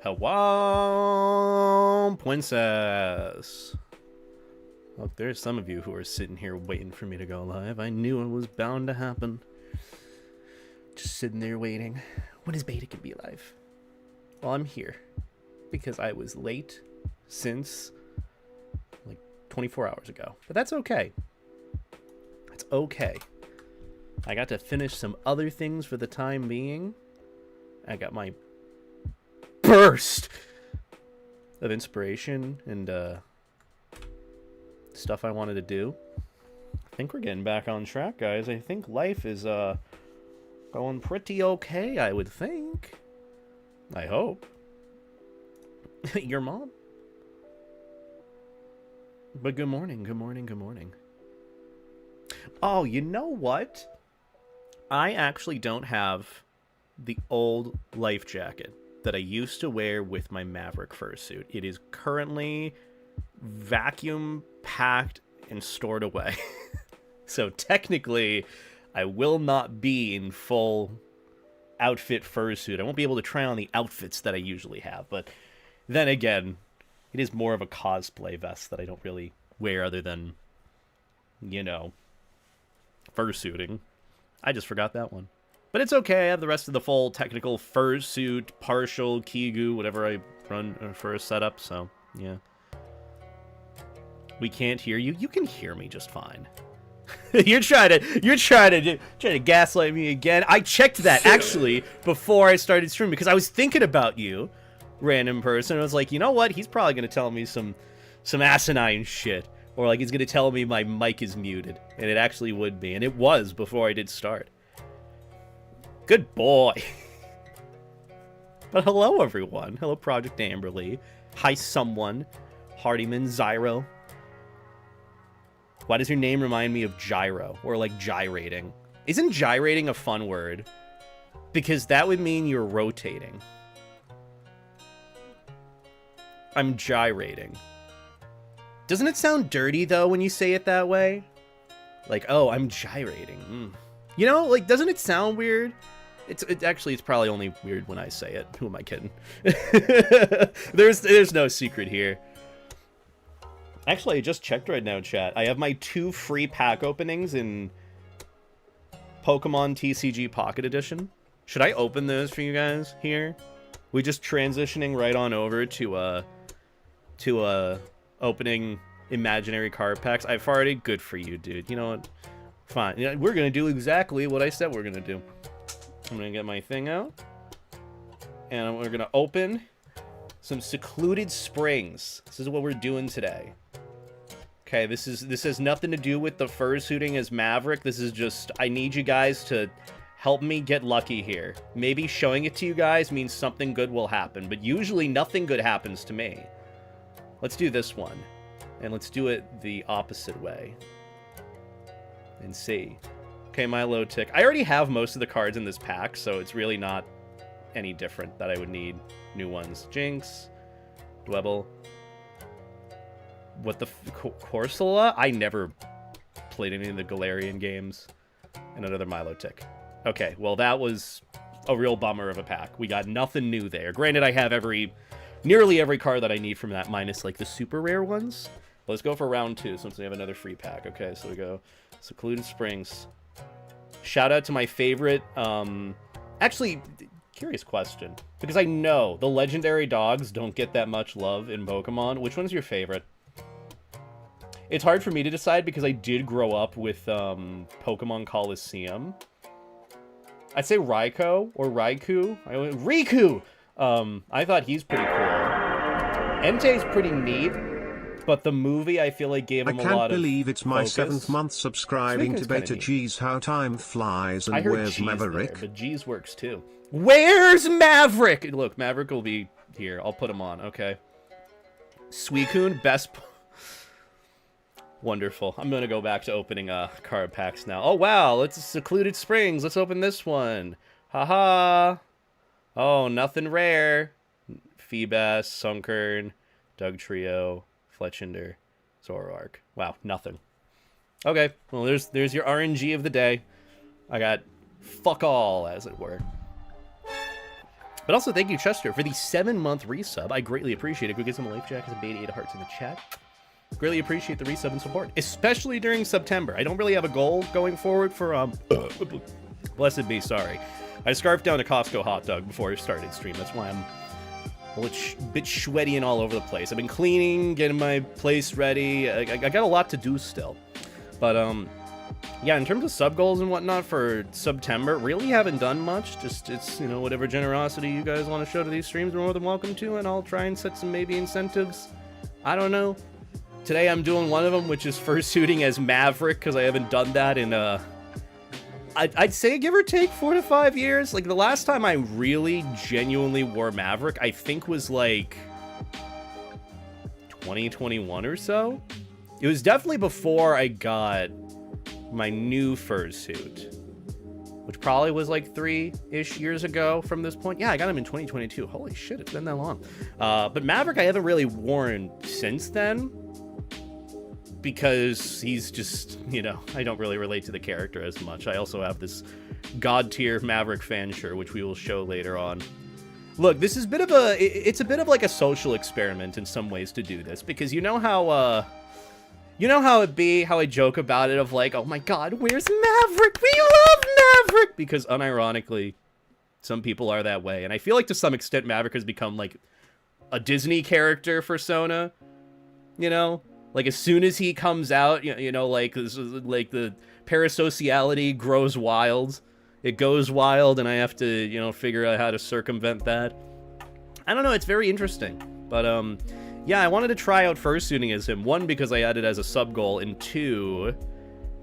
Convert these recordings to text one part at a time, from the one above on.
Hello, princess. Look, there's some of you who are sitting here waiting for me to go live. I knew it was bound to happen. Just sitting there waiting. When is Beta gonna be live? Well, I'm here because I was late since like 24 hours ago. But that's okay. That's okay. I got to finish some other things for the time being. I got my burst of inspiration and stuff I wanted to do. I think we're getting back on track, guys. I think life is going pretty okay, I would think. I hope. Your mom? But good morning, good morning, good morning. Oh, you know what? I actually don't have the old life jacket that I used to wear with my Maverick fursuit. It is currently vacuum packed and stored away. So technically, I will not be in full outfit fursuit. I won't be able to try on the outfits that I usually have. But then again, it is more of a cosplay vest that I don't really wear other than, you know, fursuiting. I just forgot that one. But it's okay. I have the rest of the full technical fursuit, partial, Kigu, whatever I run for a setup. So, yeah. We can't hear you. You can hear me just fine. You're trying to gaslight me again. I checked that actually before I started streaming because I was thinking about you, random person. I was like, you know what? He's probably gonna tell me some asinine shit, or like he's gonna tell me my mic is muted, and it actually would be, and it was before I did start. Good boy. But hello, everyone. Hello, Project Amberly. Hi, someone. Hardyman, Zyro. Why does your name remind me of gyro, or like gyrating? Isn't gyrating a fun word? Because that would mean you're rotating. I'm gyrating. Doesn't it sound dirty, though, when you say it that way? Like, oh, I'm gyrating. You know, like, doesn't it sound weird? It's probably only weird when I say it. Who am I kidding? There's no secret here. Actually, I just checked right now, chat. I have my 2 free pack openings in Pokémon TCG Pocket Edition. Should I open those for you guys here? We just transitioning right on over to opening imaginary card packs. I've already good for you, dude. You know what? Fine. You know, we're gonna do exactly what I said we're gonna do. I'm gonna get my thing out, and we're gonna open some Secluded Springs. This is what we're doing today. Okay, this has nothing to do with the fursuiting as Maverick. This is just, I need you guys to help me get lucky here. Maybe showing it to you guys means something good will happen, but usually nothing good happens to me. Let's do this one, and let's do it the opposite way. And see. Okay, my low tick. I already have most of the cards in this pack, so it's really not any different that I would need new ones. Jinx, Dwebble. What the Corsola? I never played any of the Galarian games. And another Milotic. Okay, well that was a real bummer of a pack. We got nothing new there. Granted, I have nearly every card that I need from that, minus like the super rare ones. But let's go for round 2 since we have another free pack. Okay, so we go Secluded Springs. Shout out to my favorite. Actually, curious question, because I know the legendary dogs don't get that much love in Pokemon. Which one's your favorite? It's hard for me to decide because I did grow up with Pokemon Coliseum. I'd say Raikou or Raikou. Riku! I thought he's pretty cool. Entei's pretty neat, but the movie I feel like gave him a lot of I can't believe it's my focus. 7th month subscribing to Beta G's How Time Flies, and where's G's Maverick? There, but G's works too. Where's Maverick? Look, Maverick will be here. I'll put him on, okay. Suicune, best... Wonderful. I'm going to go back to opening card packs now. Oh, wow. It's Secluded Springs. Let's open this one. Haha. Oh, nothing rare. Feebas, Sunkern, Dugtrio, Fletchinder, Zoroark. Wow, nothing. Okay. Well, there's your RNG of the day. I got fuck all, as it were. But also, thank you, Chester, for the 7-month resub. I greatly appreciate it. Go get some life jackets and beta 8 hearts in the chat. Greatly appreciate the resub and support, especially during September. I don't really have a goal going forward for, blessed be, sorry. I scarfed down a Costco hot dog before I started stream. That's why I'm a bit sweaty and all over the place. I've been cleaning, getting my place ready. I got a lot to do still. But, yeah, in terms of sub goals and whatnot for September, really haven't done much. Just, it's, you know, whatever generosity you guys want to show to these streams, you're more than welcome to, and I'll try and set some maybe incentives. I don't know. Today I'm doing one of them, which is fursuiting as Maverick, because I haven't done that in, I'd say give or take 4 to 5 years. Like, the last time I really genuinely wore Maverick, I think was, like, 2021 or so. It was definitely before I got my new fursuit, which probably was, like, 3-ish years ago from this point. Yeah, I got him in 2022. Holy shit, it's been that long. But Maverick I haven't really worn since then, because he's just, you know, I don't really relate to the character as much. I also have this god tier Maverick fan shirt, which we will show later on. Look, this is it's a bit of like a social experiment in some ways to do this, because you know how I joke about it of like, oh my god, where's Maverick? We love Maverick! Because unironically, some people are that way. And I feel like to some extent Maverick has become like a Disney character persona, you know? Like, as soon as he comes out, you know, like the parasociality grows wild. It goes wild, and I have to, you know, figure out how to circumvent that. I don't know, it's very interesting. But, yeah, I wanted to try out fursuiting as him. 1, because I had it as a sub-goal, and 2,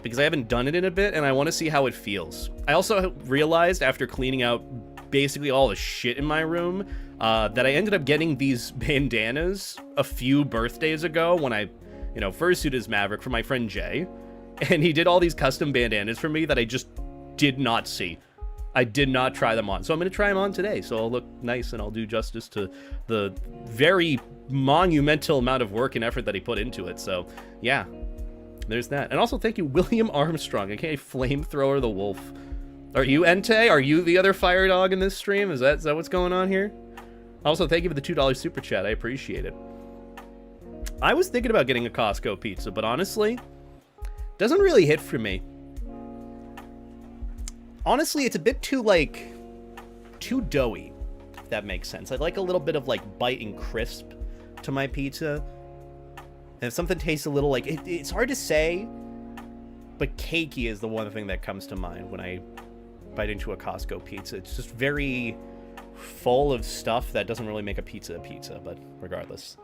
because I haven't done it in a bit, and I want to see how it feels. I also realized, after cleaning out basically all the shit in my room, that I ended up getting these bandanas a few birthdays ago when I, you know, fursuit as Maverick from my friend Jay, and he did all these custom bandanas for me that I just did not see. I did not try them on, so I'm going to try them on today, so I'll look nice and I'll do justice to the very monumental amount of work and effort that he put into it. So yeah, there's that. And also thank you, William Armstrong, aka Flamethrower the Wolf. Are you Entei? Are you the other fire dog in this stream? Is that what's going on here? Also, thank you for the $2 super chat. I appreciate it. I was thinking about getting a Costco pizza, but honestly, doesn't really hit for me. Honestly, it's a bit too, like, too doughy, if that makes sense. I'd like a little bit of, like, bite and crisp to my pizza. And if something tastes a little like, it's hard to say, but cakey is the one thing that comes to mind when I bite into a Costco pizza. It's just very full of stuff that doesn't really make a pizza, but regardless.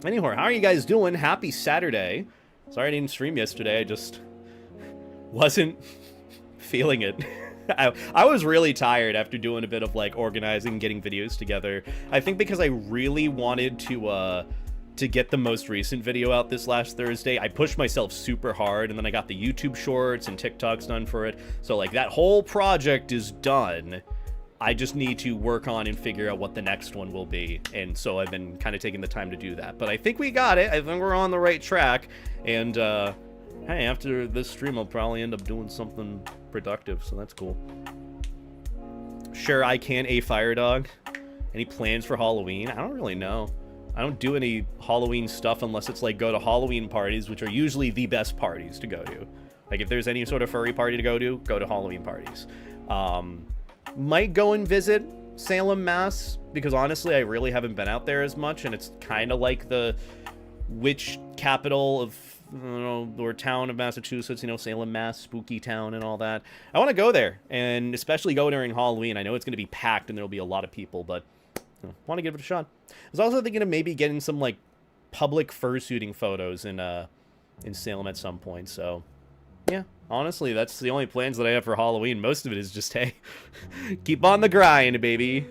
Anyhow, how are you guys doing? Happy Saturday. Sorry I didn't stream yesterday. I just wasn't feeling it. I was really tired after doing a bit of like organizing, getting videos together. I think because I really wanted to get the most recent video out this last Thursday. I pushed myself super hard, and then I got the YouTube shorts and TikToks done for it. So like that whole project is done. I just need to work on and figure out what the next one will be. And so I've been kind of taking the time to do that. But I think we got it. I think we're on the right track. And hey, after this stream, I'll probably end up doing something productive. So that's cool. Sure, I can a fire dog. Any plans for Halloween? I don't really know. I don't do any Halloween stuff unless it's like go to Halloween parties, which are usually the best parties to go to. Like if there's any sort of furry party to go to Halloween parties. Might go and visit Salem, Mass, because honestly, I really haven't been out there as much, and it's kind of like the witch capital of, I don't know, or town of Massachusetts, you know, Salem, Mass, spooky town and all that. I want to go there, and especially go during Halloween. I know it's going to be packed and there'll be a lot of people, but I want to give it a shot. I was also thinking of maybe getting some, like, public fursuiting photos in Salem at some point, so yeah. Honestly, that's the only plans that I have for Halloween. Most of it is just, hey, keep on the grind, baby.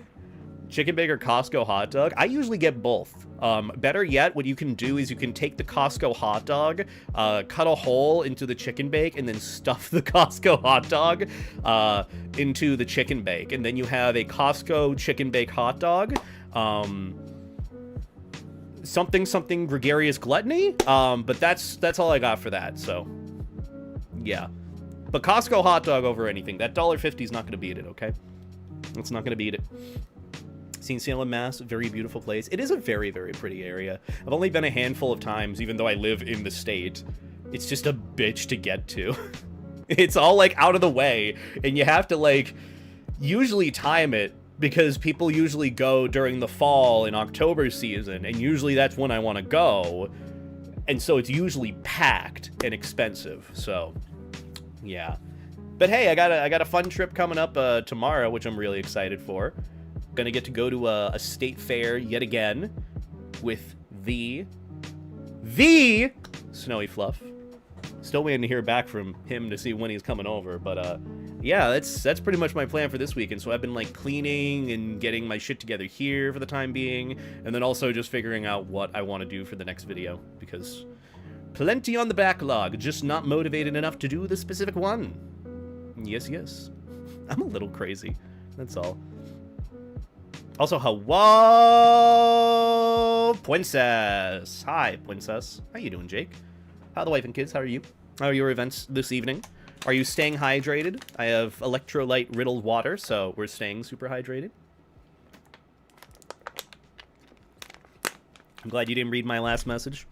Chicken bake or Costco hot dog? I usually get both. Better yet, what you can do is you can take the Costco hot dog, cut a hole into the chicken bake, and then stuff the Costco hot dog into the chicken bake. And then you have a Costco chicken bake hot dog. Something gregarious gluttony. But that's all I got for that, so yeah. But Costco hot dog over anything. That $1.50 is not going to beat it, okay? It's not going to beat it. Seen Salem, Mass, very beautiful place. It is a very, very pretty area. I've only been a handful of times, even though I live in the state. It's just a bitch to get to. It's all, like, out of the way, and you have to, like, usually time it, because people usually go during the fall and October season, and usually that's when I want to go, and so it's usually packed and expensive, so, yeah. But hey, I got a fun trip coming up tomorrow, which I'm really excited for. Gonna get to go to a state fair yet again with the Snowy Fluff. Still waiting to hear back from him to see when he's coming over, but yeah, that's pretty much my plan for this weekend. So I've been like cleaning and getting my shit together here for the time being, and then also just figuring out what I want to do for the next video, because plenty on the backlog, just not motivated enough to do the specific one. Yes. I'm a little crazy, that's all. Also, hello, Princess. Hi, Princess. How you doing, Jake? How are the wife and kids? How are you? How are your events this evening? Are you staying hydrated? I have electrolyte-riddled water, so we're staying super hydrated. I'm glad you didn't read my last message.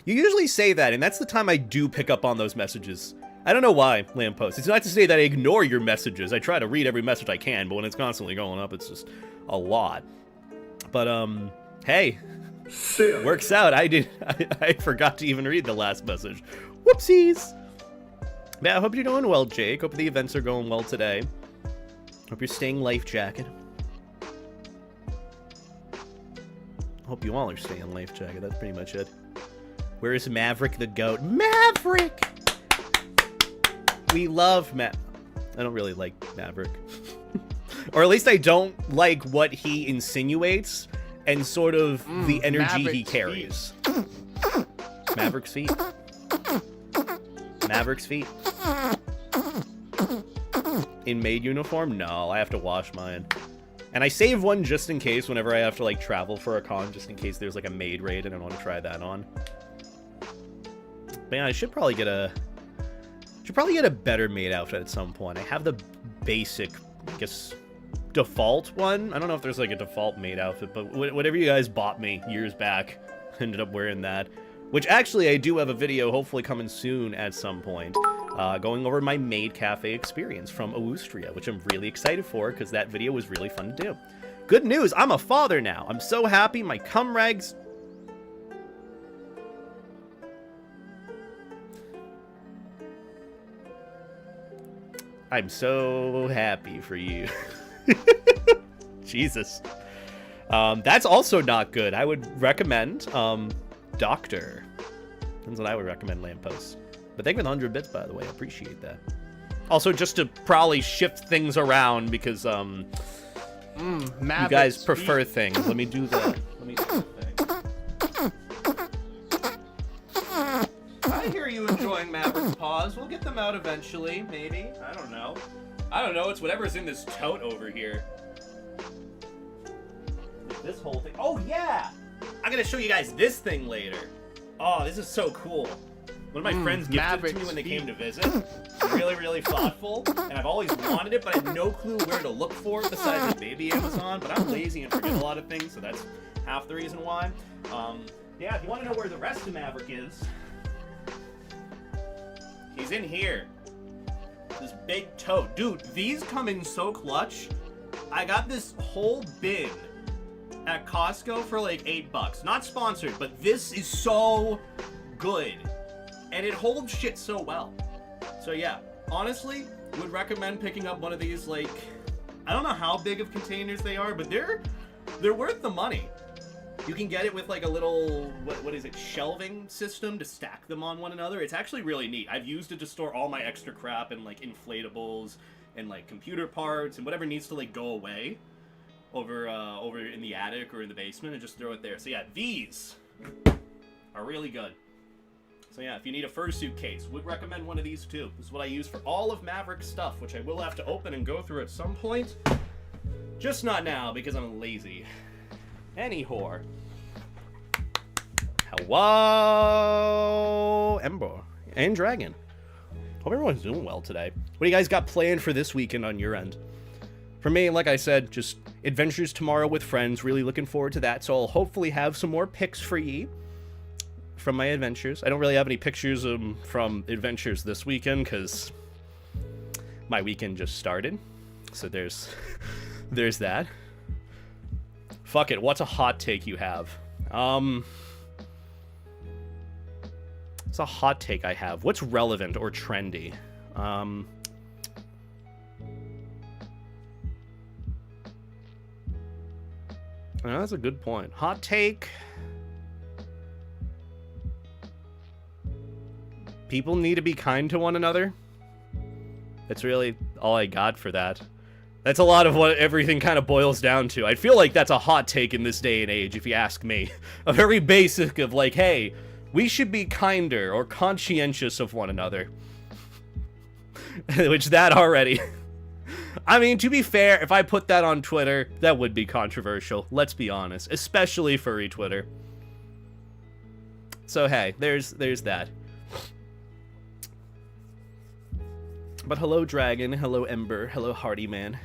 You usually say that, and that's the time I do pick up on those messages. I don't know why, Lamppost. It's not to say that I ignore your messages. I try to read every message I can, but when it's constantly going up, it's just a lot. But, hey. Works out. I forgot to even read the last message. Whoopsies. Yeah, I hope you're doing well, Jake. Hope the events are going well today. Hope you're staying life jacket. Hope you all are staying life jacket. That's pretty much it. Where is Maverick the goat? Maverick! We love I don't really like Maverick. Or at least I don't like what he insinuates and sort of the energy he carries. Maverick's feet. Maverick's feet. In maid uniform? No, I have to wash mine. And I save one just in case whenever I have to like travel for a con, just in case there's like a maid raid and I want to try that on. But yeah, I should probably get a better maid outfit at some point. I have the basic, I guess, default one. I don't know if there's like a default maid outfit, but whatever you guys bought me years back, ended up wearing that. Which actually I do have a video hopefully coming soon at some point, going over my maid cafe experience from Austria, which I'm really excited for because that video was really fun to do. Good news, I'm a father now. I'm so happy. My cum rags. I'm so happy for you. Jesus. That's also not good. I would recommend Doctor. That's what I would recommend, Lamppost. But thank you for the 100 bits, by the way. I appreciate that. Also, just to probably shift things around because you guys prefer things. Let me do that. Let me do the thing. I hear you enjoying Maverick's paws. We'll get them out eventually, maybe. I don't know. It's whatever's in this tote over here. This whole thing. Oh, yeah! I'm gonna show you guys this thing later. Oh, this is so cool. One of my friends gifted it to me when they came to visit. Really, really thoughtful. And I've always wanted it, but I had no clue where to look for it besides the baby Amazon. But I'm lazy and forget a lot of things, so that's half the reason why. Yeah, if you want to know where the rest of Maverick is, he's in here. This big tote. Dude, these come in so clutch. I got this whole bin at Costco for like $8. Not sponsored, but this is so good. And it holds shit so well. So yeah, honestly, would recommend picking up one of these, like, I don't know how big of containers they are, but they're worth the money. You can get it with like a little, what is it, shelving system to stack them on one another. It's actually really neat. I've used it to store all my extra crap and like inflatables and like computer parts and whatever needs to like go away over in the attic or in the basement, and just throw it there. So yeah, these are really good. So yeah, if you need a fursuit case, would recommend one of these too. This is what I use for all of Maverick's stuff, which I will have to open and go through at some point. Just not now, because I'm lazy. Anyhow. Hello, Ember and Dragon. Hope everyone's doing well today. What do you guys got planned for this weekend on your end? For me, like I said, just adventures tomorrow with friends. Really looking forward to that. So I'll hopefully have some more pics for ye from my adventures. I don't really have any pictures from adventures this weekend because my weekend just started. So there's that. Fuck it. What's a hot take you have? It's a hot take I have. What's relevant or trendy? That's a good point. Hot take. People need to be kind to one another. That's really all I got for that. That's a lot of what everything kind of boils down to. I feel like that's a hot take in this day and age, if you ask me. A very basic of like, hey, we should be kinder or conscientious of one another. Which that already... I mean, to be fair, if I put that on Twitter, that would be controversial. Let's be honest. Especially furry Twitter. So hey, there's that. But hello, Dragon. Hello, Ember. Hello, Hardy Man.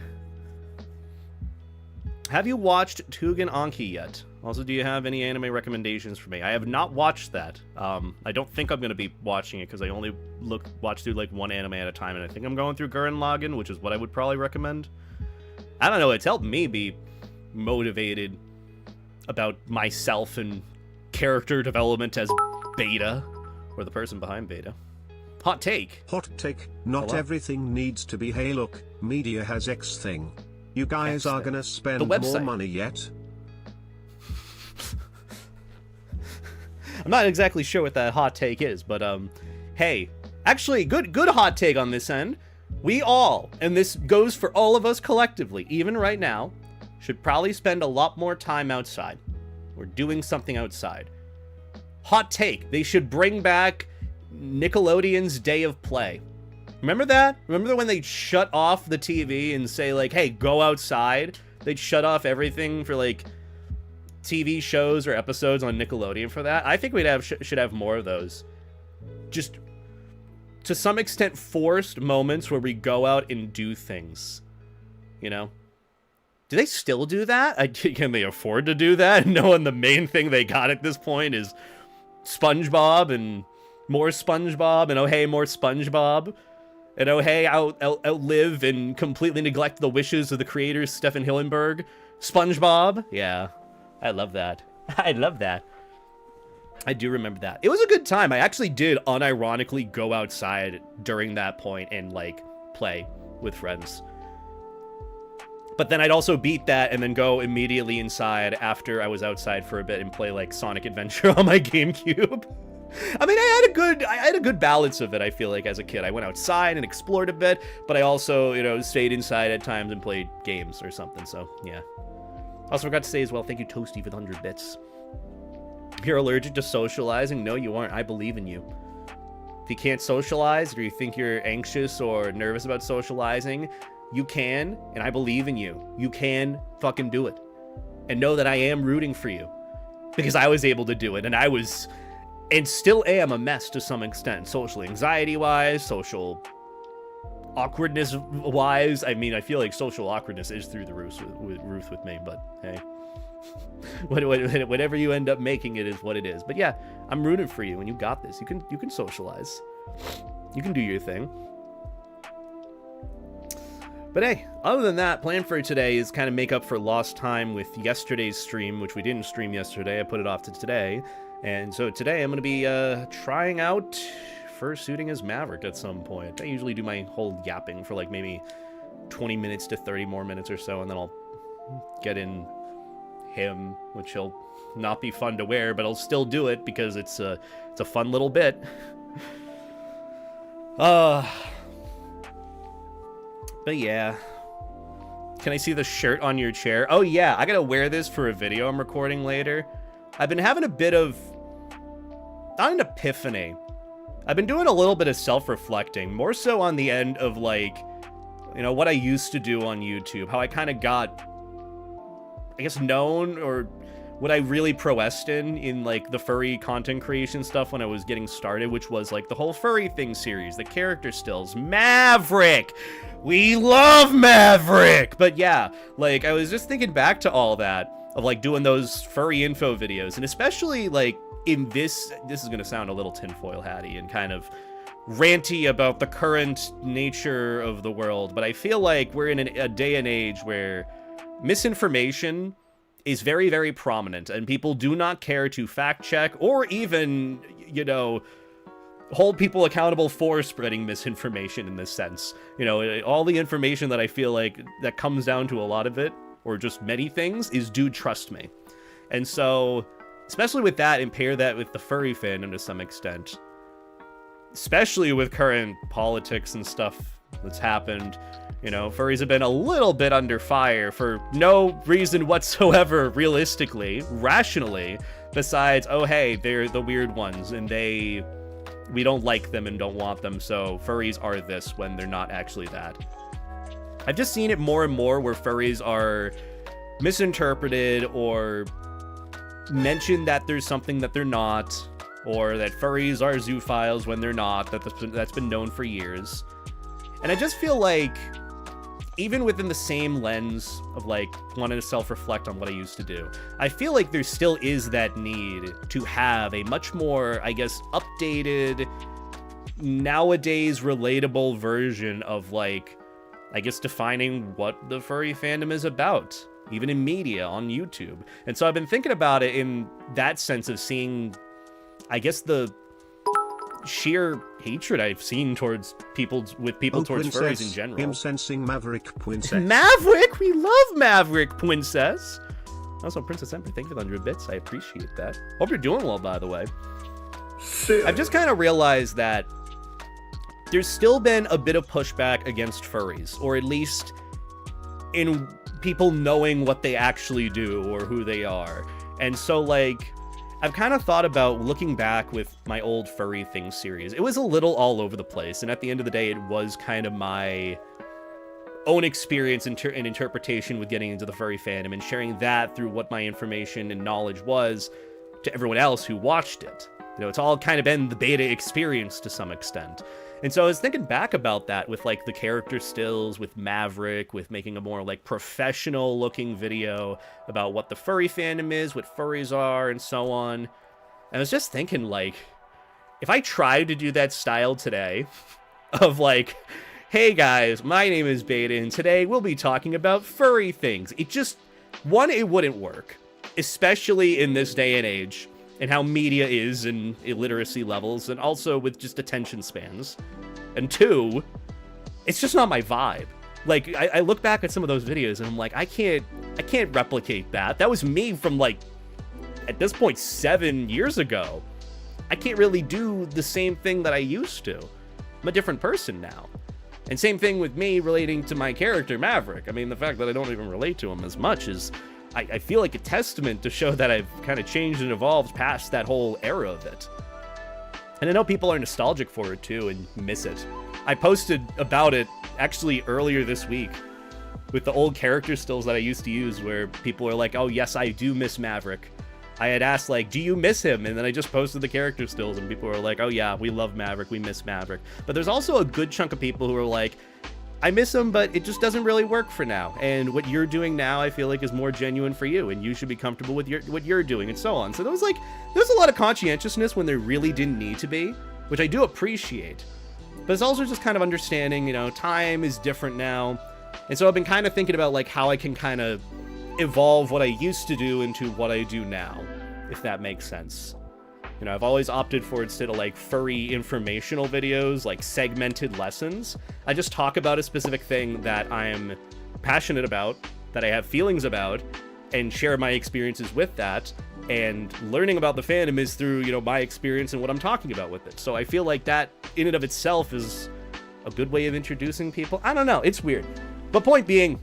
Have you watched Tugen Anki yet? Also, do you have any anime recommendations for me? I have not watched that. I don't think I'm going to be watching it because I only watch through like one anime at a time, and I think I'm going through Gurren Lagann, which is what I would probably recommend. I don't know, it's helped me be motivated about myself and character development as Beta, or the person behind Beta. Hot take. Hot take. Not Hello? Everything needs to be hey look, media has X thing. You guys are gonna spend The more website. money yet? I'm not exactly sure what that hot take is, but hey, actually, good hot take on this end. We all, and this goes for all of us collectively, even right now, should probably spend a lot more time outside. We're doing something outside. Hot take. They should bring back Nickelodeon's Day of Play. Remember that? Remember when they'd shut off the TV and say like, hey, go outside? They'd shut off everything for like TV shows or episodes on Nickelodeon for that. I think should have more of those. Just to some extent forced moments where we go out and do things. You know? Do they still do that? Can they afford to do that? Knowing the main thing they got at this point is SpongeBob and more SpongeBob and oh hey, more SpongeBob. And oh hey, outlive and completely neglect the wishes of the creators Stephen Hillenburg. SpongeBob. Yeah. I love that. I love that. I do remember that. It was a good time. I actually did unironically go outside during that point and like play with friends. But then I'd also beat that and then go immediately inside after I was outside for a bit and play like Sonic Adventure on my GameCube. I mean, I had a good balance of it, I feel like, as a kid. I went outside and explored a bit, but I also, you know, stayed inside at times and played games or something, so yeah. Also forgot to say as well, thank you Toasty for the 100 bits. If you're allergic to socializing, no you aren't. I believe in you. If you can't socialize, or you think you're anxious or nervous about socializing, you can, and I believe in you. You can fucking do it. And know that I am rooting for you. Because I was able to do it, and I was, and still am, a mess to some extent. Social anxiety-wise, social awkwardness-wise. I mean, I feel like social awkwardness is through the roof with me, but hey. Whatever you end up making it is what it is. But yeah, I'm rooting for you, and you got this. You can socialize. You can do your thing. But hey, other than that, plan for today is kind of make up for lost time with yesterday's stream, which we didn't stream yesterday. I put it off to today. And so today I'm going to be trying out Fursuiting as Maverick at some point. I usually do my whole yapping for like maybe 20 minutes to 30 more minutes or so, and then I'll get in him, which will not be fun to wear, but I'll still do it because it's a fun little bit. But yeah. Can I see the shirt on your chair? Oh yeah, I gotta wear this for a video I'm recording later. I've been having a bit of, not an epiphany. I've been doing a little bit of self-reflecting, more so on the end of like, you know, what I used to do on YouTube, how I kind of got, I guess, known or what I really prowessed in like the furry content creation stuff when I was getting started, which was like the whole furry thing series, the character stills, Maverick. We love Maverick. But yeah, like I was just thinking back to all that of like doing those furry info videos, and especially like in this is going to sound a little tinfoil hatty and kind of ranty about the current nature of the world, but I feel like we're in a day and age where misinformation is very, very prominent, and people do not care to fact check or even, you know, hold people accountable for spreading misinformation in this sense. You know, all the information that I feel like that comes down to a lot of it, or just many things, is dude, trust me. And so, especially with that, and pair that with the furry fandom to some extent, especially with current politics and stuff that's happened, you know, furries have been a little bit under fire for no reason whatsoever, realistically, rationally, besides, oh, hey, they're the weird ones, and we don't like them and don't want them, so furries are this when they're not actually that. I've just seen it more and more where furries are misinterpreted or mention that there's something that they're not, or that furries are zoophiles when they're not. That's been known for years. And I just feel like, even within the same lens of like wanting to self-reflect on what I used to do, I feel like there still is that need to have a much more, I guess, updated, nowadays relatable version of like, I guess, defining what the furry fandom is about, even in media, on YouTube. And so I've been thinking about it in that sense of seeing, I guess, the sheer hatred I've seen towards people towards furries in general. Him sensing Maverick Princess. Maverick! We love Maverick Princess! Also, Princess Emperor, thank you for the 100 bits. I appreciate that. Hope you're doing well, by the way. I've just kind of realized that there's still been a bit of pushback against furries, or at least in people knowing what they actually do or who they are. And so, like, I've kind of thought about looking back with my old furry things series. It was a little all over the place, and at the end of the day, it was kind of my own experience and interpretation with getting into the furry fandom and sharing that through what my information and knowledge was to everyone else who watched it. You know, it's all kind of been the beta experience to some extent. And so I was thinking back about that with like the character stills, with Maverick, with making a more like professional looking video about what the furry fandom is, what furries are, and so on. And I was just thinking, like, if I tried to do that style today of like, hey guys, my name is Beta, and today we'll be talking about furry things. It just, one, it wouldn't work, especially in this day and age, and how media is and illiteracy levels, and also with just attention spans. And two, it's just not my vibe. Like, I look back at some of those videos and I'm like, I can't replicate that. That was me from like, at this point, 7 years ago. I can't really do the same thing that I used to. I'm a different person now. And same thing with me relating to my character, Maverick. I mean, the fact that I don't even relate to him as much is, I feel like a testament to show that I've kind of changed and evolved past that whole era of it. And I know people are nostalgic for it too and miss it. I posted about it actually earlier this week with the old character stills that I used to use, where people are like, oh yes, I do miss Maverick. I had asked, like, do you miss him? And then I just posted the character stills and people were like, oh yeah, we love Maverick, we miss Maverick. But there's also a good chunk of people who are like, I miss him, but it just doesn't really work for now. And what you're doing now, I feel like, is more genuine for you, and you should be comfortable with what you're doing, and so on. So there was a lot of conscientiousness when there really didn't need to be, which I do appreciate. But it's also just kind of understanding, you know, time is different now. And so I've been kind of thinking about like how I can kind of evolve what I used to do into what I do now, if that makes sense. You know, I've always opted for, instead of like furry informational videos, like segmented lessons, I just talk about a specific thing that I'm passionate about, that I have feelings about, and share my experiences with that. And learning about the fandom is through, you know, my experience and what I'm talking about with it. So I feel like that in and of itself is a good way of introducing people. I don't know, it's weird. But point being,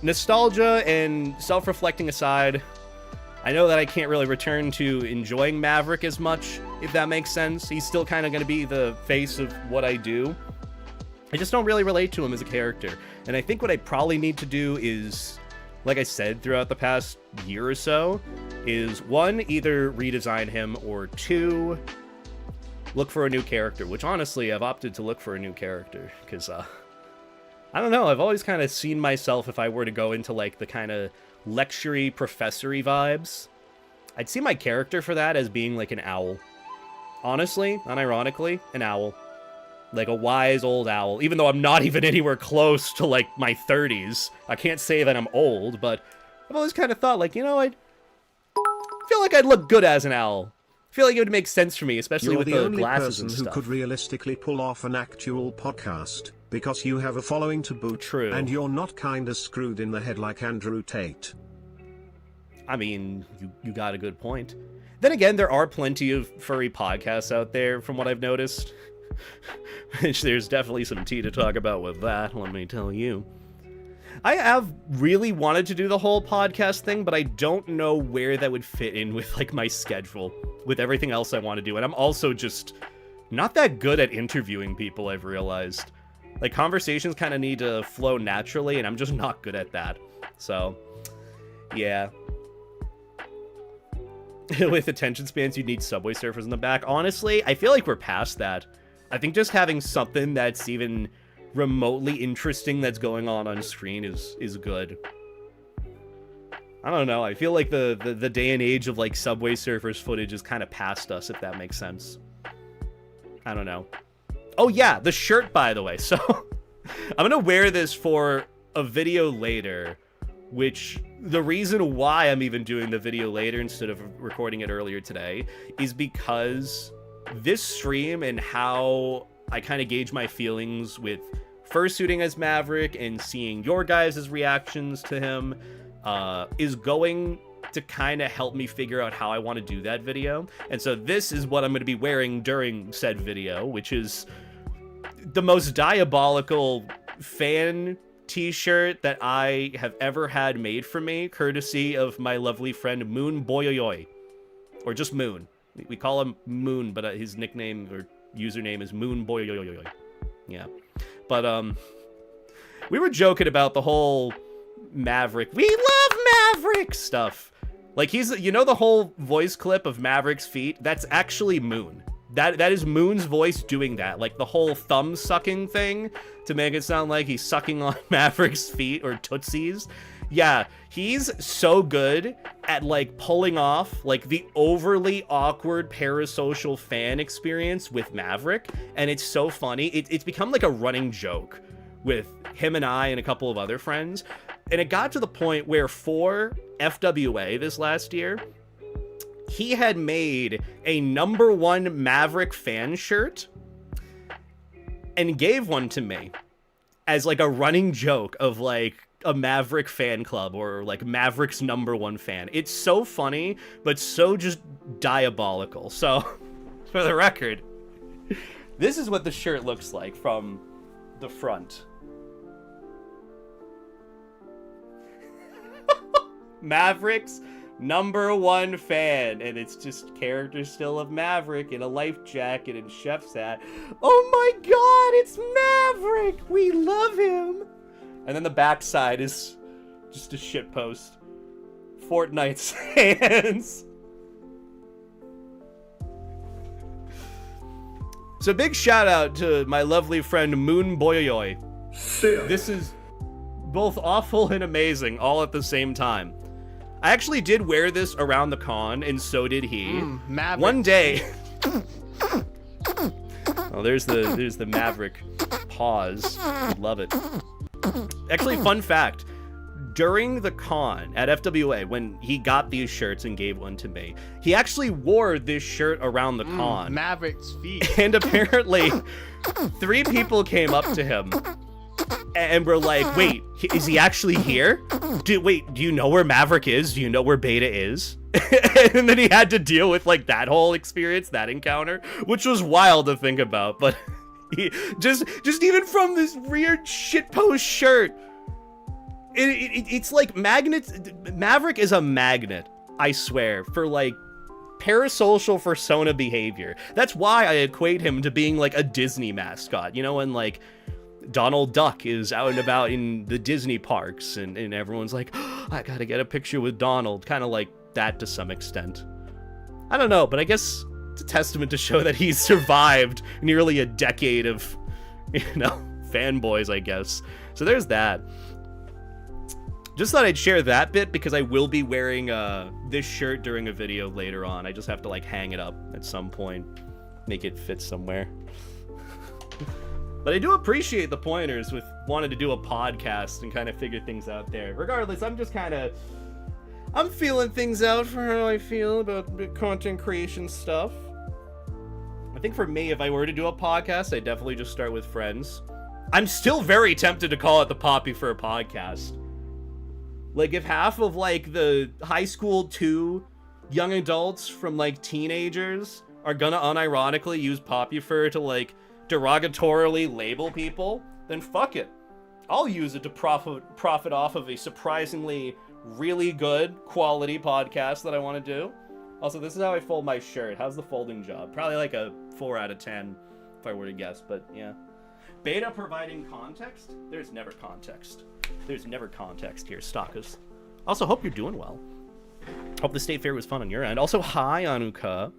nostalgia and self-reflecting aside, I know that I can't really return to enjoying Maverick as much, if that makes sense. He's still kind of going to be the face of what I do. I just don't really relate to him as a character. And I think what I probably need to do is like I said, throughout the past year or so, is one, either redesign him, or two, look for a new character, which honestly, I've opted to look for a new character, because, I don't know, I've always kind of seen myself, if I were to go into, like, the kind of lectury, professory vibes, I'd see my character for that as being, like, an owl. Honestly, unironically, an owl. Like a wise old owl, even though I'm not even anywhere close to, like, my 30s. I can't say that I'm old, but I've always kind of thought, like, you know, I feel like I'd look good as an owl. I feel like it would make sense for me, especially with the glasses and You're the only person stuff. who could realistically pull off an actual podcast, because you have a following to boot. True. And you're not kinda screwed in the head like Andrew Tate. I mean, you got a good point. Then again, there are plenty of furry podcasts out there, from what I've noticed. Which there's definitely some tea to talk about with that, let me tell you. I have really wanted to do the whole podcast thing, but I don't know where that would fit in with, like, my schedule, with everything else I want to do. And I'm also just not that good at interviewing people, I've realized. Like, conversations kind of need to flow naturally, and I'm just not good at that. So, yeah. With attention spans, you need Subway Surfers in the back. Honestly, I feel like we're past that. I think just having something that's even remotely interesting that's going on screen is good. I don't know. I feel like the day and age of, like, Subway Surfers footage is kind of past us, if that makes sense. I don't know. Oh yeah, the shirt, by the way. So I'm gonna wear this for a video later, which the reason why I'm even doing the video later instead of recording it earlier today is because this stream and how I kind of gauge my feelings with fursuiting as Maverick and seeing your guys' reactions to him is going to kind of help me figure out how I want to do that video. And so this is what I'm going to be wearing during said video, which is the most diabolical fan t-shirt that I have ever had made for me, courtesy of my lovely friend Moon Boyoyoy, or just Moon. We call him Moon, but his nickname or username is Moon Boyoyoy. Yeah. But we were joking about the whole Maverick, we love Maverick stuff. Like, he's, you know, the whole voice clip of Maverick's feet, that's actually Moon. That is Moon's voice doing that, like the whole thumb sucking thing to make it sound like he's sucking on Maverick's feet or tootsies. Yeah, he's so good at, like, pulling off, like, the overly awkward parasocial fan experience with Maverick, and it's so funny. It's become like a running joke with him and I and a couple of other friends, and it got to the point where for FWA this last year, he had made a #1 Maverick fan shirt and gave one to me as, like, a running joke of, like, a Maverick fan club or, like, Maverick's #1 fan. It's so funny, but so just diabolical. So, for the record, this is what the shirt looks like from the front. Maverick's #1 fan, and it's just characters still of Maverick in a life jacket and chef's hat. Oh my god, it's Maverick! We love him! And then the backside is just a shitpost. Fortnite's hands. So big shout out to my lovely friend Moon Boyoyoy. This is both awful and amazing all at the same time. I actually did wear this around the con, and so did he. Maverick. One day. Oh, there's the Maverick pause. Love it. Actually, fun fact. During the con at FWA, when he got these shirts and gave one to me, he actually wore this shirt around the con. Maverick's feet. And apparently, 3 people came up to him and were like, wait, is he actually here? Do you know where Maverick is? Do you know where Beta is? And then he had to deal with, like, that whole experience, that encounter, which was wild to think about. But he, just even from this weird shitpost shirt, it's like magnets. Maverick is a magnet, I swear, for, like, parasocial fursona behavior. That's why I equate him to being, like, a Disney mascot, you know, and, like, Donald Duck is out and about in the Disney parks, and everyone's like, oh, I gotta get a picture with Donald. Kind of like that to some extent. I don't know, but I guess it's a testament to show that he's survived nearly a decade of, fanboys, I guess. So there's that. Just thought I'd share that bit because I will be wearing this shirt during a video later on. I just have to like hang it up at some point, make it fit somewhere. But I do appreciate the pointers with wanting to do a podcast and kind of figure things out there. Regardless, I'm feeling things out for how I feel about content creation stuff. I think for me, if I were to do a podcast, I'd definitely just start with friends. I'm still very tempted to call it the Poppy Fur Podcast. Like, if half of, like, the high school 2 young adults from, like, teenagers are gonna unironically use Poppy Fur to, like, derogatorily label people, then fuck it. I'll use it to profit off of a surprisingly really good quality podcast that I want to do. Also, this is how I fold my shirt. How's the folding job? Probably like a 4 out of 10 if I were to guess, but yeah. Beta providing context? There's never context. There's never context here, stalkers. Also, hope you're doing well. Hope the state fair was fun on your end. Also, hi, Anuka.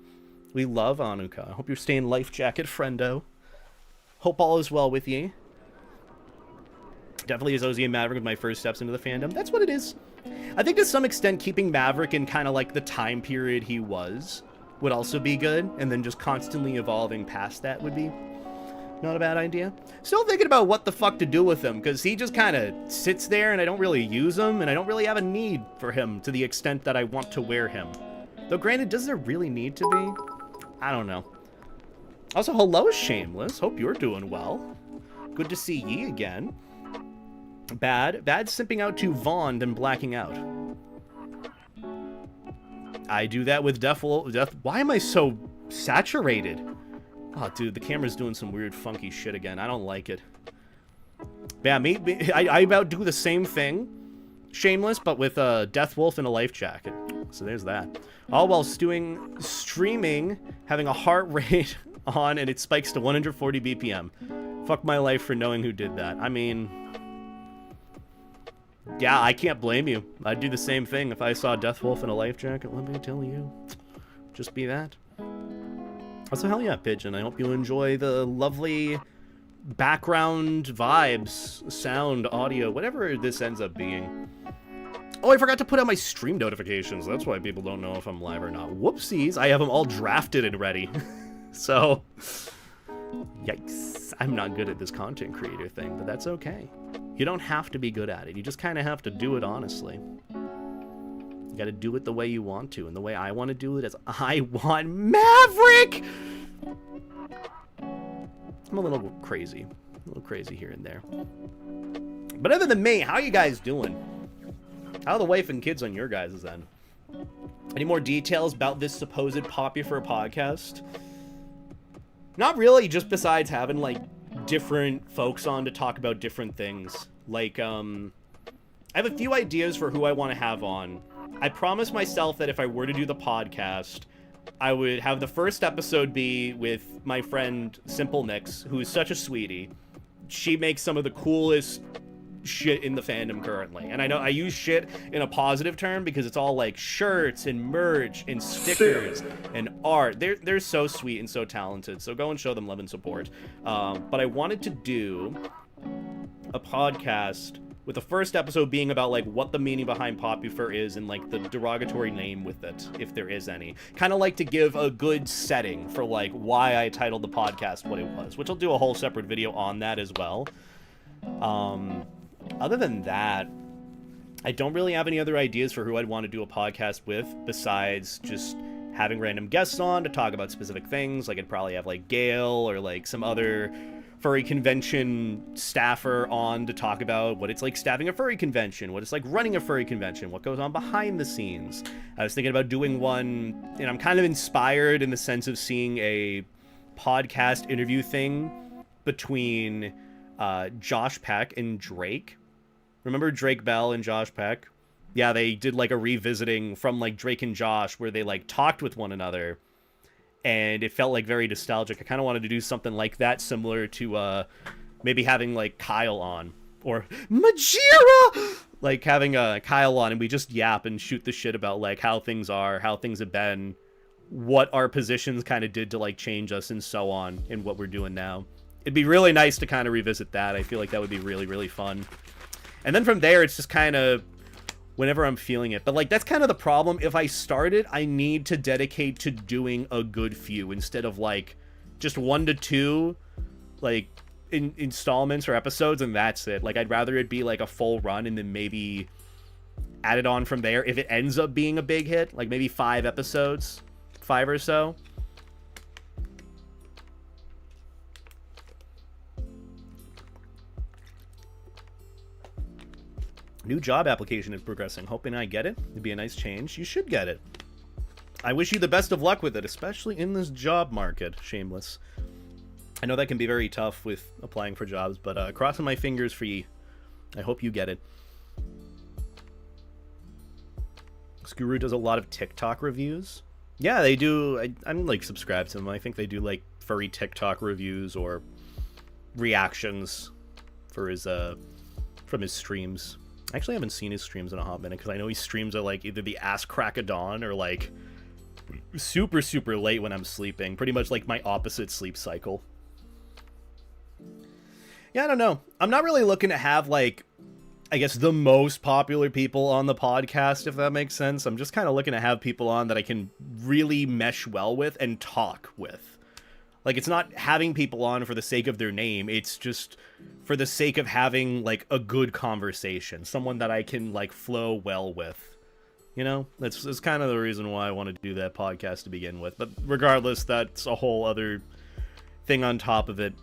We love Anuka. Hope you're staying life jacket, friendo. Hope all is well with ye. Definitely is Ozzy and Maverick with my first steps into the fandom. That's what it is. I think to some extent keeping Maverick in kind of like the time period he was would also be good, and then just constantly evolving past that would be not a bad idea. Still thinking about what the fuck to do with him, because he just kind of sits there and I don't really use him, and I don't really have a need for him to the extent that I want to wear him. Though granted, does there really need to be? I don't know. Also, hello, Shameless. Hope you're doing well. Good to see ye again. Bad simping out to Vaughn and blacking out. I do that with Death. Why am I so saturated? Oh, dude, the camera's doing some weird, funky shit again. I don't like it. Yeah, I about do the same thing, Shameless, but with a Death Wolf and a life jacket. So there's that. All while streaming, having a heart rate on, and it spikes to 140 BPM. Fuck my life for knowing who did that. I mean, yeah, I can't blame you. I'd do the same thing if I saw Death Wolf in a life jacket. Let me tell you. Just be that. Also, hell yeah, Pigeon. I hope you enjoy the lovely background vibes, sound, audio, whatever this ends up being. Oh, I forgot to put out my stream notifications. That's why people don't know if I'm live or not. Whoopsies. I have them all drafted and ready. So, yikes. I'm not good at this content creator thing, but that's okay. You don't have to be good at it. You just kind of have to do it honestly. You gotta do it the way you want to, and the way I want to do it is I want Maverick! I'm a little crazy here and there. But other than me, how are you guys doing? How are the wife and kids on your guys' end? Any more details about this supposed Poppy for a podcast? Not really, just besides having, like, different folks on to talk about different things. Like, I have a few ideas for who I want to have on. I promised myself that if I were to do the podcast, I would have the first episode be with my friend Simple Nix, who is such a sweetie. She makes some of the coolest shit in the fandom currently. And I know I use shit in a positive term because it's all like shirts and merch and stickers and art. They're so sweet and so talented. So go and show them love and support. But I wanted to do a podcast with the first episode being about like what the meaning behind Poppy Fur is and like the derogatory name with it, if there is any. Kind of like to give a good setting for like why I titled the podcast what it was, which I'll do a whole separate video on that as well. Other than that, I don't really have any other ideas for who I'd want to do a podcast with besides just having random guests on to talk about specific things. Like I'd probably have like Gail or like some other furry convention staffer on to talk about what it's like staffing a furry convention, what it's like running a furry convention, what goes on behind the scenes. I was thinking about doing one, and I'm kind of inspired in the sense of seeing a podcast interview thing between Josh Peck and Drake. Remember Drake Bell and Josh Peck? Yeah, they did like a revisiting from like Drake and Josh where they like talked with one another, and it felt like very nostalgic. I kind of wanted to do something like that, similar to maybe having like Kyle on, or Majira, like having Kyle on, and we just yap and shoot the shit about like how things are, how things have been, what our positions kind of did to like change us, and so on, and what we're doing now. It'd be really nice to kind of revisit that. I feel like that would be really, really fun. And then from there, it's just kind of whenever I'm feeling it. But like, that's kind of the problem. If I started, I need to dedicate to doing a good few instead of like just 1 to 2 like installments or episodes, and that's it. Like, I'd rather it be like a full run and then maybe add it on from there if it ends up being a big hit, like maybe 5 episodes, 5 or so. New job application is progressing. Hoping I get it. It'd be a nice change. You should get it. I wish you the best of luck with it, especially in this job market. Shameless. I know that can be very tough with applying for jobs, but crossing my fingers for you. I hope you get it. Skuru does a lot of TikTok reviews. Yeah, they do. I'm like subscribed to them. I think they do like furry TikTok reviews or reactions for his from his streams. Actually, I haven't seen his streams in a hot minute because I know his streams are like either the ass crack of dawn or like super, super late when I'm sleeping. Pretty much like my opposite sleep cycle. Yeah, I don't know. I'm not really looking to have like, I guess, the most popular people on the podcast, if that makes sense. I'm just kind of looking to have people on that I can really mesh well with and talk with. Like, it's not having people on for the sake of their name. It's just for the sake of having, like, a good conversation. Someone that I can, like, flow well with. You know? That's kind of the reason why I want to do that podcast to begin with. But regardless, that's a whole other thing on top of it.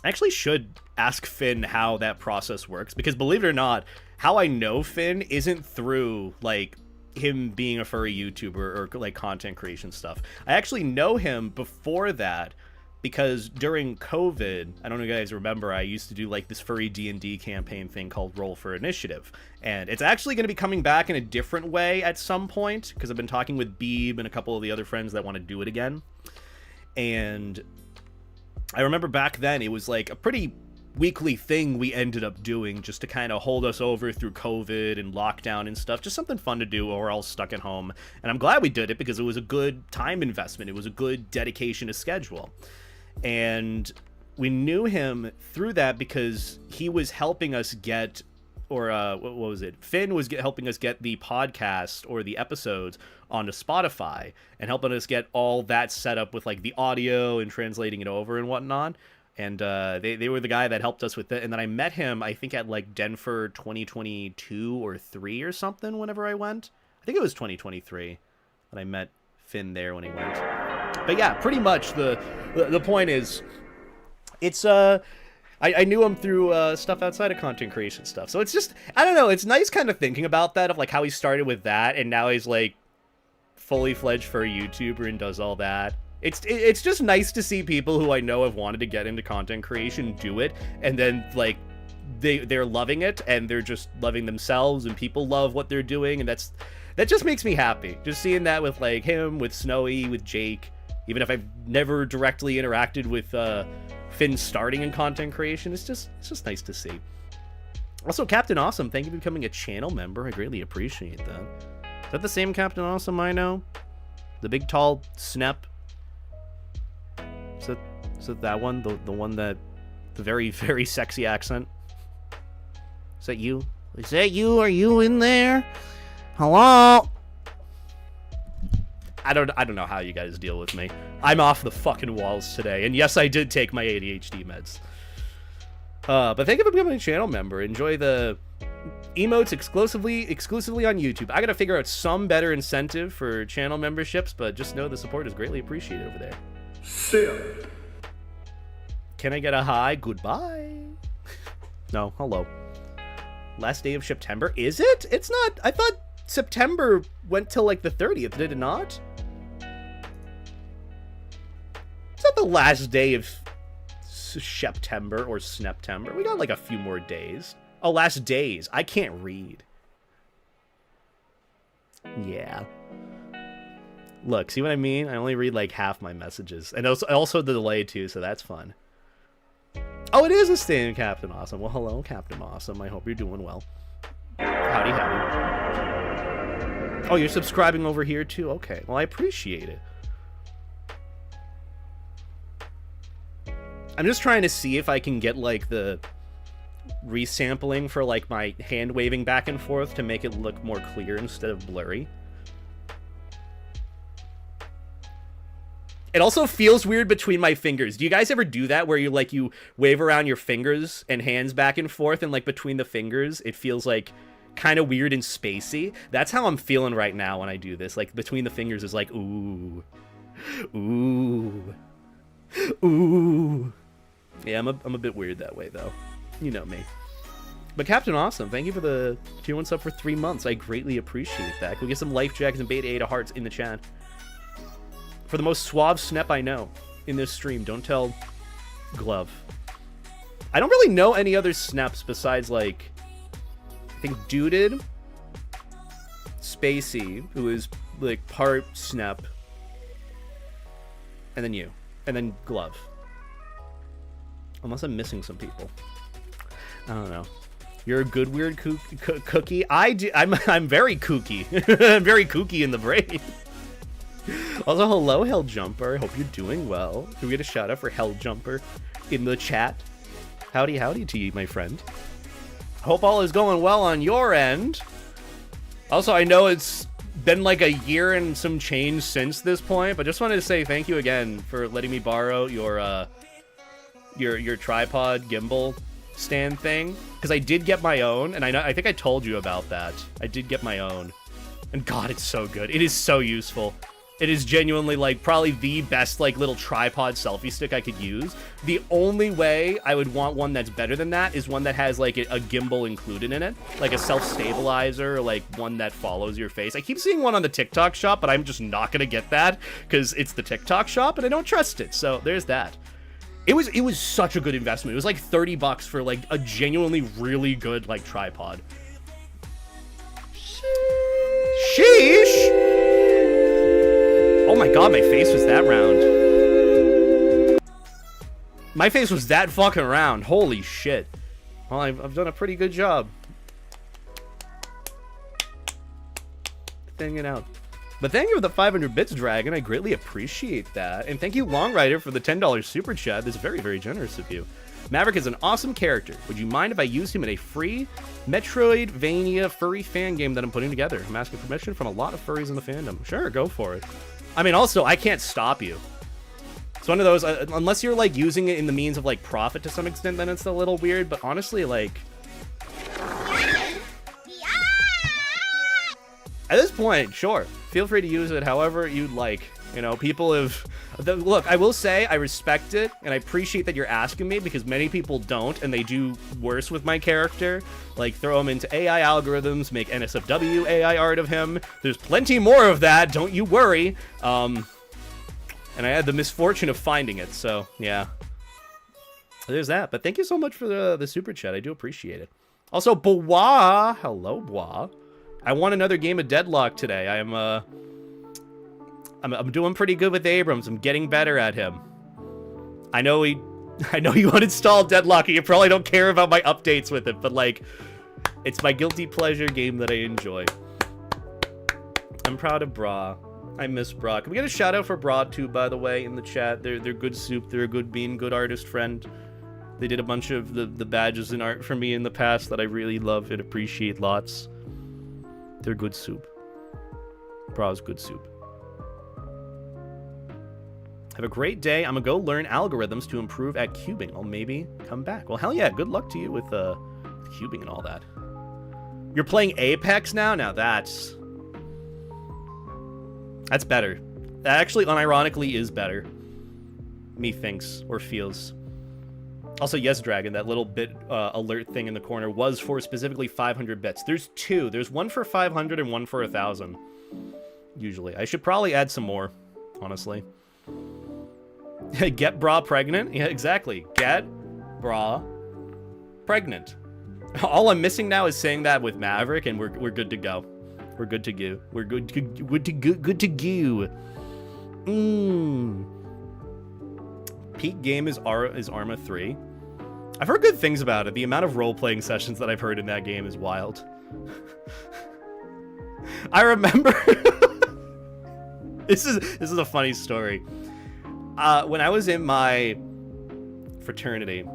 I actually should ask Finn how that process works. Because believe it or not, how I know Finn isn't through, like, him being a furry YouTuber or like content creation stuff. I actually know him before that because during COVID, I don't know if you guys remember, I used to do like this furry D&D campaign thing called Roll for Initiative, and it's actually going to be coming back in a different way at some point because I've been talking with Beeb and a couple of the other friends that want to do it again. And I remember back then it was like a pretty weekly thing we ended up doing just to kind of hold us over through COVID and lockdown and stuff. Just something fun to do while we're all stuck at home. And I'm glad we did it because it was a good time investment. It was a good dedication to schedule. And we knew him through that because he was helping us get, or what was it? Finn was helping us get the podcast or the episodes onto Spotify and helping us get all that set up with like the audio and translating it over and whatnot. And they were the guy that helped us with it. And then I met him, I think, at like Denver 2022 or 3 or something whenever I went. I think it was 2023 that I met Finn there when he went. But yeah, pretty much the point is, it's I knew him through stuff outside of content creation stuff. So it's just, I don't know, it's nice kind of thinking about that, of like how he started with that and now he's like fully fledged for a YouTuber and does all that. It's just nice to see people who I know have wanted to get into content creation do it, and then like they're loving it and they're just loving themselves and people love what they're doing, and that just makes me happy. Just seeing that with like him, with Snowy, with Jake, even if I've never directly interacted with Finn starting in content creation, it's just nice to see. Also, Captain Awesome, thank you for becoming a channel member. I greatly appreciate that. Is that the same Captain Awesome I know? The big tall snap? Is it that one? The one that... The very, very sexy accent? Is that you? Is that you? Are you in there? Hello? I don't know how you guys deal with me. I'm off the fucking walls today. And yes, I did take my ADHD meds. But thank you for becoming a channel member. Enjoy the emotes exclusively on YouTube. I gotta figure out some better incentive for channel memberships, but just know the support is greatly appreciated over there. Sip. Can I get a hi? Goodbye. No, hello. Last day of September? Is it? It's not. I thought September went till like the 30th. Did it not? It's not the last day of September or Sneptember. We got like a few more days. Oh, last days. I can't read. Yeah. Look, see what I mean? I only read like half my messages. And also the delay too, so that's fun. Oh, it is a stand, Captain Awesome. Well, hello, Captain Awesome. I hope you're doing well. Howdy, howdy. Oh, you're subscribing over here, too? Okay. Well, I appreciate it. I'm just trying to see if I can get, like, the resampling for, like, my hand waving back and forth to make it look more clear instead of blurry. It also feels weird between my fingers. Do you guys ever do that where you, like, you wave around your fingers and hands back and forth, and, like, between the fingers, it feels, like, kind of weird and spacey? That's how I'm feeling right now when I do this. Like, between the fingers is like, ooh. Ooh. Ooh. Yeah, I'm a bit weird that way, though. You know me. But Captain Awesome, thank you for the tier 1 sub for 3 months. I greatly appreciate that. Can we get some life jackets and beta 8 of hearts in the chat? For the most suave snep I know in this stream, don't tell Glove. I don't really know any other snaps besides, like, I think Duded, Spacey, who is, like, part snap, and then you, and then Glove. Unless I'm missing some people. I don't know. You're a good weird cookie. I'm very kooky. I'm very kooky in the brain. Also, hello, Hell Jumper. Hope you're doing well. Can we get a shout out for Hell Jumper in the chat? Howdy, howdy to you, my friend. Hope all is going well on your end. Also, I know it's been like a year and some change since this point, but just wanted to say thank you again for letting me borrow your tripod gimbal stand thing, because I did get my own, and I think I told you about that. I did get my own, and God, it's so good. It is so useful. It is genuinely, like, probably the best, like, little tripod selfie stick I could use. The only way I would want one that's better than that is one that has, like, a gimbal included in it. Like a self-stabilizer, or, like, one that follows your face. I keep seeing one on the TikTok shop, but I'm just not gonna get that, because it's the TikTok shop, and I don't trust it. So, there's that. It was such a good investment. It was, like, $30 for, like, a genuinely really good, like, tripod. Sheesh! Oh my God, my face was that round. My face was that fucking round. Holy shit. Well, I've done a pretty good job. Thinking it out. But thank you for the 500 bits, Dragon. I greatly appreciate that. And thank you, Long Rider, for the $10 super chat. That's very, very generous of you. Maverick is an awesome character. Would you mind if I used him in a free Metroidvania furry fan game that I'm putting together? I'm asking permission from a lot of furries in the fandom. Sure, go for it. I mean, also, I can't stop you. It's one of those, unless you're, like, using it in the means of, like, profit to some extent, then it's a little weird. But honestly, like, at this point, sure. Feel free to use it however you'd like. You know, people have... Look, I will say I respect it, and I appreciate that you're asking me, because many people don't, and they do worse with my character. Like, throw him into AI algorithms, make NSFW AI art of him. There's plenty more of that, don't you worry. And I had the misfortune of finding it, so, yeah. There's that, but thank you so much for the super chat. I do appreciate it. Also, Bois! Hello, Bois. I won another game of Deadlock today. I'm doing pretty good with Abrams. I'm getting better at him. I know you uninstalled Deadlock, and you probably don't care about my updates with it, but, like, it's my guilty pleasure game that I enjoy. I'm proud of Bra. I miss Bra. Can we get a shout out for Bra too, by the way, in the chat? They're good soup. They're a good bean, good artist friend. They did a bunch of the badges and art for me in the past that I really love and appreciate lots. They're good soup. Bra's good soup. Have a great day. I'm gonna go learn algorithms to improve at cubing. I'll maybe come back. Well, hell yeah. Good luck to you with cubing and all that. You're playing Apex now? Now that's better. That actually, unironically, is better. Methinks, or feels. Also, yes, Dragon, that little bit alert thing in the corner was for specifically 500 bits. There's two. There's one for 500 and one for 1,000. Usually. I should probably add some more, honestly. Get Bra pregnant? Yeah, exactly. Get Bra pregnant. All I'm missing now is saying that with Maverick, and we're good to go. We're good to go. We're good to go. Peak game is Arma 3. I've heard good things about it. The amount of role-playing sessions that I've heard in that game is wild. I remember... This is a funny story. When I was in my fraternity,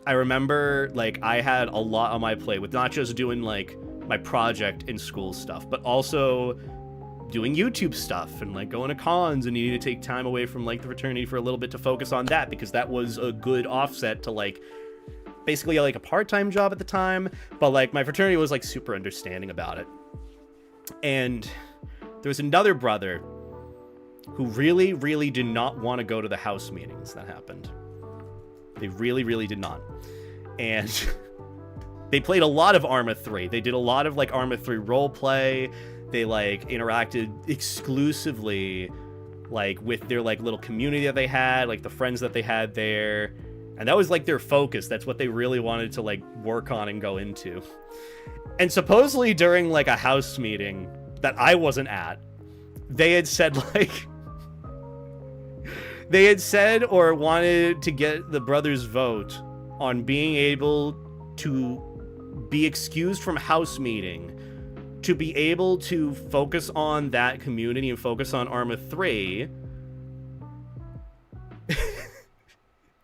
I remember, like, I had a lot on my plate with not just doing, like, my project and school stuff, but also doing YouTube stuff and, like, going to cons and needing to take time away from, like, the fraternity for a little bit to focus on that, because that was a good offset to, like, basically, like, a part-time job at the time, but, like, my fraternity was, like, super understanding about it. And there was another brother who really, really did not want to go to the house meetings that happened. They really, really did not. And they played a lot of Arma 3. They did a lot of, like, Arma 3 roleplay. They, like, interacted exclusively, like, with their, like, little community that they had, like, the friends that they had there. And that was, like, their focus. That's what they really wanted to, like, work on and go into. And supposedly during, like, a house meeting that I wasn't at, they had said, like... They had said or wanted to get the brothers' vote on being able to be excused from house meeting, to be able to focus on that community and focus on Arma 3,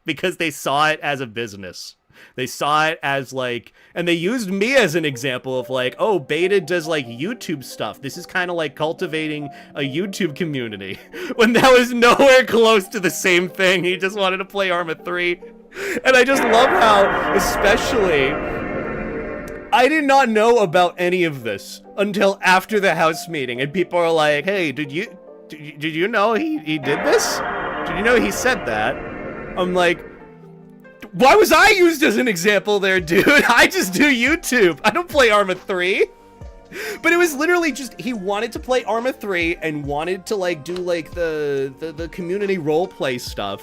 because they saw it as a business. They saw it as, like, and they used me as an example of, like, oh, Beta does, like, YouTube stuff. This is kind of like cultivating a YouTube community. When that was nowhere close to the same thing. He just wanted to play Arma 3. And I just love how, especially, I did not know about any of this until after the house meeting. And people are like, hey, did you know he did this? Did you know he said that? I'm like, why was I used as an example there, dude? I just do YouTube. I don't play Arma 3. But it was literally just, he wanted to play Arma 3 and wanted to, like, do, like, the community roleplay stuff.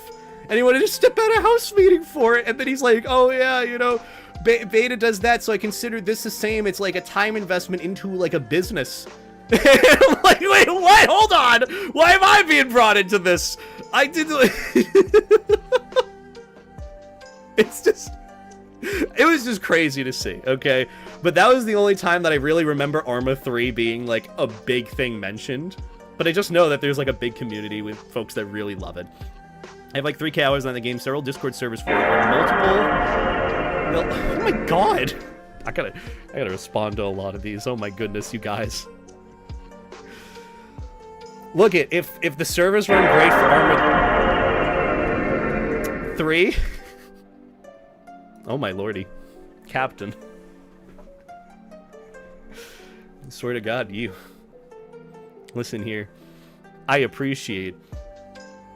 And he wanted to step out of house meeting for it. And then he's like, oh, yeah, you know, Beta does that, so I consider this the same. It's like a time investment into, like, a business. And I'm like, wait, what? Hold on. Why am I being brought into this? I did... It's just, it was just crazy to see, okay? But that was the only time that I really remember Arma 3 being, like, a big thing mentioned. But I just know that there's, like, a big community with folks that really love it. I have, like, 3K hours on the game, several Discord servers for it, multiple... Oh my god! I gotta respond to a lot of these. Oh my goodness, you guys. Look, if the servers weren't great for Arma 3... Oh my lordy. Captain. I swear to God, you. Listen here. I appreciate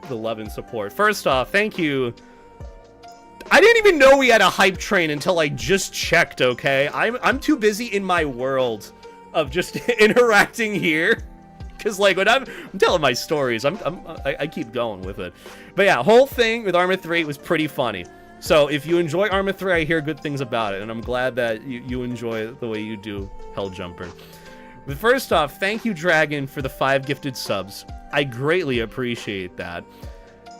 the love and support. First off, thank you. I didn't even know we had a hype train until I just checked, okay? I'm too busy in my world of just interacting here. Because, like, when I'm telling my stories, I keep going with it. But yeah, whole thing with Arma 3 was pretty funny. So, if you enjoy Arma 3, I hear good things about it, and I'm glad that you enjoy the way you do Helljumper. But first off, thank you, Dragon, for the 5 gifted subs. I greatly appreciate that.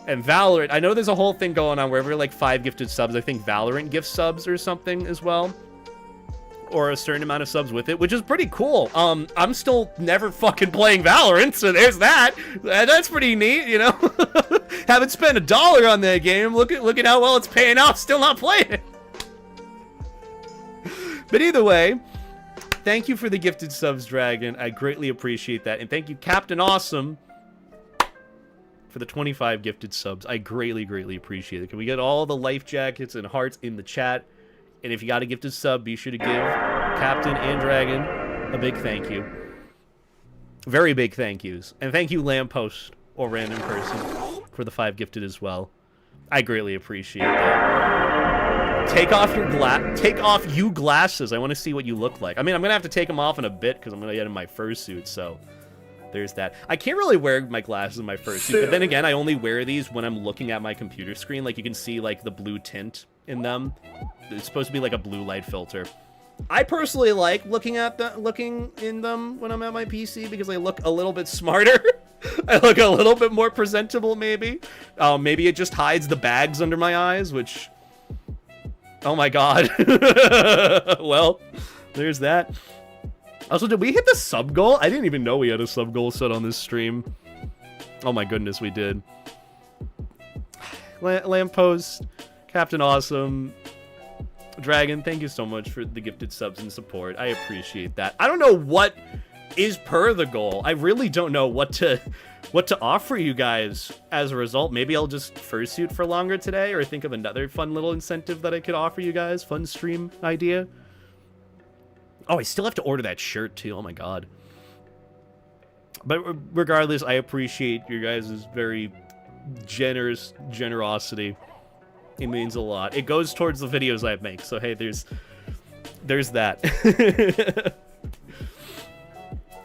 And Valorant, I know there's a whole thing going on where every, like, 5 gifted subs, I think Valorant gifts subs or something as well. Or a certain amount of subs with it, which is pretty cool. I'm still never fucking playing Valorant, so there's that. That's pretty neat, you know? Haven't spent $1 on that game. Look at how well it's paying off. Still not playing it. But either way, thank you for the gifted subs, Dragon. I greatly appreciate that. And thank you, Captain Awesome, for the 25 gifted subs. I greatly, greatly appreciate it. Can we get all the life jackets and hearts in the chat? And if you got a gifted sub, be sure to give Captain and Dragon a big thank you. Very big thank yous. And thank you, Lamppost or Random Person, for the 5 gifted as well. I greatly appreciate that. Take off you glasses. I want to see what you look like. I mean, I'm going to have to take them off in a bit because I'm going to get in my fursuit, so there's that. I can't really wear my glasses in my fursuit, but then again, I only wear these when I'm looking at my computer screen. Like, you can see, like, the blue tint in them. It's supposed to be like a blue light filter. I personally like looking in them when I'm at my PC because I look a little bit smarter. I look a little bit more presentable, maybe. Maybe it just hides the bags under my eyes, which Oh my god. Well, there's that. Also, did we hit the sub goal? I didn't even know we had a sub goal set on this stream. Oh my goodness, we did. Lamppost, Captain Awesome, Dragon, thank you so much for the gifted subs and support. I appreciate that. I don't know what is per the goal. I really don't know what to offer you guys as a result. Maybe I'll just fursuit for longer today, or think of another fun little incentive that I could offer you guys. Fun stream idea. Oh, I still have to order that shirt too. Oh my god. But regardless, I appreciate your guys' very generous generosity. It means a lot. It goes towards the videos I make. So hey, there's that.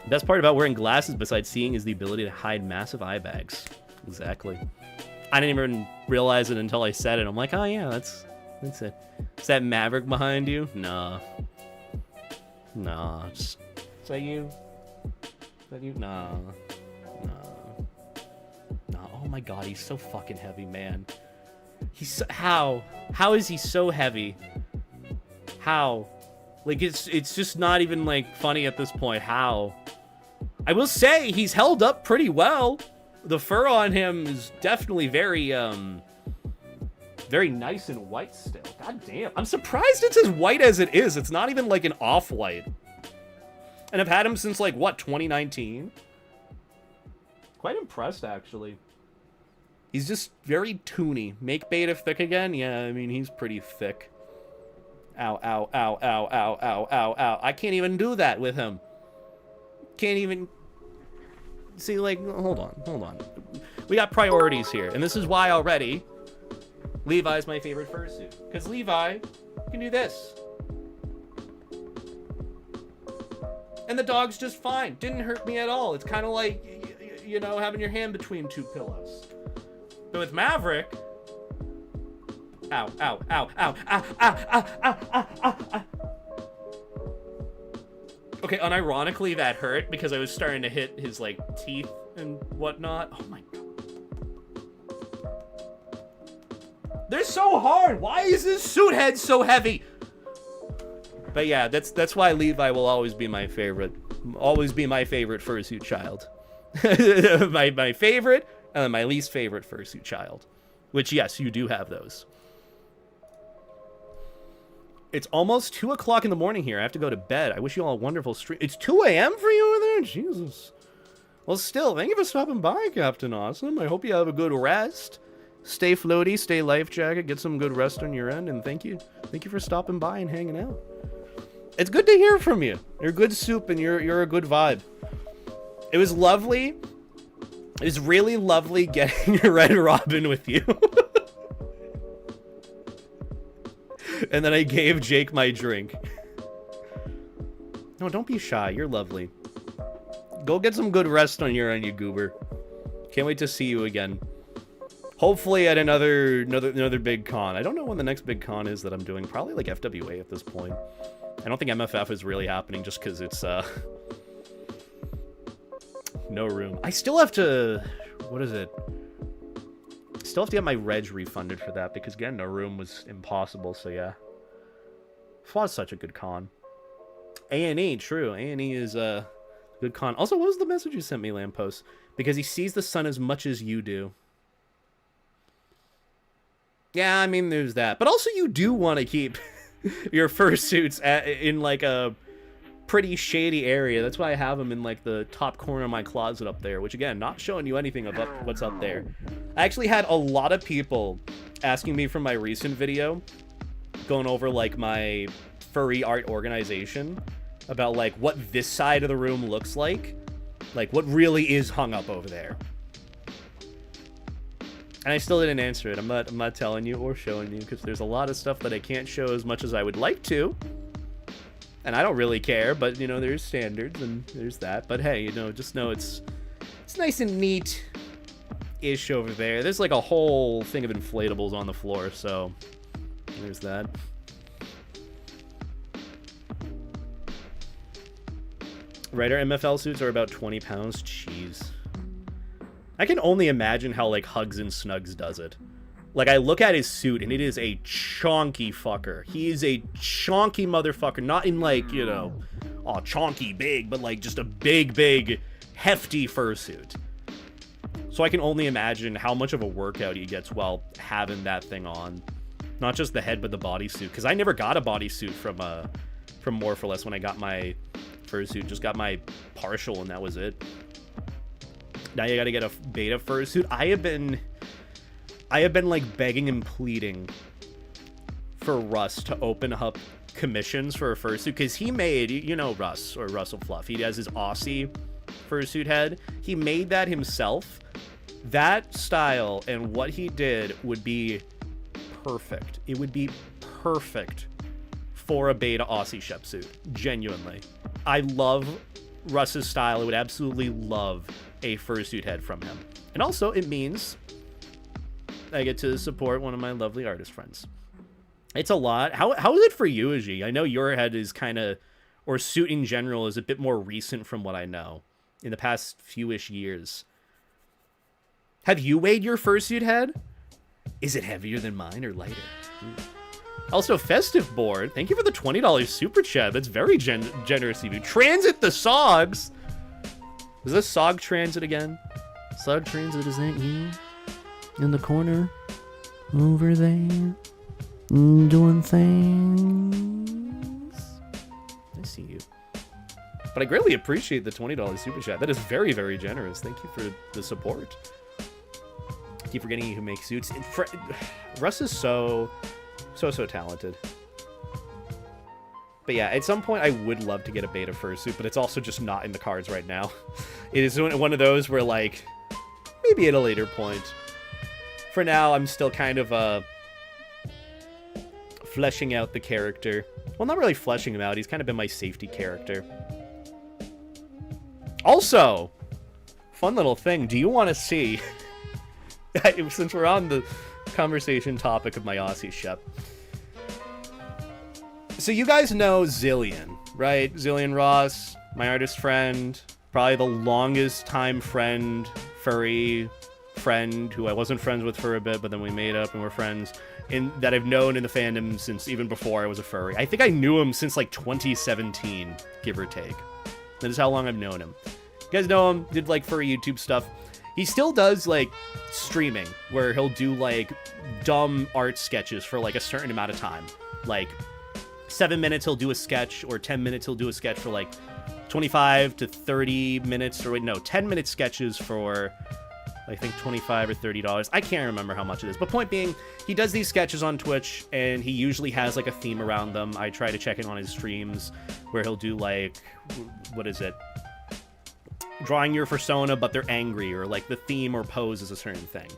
Best part about wearing glasses besides seeing is the ability to hide massive eye bags. Exactly. I didn't even realize it until I said it. I'm like, oh yeah, that's it. Is that Maverick behind you? Nah. Nah. Is that you? Is that you? Nah. Nah. Oh my god, he's so fucking heavy, man. He's so, how is he so heavy? How? Like, it's just not even, like, funny at this point. How? I will say, he's held up pretty well. The fur on him is definitely very, very nice and white still. God damn. I'm surprised it's as white as it is. It's not even, like, an off-white. And I've had him since, like, what, 2019? Quite impressed, actually. He's just very toony. Make beta thick again? Yeah, I mean, he's pretty thick. Ow, ow, ow, ow, ow, ow, ow, ow. I can't even do that with him. Can't even... See, like, hold on. We got priorities here, and this is why already Levi's my favorite fursuit. Because Levi can do this. And the dog's just fine. Didn't hurt me at all. It's kind of like, you know, having your hand between two pillows. But with Maverick... Ow, ow, ow, ow, ow, ow, ow, ow, ow, ow, ow. Okay, unironically, that hurt because I was starting to hit his, like, teeth and whatnot. Oh my god. They're so hard! Why is this suit head so heavy? But yeah, that's why Levi will always be my favorite. Always be my favorite fursuit child. my favorite, and then my least favorite fursuit child. Which, yes, you do have those. It's almost 2 o'clock in the morning here. I have to go to bed. I wish you all a wonderful stream. It's 2 a.m. for you over there? Jesus. Well, still, thank you for stopping by, Captain Awesome. I hope you have a good rest. Stay floaty, stay life jacket, get some good rest on your end, and thank you. Thank you for stopping by and hanging out. It's good to hear from you. You're good soup, and you're a good vibe. It was lovely. It was really lovely getting a Red Robin with you. And then I gave Jake my drink. No, don't be shy. You're lovely. Go get some good rest on your end, you goober. Can't wait to see you again. Hopefully at another big con. I don't know when the next big con is that I'm doing. Probably like FWA at this point. I don't think MFF is really happening just because it's no room. I still have to... What is it? Still have to get my reg refunded for that because getting a room was impossible, so yeah. It was such a good con. A&E, true. A&E is a good con. Also, what was the message you sent me, Lamppost? Because he sees the sun as much as you do. Yeah, I mean, there's that. But also, you do want to keep your fursuits in, like, a pretty shady area. That's why I have them in, like, the top corner of my closet up there. Which, again, not showing you anything of what's up there. I actually had a lot of people asking me from my recent video, going over, like, my furry art organization, about, like, what this side of the room looks like what really is hung up over there. And I still didn't answer it. I'm not telling you or showing you, because there's a lot of stuff that I can't show as much as I would like to. And I don't really care, but, you know, there's standards, and there's that. But hey, you know, just know it's nice and neat-ish over there. There's, like, a whole thing of inflatables on the floor, so there's that. Writer MFL suits are about 20 pounds. Jeez. I can only imagine how, like, Hugs and Snugs does it. Like, I look at his suit, and it is a chonky fucker. He is a chonky motherfucker. Not in, like, you know, oh, chonky big, but, like, just a big, hefty fursuit. So I can only imagine how much of a workout he gets while having that thing on. Not just the head, but the bodysuit. Because I never got a bodysuit from More for Less when I got my fursuit. Just got my partial, and that was it. Now you gotta get a beta fursuit. I have been like begging and pleading for Russ to open up commissions for a fursuit, because he made, you know, Russ or Russell Fluff. He has his Aussie fursuit head. He made that himself. That style and what he did would be perfect. It would be perfect for a beta Aussie Shep suit. Genuinely. I love Russ's style. I would absolutely love a fursuit head from him. And also, it means I get to support one of my lovely artist friends. It's a lot. How is it for you, Aji? I know your head is kind of, or suit in general, is a bit more recent from what I know. In the past few-ish years. Have you weighed your fursuit head? Is it heavier than mine or lighter? Also, Festive Board, thank you for the $20 super chat. That's very generous of you. Transit the Sogs. Is this Sog Transit again? Sog Transit, is that you? In the corner? Over there? Doing things? I see you. But I greatly appreciate the $20 super chat. That is very, very generous. Thank you for the support. Keep forgetting you can make suits. Russ is so talented. But yeah, at some point I would love to get a beta fursuit, but it's also just not in the cards right now. It is one of those where, like, maybe at a later point. For now, I'm still kind of fleshing out the character. Well, not really fleshing him out. He's kind of been my safety character. Also, fun little thing. Do you want to see... Since we're on the conversation topic of my Aussie Shep. So you guys know Zillion, right? Zillion Ross, my artist friend, probably the longest time friend, furry friend, who I wasn't friends with for a bit, but then we made up and we're friends, that I've known in the fandom since even before I was a furry. I think I knew him since like 2017, give or take. That is how long I've known him. You guys know him, did like furry YouTube stuff. He still does, like, streaming, where he'll do, like, dumb art sketches for, like, a certain amount of time. Like, 7 minutes he'll do a sketch, or 10 minutes he'll do a sketch for, like, 25 to 30 minutes, or wait, no, 10-minute sketches for, I think, $25 or $30. I can't remember how much it is. But point being, he does these sketches on Twitch, and he usually has, like, a theme around them. I try to check in on his streams, where he'll do, like, what is it? Drawing your persona, but they're angry, or like the theme or pose is a certain thing.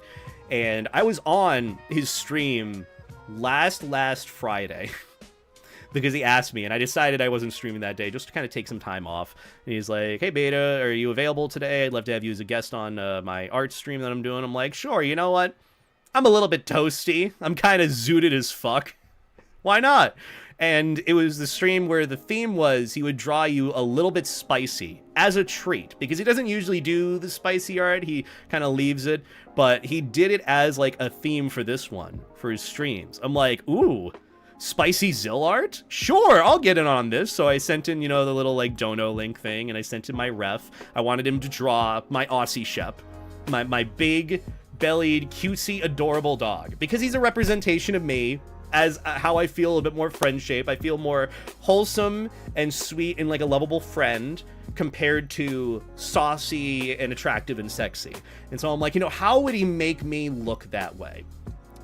And I was on his stream last Friday because he asked me, and I decided I wasn't streaming that day just to kind of take some time off. And he's like, hey Beta, are you available today? I'd love to have you as a guest on my art stream that I'm doing. I'm like, sure. You know what? I'm a little bit toasty. I'm kind of zooted as fuck. Why not? And it was the stream where the theme was he would draw you a little bit spicy as a treat, because he doesn't usually do the spicy art. He kind of leaves it, but he did it as like a theme for this one, for his streams. I'm like, ooh, spicy Zill art? Sure, I'll get in on this. So I sent in, you know, the little like dono link thing, and I sent in my ref. I wanted him to draw my Aussie Shep, my big bellied, cutesy, adorable dog, because he's a representation of me as how I feel a bit more friend shape. I feel more wholesome and sweet and like a lovable friend compared to saucy and attractive and sexy. And so I'm like, you know, how would he make me look that way?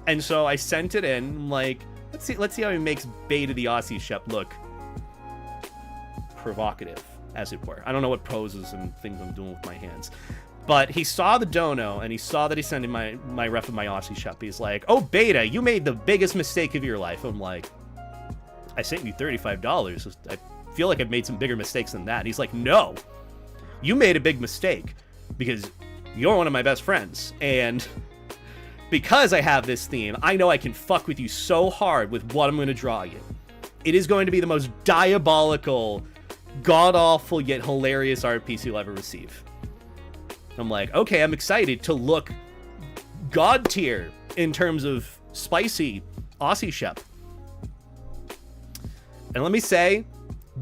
And so I sent it in. I'm like, let's see how he makes Beta the Aussie Shep look provocative, as it were. I don't know what poses and things I'm doing with my hands. But he saw the dono, and he saw that he sent in my ref of my Aussie Shep. He's like, oh, Beta, you made the biggest mistake of your life. I'm like, I sent you $35. I feel like I've made some bigger mistakes than that. And he's like, no, you made a big mistake because you're one of my best friends. And because I have this theme, I know I can fuck with you so hard with what I'm going to draw you. It is going to be the most diabolical, god-awful, yet hilarious art piece you'll ever receive. I'm like, okay, I'm excited to look god tier in terms of spicy Aussie Shep. And let me say,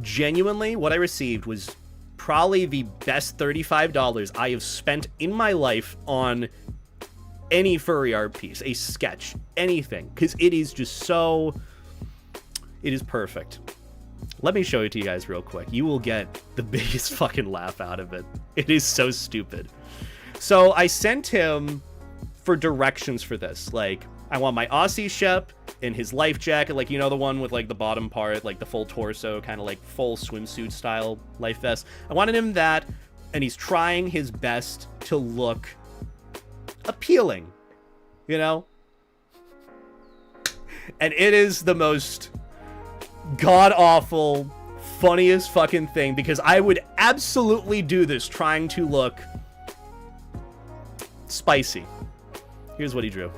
genuinely, what I received was probably the best $35 I have spent in my life on any furry art piece, a sketch, anything, because it is just so, it is perfect. Let me show it to you guys real quick. You will get the biggest fucking laugh out of it. It is so stupid. So I sent him for directions for this. Like, I want my Aussie Shep in his life jacket, like, you know, the one with like the bottom part, like the full torso, kind of like full swimsuit style life vest. I wanted him that, and he's trying his best to look appealing, you know? And it is the most god-awful, funniest fucking thing, because I would absolutely do this trying to look spicy. Here's what he drew.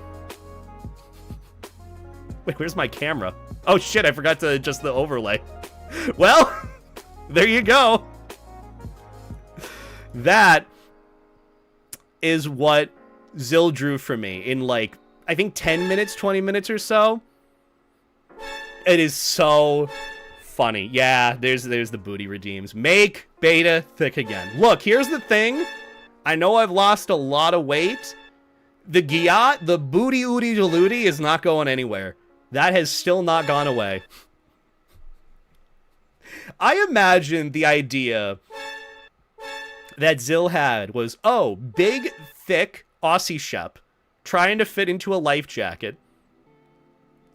Wait, where's my camera? Oh shit, I forgot to adjust the overlay. Well, there you go. That is what Zill drew for me in like, I think 10 minutes, 20 minutes or so. It is so funny. Yeah, there's the booty redeems. Make beta thick again. Look, here's the thing. I know I've lost a lot of weight. The Giat, the booty oody deludy is not going anywhere. That has still not gone away. I imagine the idea that Zill had was, oh, big, thick Aussie Shep trying to fit into a life jacket.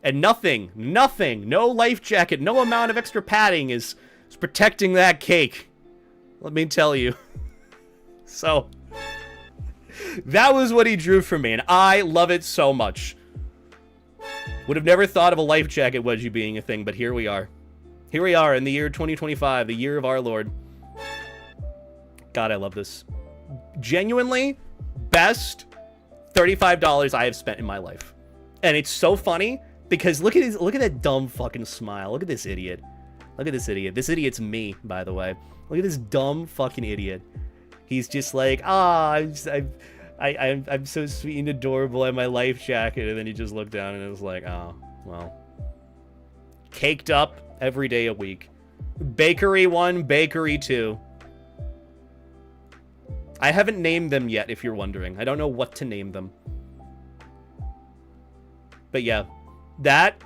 And nothing, no life jacket, no amount of extra padding is protecting that cake. Let me tell you. So, that was what he drew for me, and I love it so much. Would have never thought of a life jacket wedgie being a thing, but here we are. Here we are in the year 2025, the year of our Lord. God, I love this. Genuinely, best $35 I have spent in my life. And it's so funny, because look at that dumb fucking smile. Look at this idiot. Look at this idiot. This idiot's me, by the way. Look at this dumb fucking idiot. He's just like, I'm so sweet and adorable in my life jacket, and then he just looked down and was like, oh, well. Caked up every day a week. Bakery 1, Bakery 2. I haven't named them yet, if you're wondering. I don't know what to name them. But yeah, that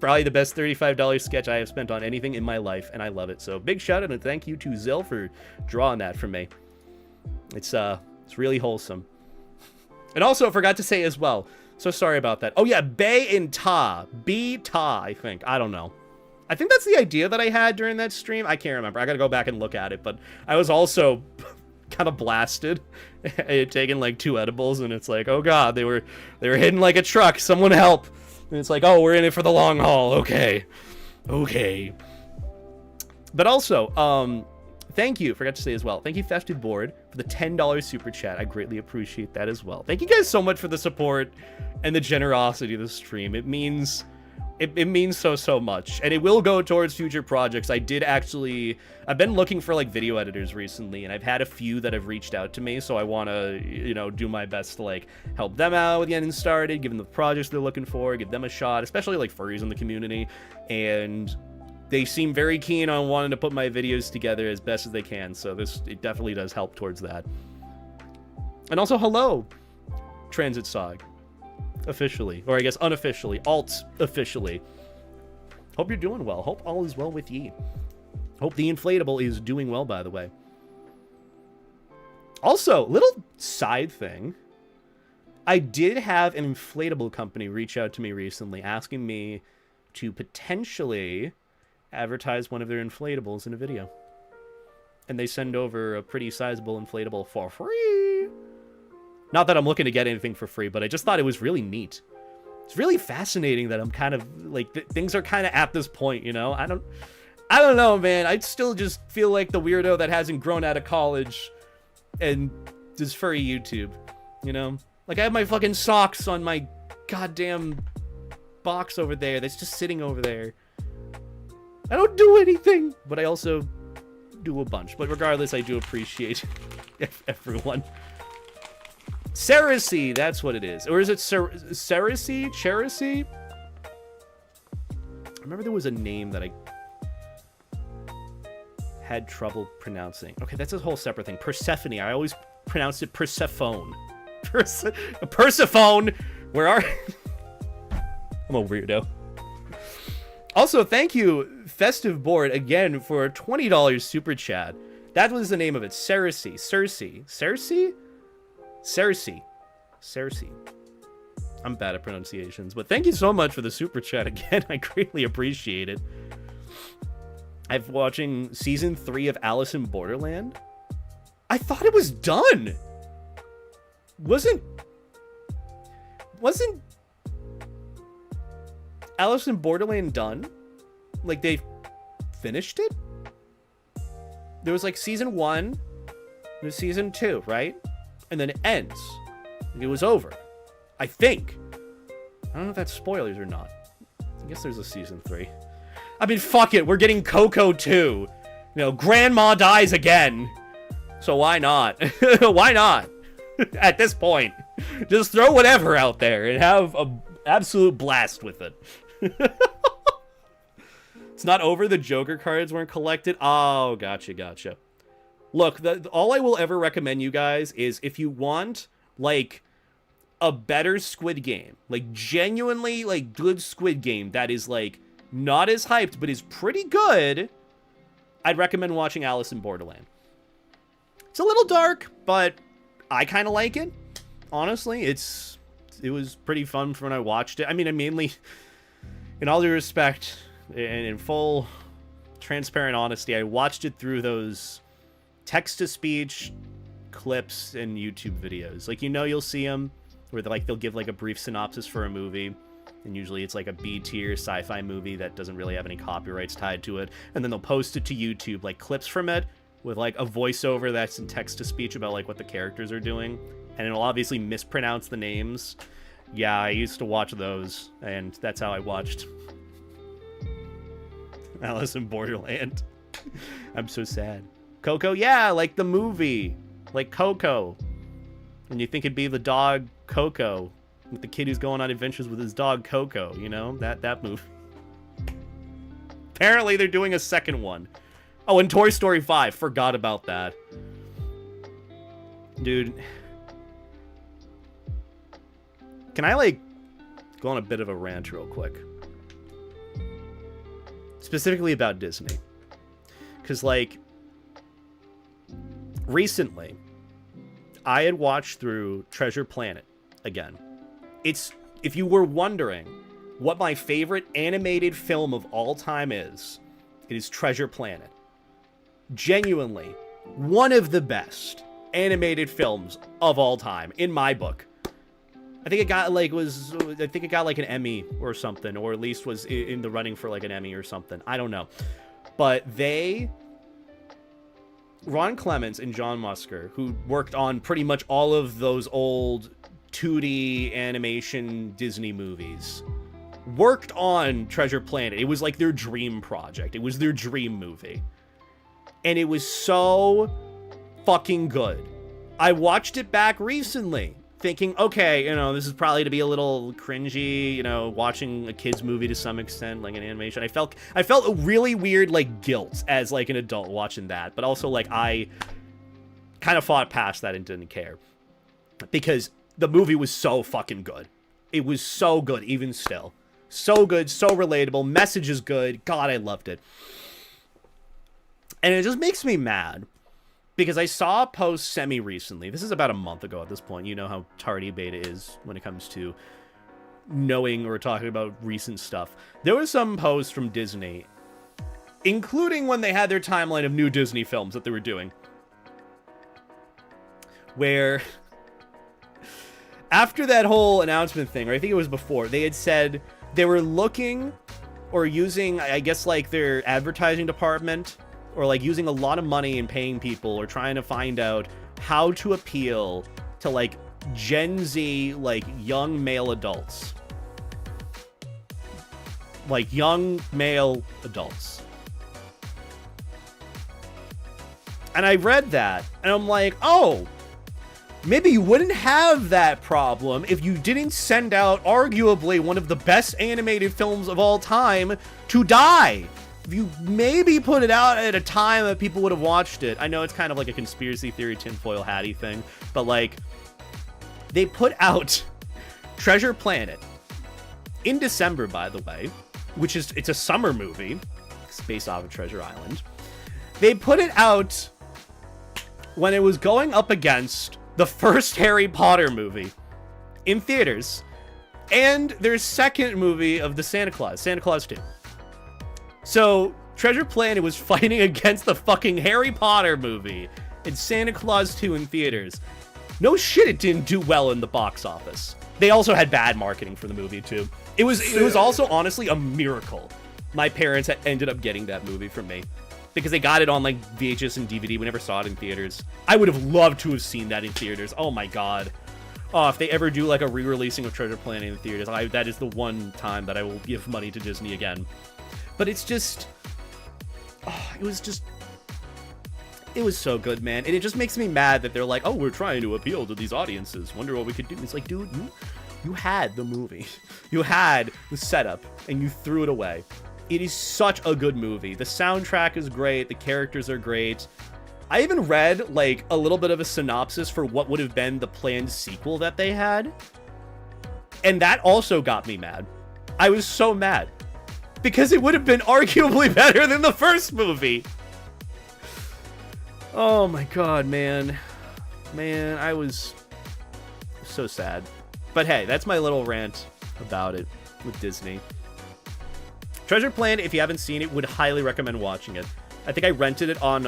probably the best $35 sketch I have spent on anything in my life, and I love it. So big shout out and thank you to Zill for drawing that for me. It's really wholesome. And also forgot to say as well, so sorry about that. Oh yeah, Bay and Ta. B-Ta, I think. I don't know. I think that's the idea that I had during that stream. I can't remember. I gotta go back and look at it, but I was also kind of blasted. I had taken like 2 edibles, and it's like, oh god, they were hidden like a truck. Someone help. And it's like, oh, we're in it for the long haul. Okay. But also, thank you, forgot to say as well, thank you Festive Board for the $10 super chat. I greatly appreciate that as well. Thank you guys so much for the support and the generosity of the stream. It means so much, and it will go towards future projects. I've been looking for like video editors recently, and I've had a few that have reached out to me, so I want to, you know, do my best to like help them out with getting started, give them the projects they're looking for, give them a shot, especially like furries in the community, and they seem very keen on wanting to put my videos together as best as they can, so it definitely does help towards that. And also, hello, Transit Sog. Officially, or I guess unofficially, alt officially. Hope you're doing well. Hope all is well with ye. Hope the inflatable is doing well, by the way. Also, little side thing. I did have an inflatable company reach out to me recently asking me to potentially advertise one of their inflatables in a video. And they send over a pretty sizable inflatable for free. Not that I'm looking to get anything for free, but I just thought it was really neat. It's really fascinating that I'm kind of, like, things are kind of at this point, you know? I don't know, man. I still just feel like the weirdo that hasn't grown out of college and does furry YouTube, you know? Like, I have my fucking socks on my goddamn box over there that's just sitting over there. I don't do anything, but I also do a bunch. But regardless, I do appreciate everyone. Cersei, that's what it is. Or is it Cersei? Cherisy? I remember there was a name that I had trouble pronouncing. Okay, that's a whole separate thing. Persephone. I always pronounced it Persephone. Persephone! Where are... I'm a weirdo. Also, thank you, Festive Board, again, for a $20 super chat. That was the name of it. Cersei. Cersei. Cersei? Cersei. Cersei. I'm bad at pronunciations, but thank you so much for the super chat again. I greatly appreciate it. I'm watching season 3 of Alice in Borderland. I thought it was done. Wasn't Alice in Borderland done? Like, they finished it? There was, like, season 1. There's season 2, right? And then it ends. It was over. I think. I don't know if that's spoilers or not. I guess there's a season 3. I mean, fuck it. We're getting Coco 2. You know, Grandma dies again. So why not? Why not? At this point. Just throw whatever out there and have an absolute blast with it. It's not over. The Joker cards weren't collected. Oh, gotcha. Look, all I will ever recommend you guys is if you want, like, a better Squid Game, like, genuinely, like, good Squid Game that is, like, not as hyped, but is pretty good, I'd recommend watching Alice in Borderland. It's a little dark, but I kind of like it. Honestly, it was pretty fun when I watched it. I mean, I mainly, in all due respect, and in full transparent honesty, I watched it through those text-to-speech clips and YouTube videos. Like, you know, you'll see them where they'll give, like, a brief synopsis for a movie. And usually it's like a B-tier sci-fi movie that doesn't really have any copyrights tied to it. And then they'll post it to YouTube, like clips from it, with like a voiceover that's in text-to-speech about like what the characters are doing. And it'll obviously mispronounce the names. Yeah, I used to watch those, and that's how I watched Alice in Borderland. I'm so sad. Coco, yeah, like the movie. Like Coco. And you think it'd be the dog Coco, with the kid who's going on adventures with his dog Coco, you know? That movie. Apparently they're doing a second one. Oh, and Toy Story 5. Forgot about that. Dude. Can I, like, go on a bit of a rant real quick? Specifically about Disney. Because, like, recently, I had watched through Treasure Planet again. If you were wondering what my favorite animated film of all time is, it is Treasure Planet. Genuinely, one of the best animated films of all time, in my book. I think it got like an Emmy or something, or at least was in the running for like an Emmy or something. I don't know. But Ron Clements and John Musker, who worked on pretty much all of those old 2D animation Disney movies, worked on Treasure Planet. It was like their dream project. It was their dream movie. And it was so fucking good. I watched it back recently, thinking, okay, you know, this is probably to be a little cringy, you know, watching a kid's movie to some extent, like an animation. I felt a really weird, like, guilt as, like, an adult watching that. But also, like, I kind of fought past that and didn't care. Because the movie was so fucking good. It was so good, even still. So good, so relatable. Message is good. God, I loved it. And it just makes me mad. Because I saw a post semi-recently. This is about a month ago at this point. You know how tardy beta is when it comes to knowing or talking about recent stuff. There was some posts from Disney, including when they had their timeline of new Disney films that they were doing, where after that whole announcement thing, or I think it was before, they had said they were looking or using, I guess, like their advertising department, or like using a lot of money and paying people, or trying to find out how to appeal to like Gen Z, like young male adults. Like young male adults. And I read that and I'm like, oh, maybe you wouldn't have that problem if you didn't send out arguably one of the best animated films of all time to die. If you maybe put it out at a time that people would have watched it. I know it's kind of like a conspiracy theory tinfoil hatty thing, but like, they put out Treasure Planet in December, by the way, which is, it's a summer movie. It's based off of Treasure Island. They put it out when it was going up against the first Harry Potter movie in theaters and their second movie of the Santa Claus 2. So Treasure Planet was fighting against the fucking Harry Potter movie and Santa Claus 2 in theaters. No shit, it didn't do well in the box office. They also had bad marketing for the movie too. It was also honestly a miracle my parents ended up getting that movie from me, because they got it on like VHS and DVD. We never saw it in theaters. I would have loved to have seen that in theaters. Oh my god. Oh, if they ever do like a re-releasing of Treasure Planet in theaters, that is the one time that I will give money to Disney again. But it's just, it was so good, man. And it just makes me mad that they're like, oh, we're trying to appeal to these audiences. Wonder what we could do. It's like, dude, you had the movie. You had the setup, and you threw it away. It is such a good movie. The soundtrack is great. The characters are great. I even read, like, a little bit of a synopsis for what would have been the planned sequel that they had. And that also got me mad. I was so mad. Because it would have been arguably better than the first movie. Oh my god, man. Man, I was so sad. But hey, that's my little rant about it with Disney. Treasure Planet, if you haven't seen it, would highly recommend watching it. I think I rented it on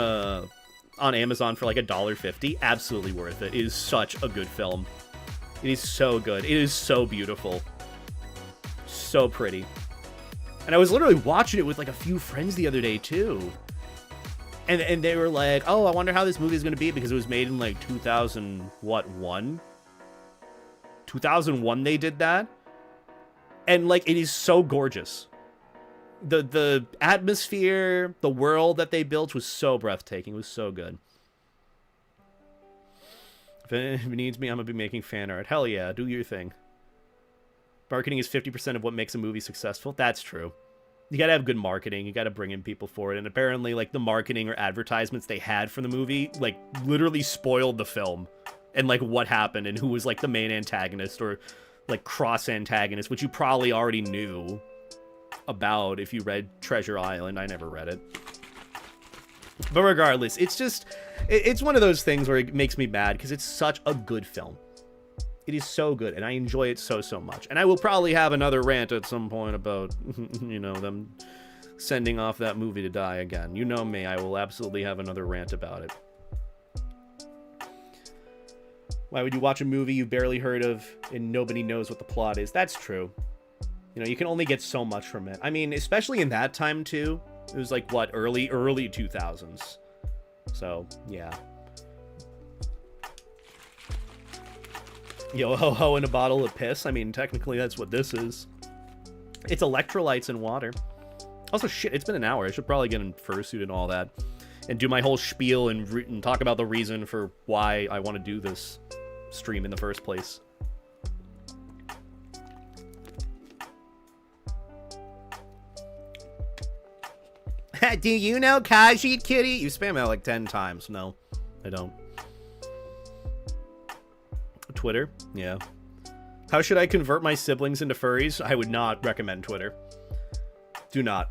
Amazon for like $1.50. Absolutely worth it. It is such a good film. It is so good. It is so beautiful. So pretty. And I was literally watching it with like a few friends the other day too. And they were like, oh, I wonder how this movie is going to be, because it was made in like 2001? 2001 they did that. And like, it is so gorgeous. The atmosphere, the world that they built was so breathtaking. It was so good. If it needs me, I'm going to be making fan art. Hell yeah, do your thing. Marketing is 50% of what makes a movie successful. That's true. You gotta have good marketing. You gotta bring in people for it. And apparently, like, the marketing or advertisements they had for the movie, like, literally spoiled the film. And, like, what happened and who was, like, the main antagonist or, like, cross-antagonist, which you probably already knew about if you read Treasure Island. I never read it. But regardless, it's just, it's one of those things where it makes me mad because it's such a good film. It is so good, and I enjoy it so, so much. And I will probably have another rant at some point about, you know, them sending off that movie to die again. You know me, I will absolutely have another rant about it. Why would you watch a movie you've barely heard of and nobody knows what the plot is? That's true. You know, you can only get so much from it. I mean, especially in that time, too. It was like, what, early 2000s. So, yeah. Yo ho ho in a bottle of piss. I mean, technically that's what this is. It's electrolytes and water. Also, shit, it's been an hour. I should probably get in Fursuit and all that. And do my whole spiel and talk about the reason for why I want to do this stream in the first place. Do you know Kaji Kitty? You spam it like 10 times. No, I don't. Twitter? Yeah. How should I convert my siblings into furries? I would not recommend Twitter. Do not.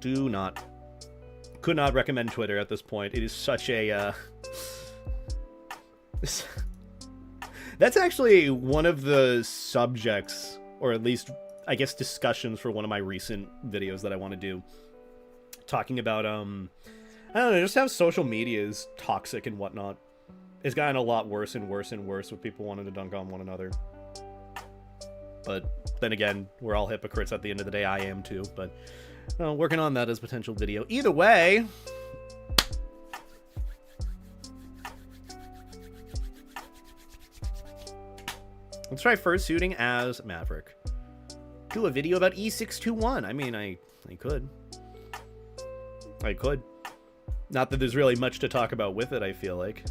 Do not. Could not recommend Twitter at this point. It is such a, That's actually one of the subjects, or at least, I guess, discussions for one of my recent videos that I want to do. Talking about, I don't know, just how social media is toxic and whatnot. It's gotten a lot worse and worse and worse with people wanting to dunk on one another. But then again, we're all hypocrites at the end of the day. I am too, but working on that as a potential video. Either way, let's try fursuiting as Maverick. Do a video about E621. I mean, I could. I could. Not that there's really much to talk about with it, I feel like.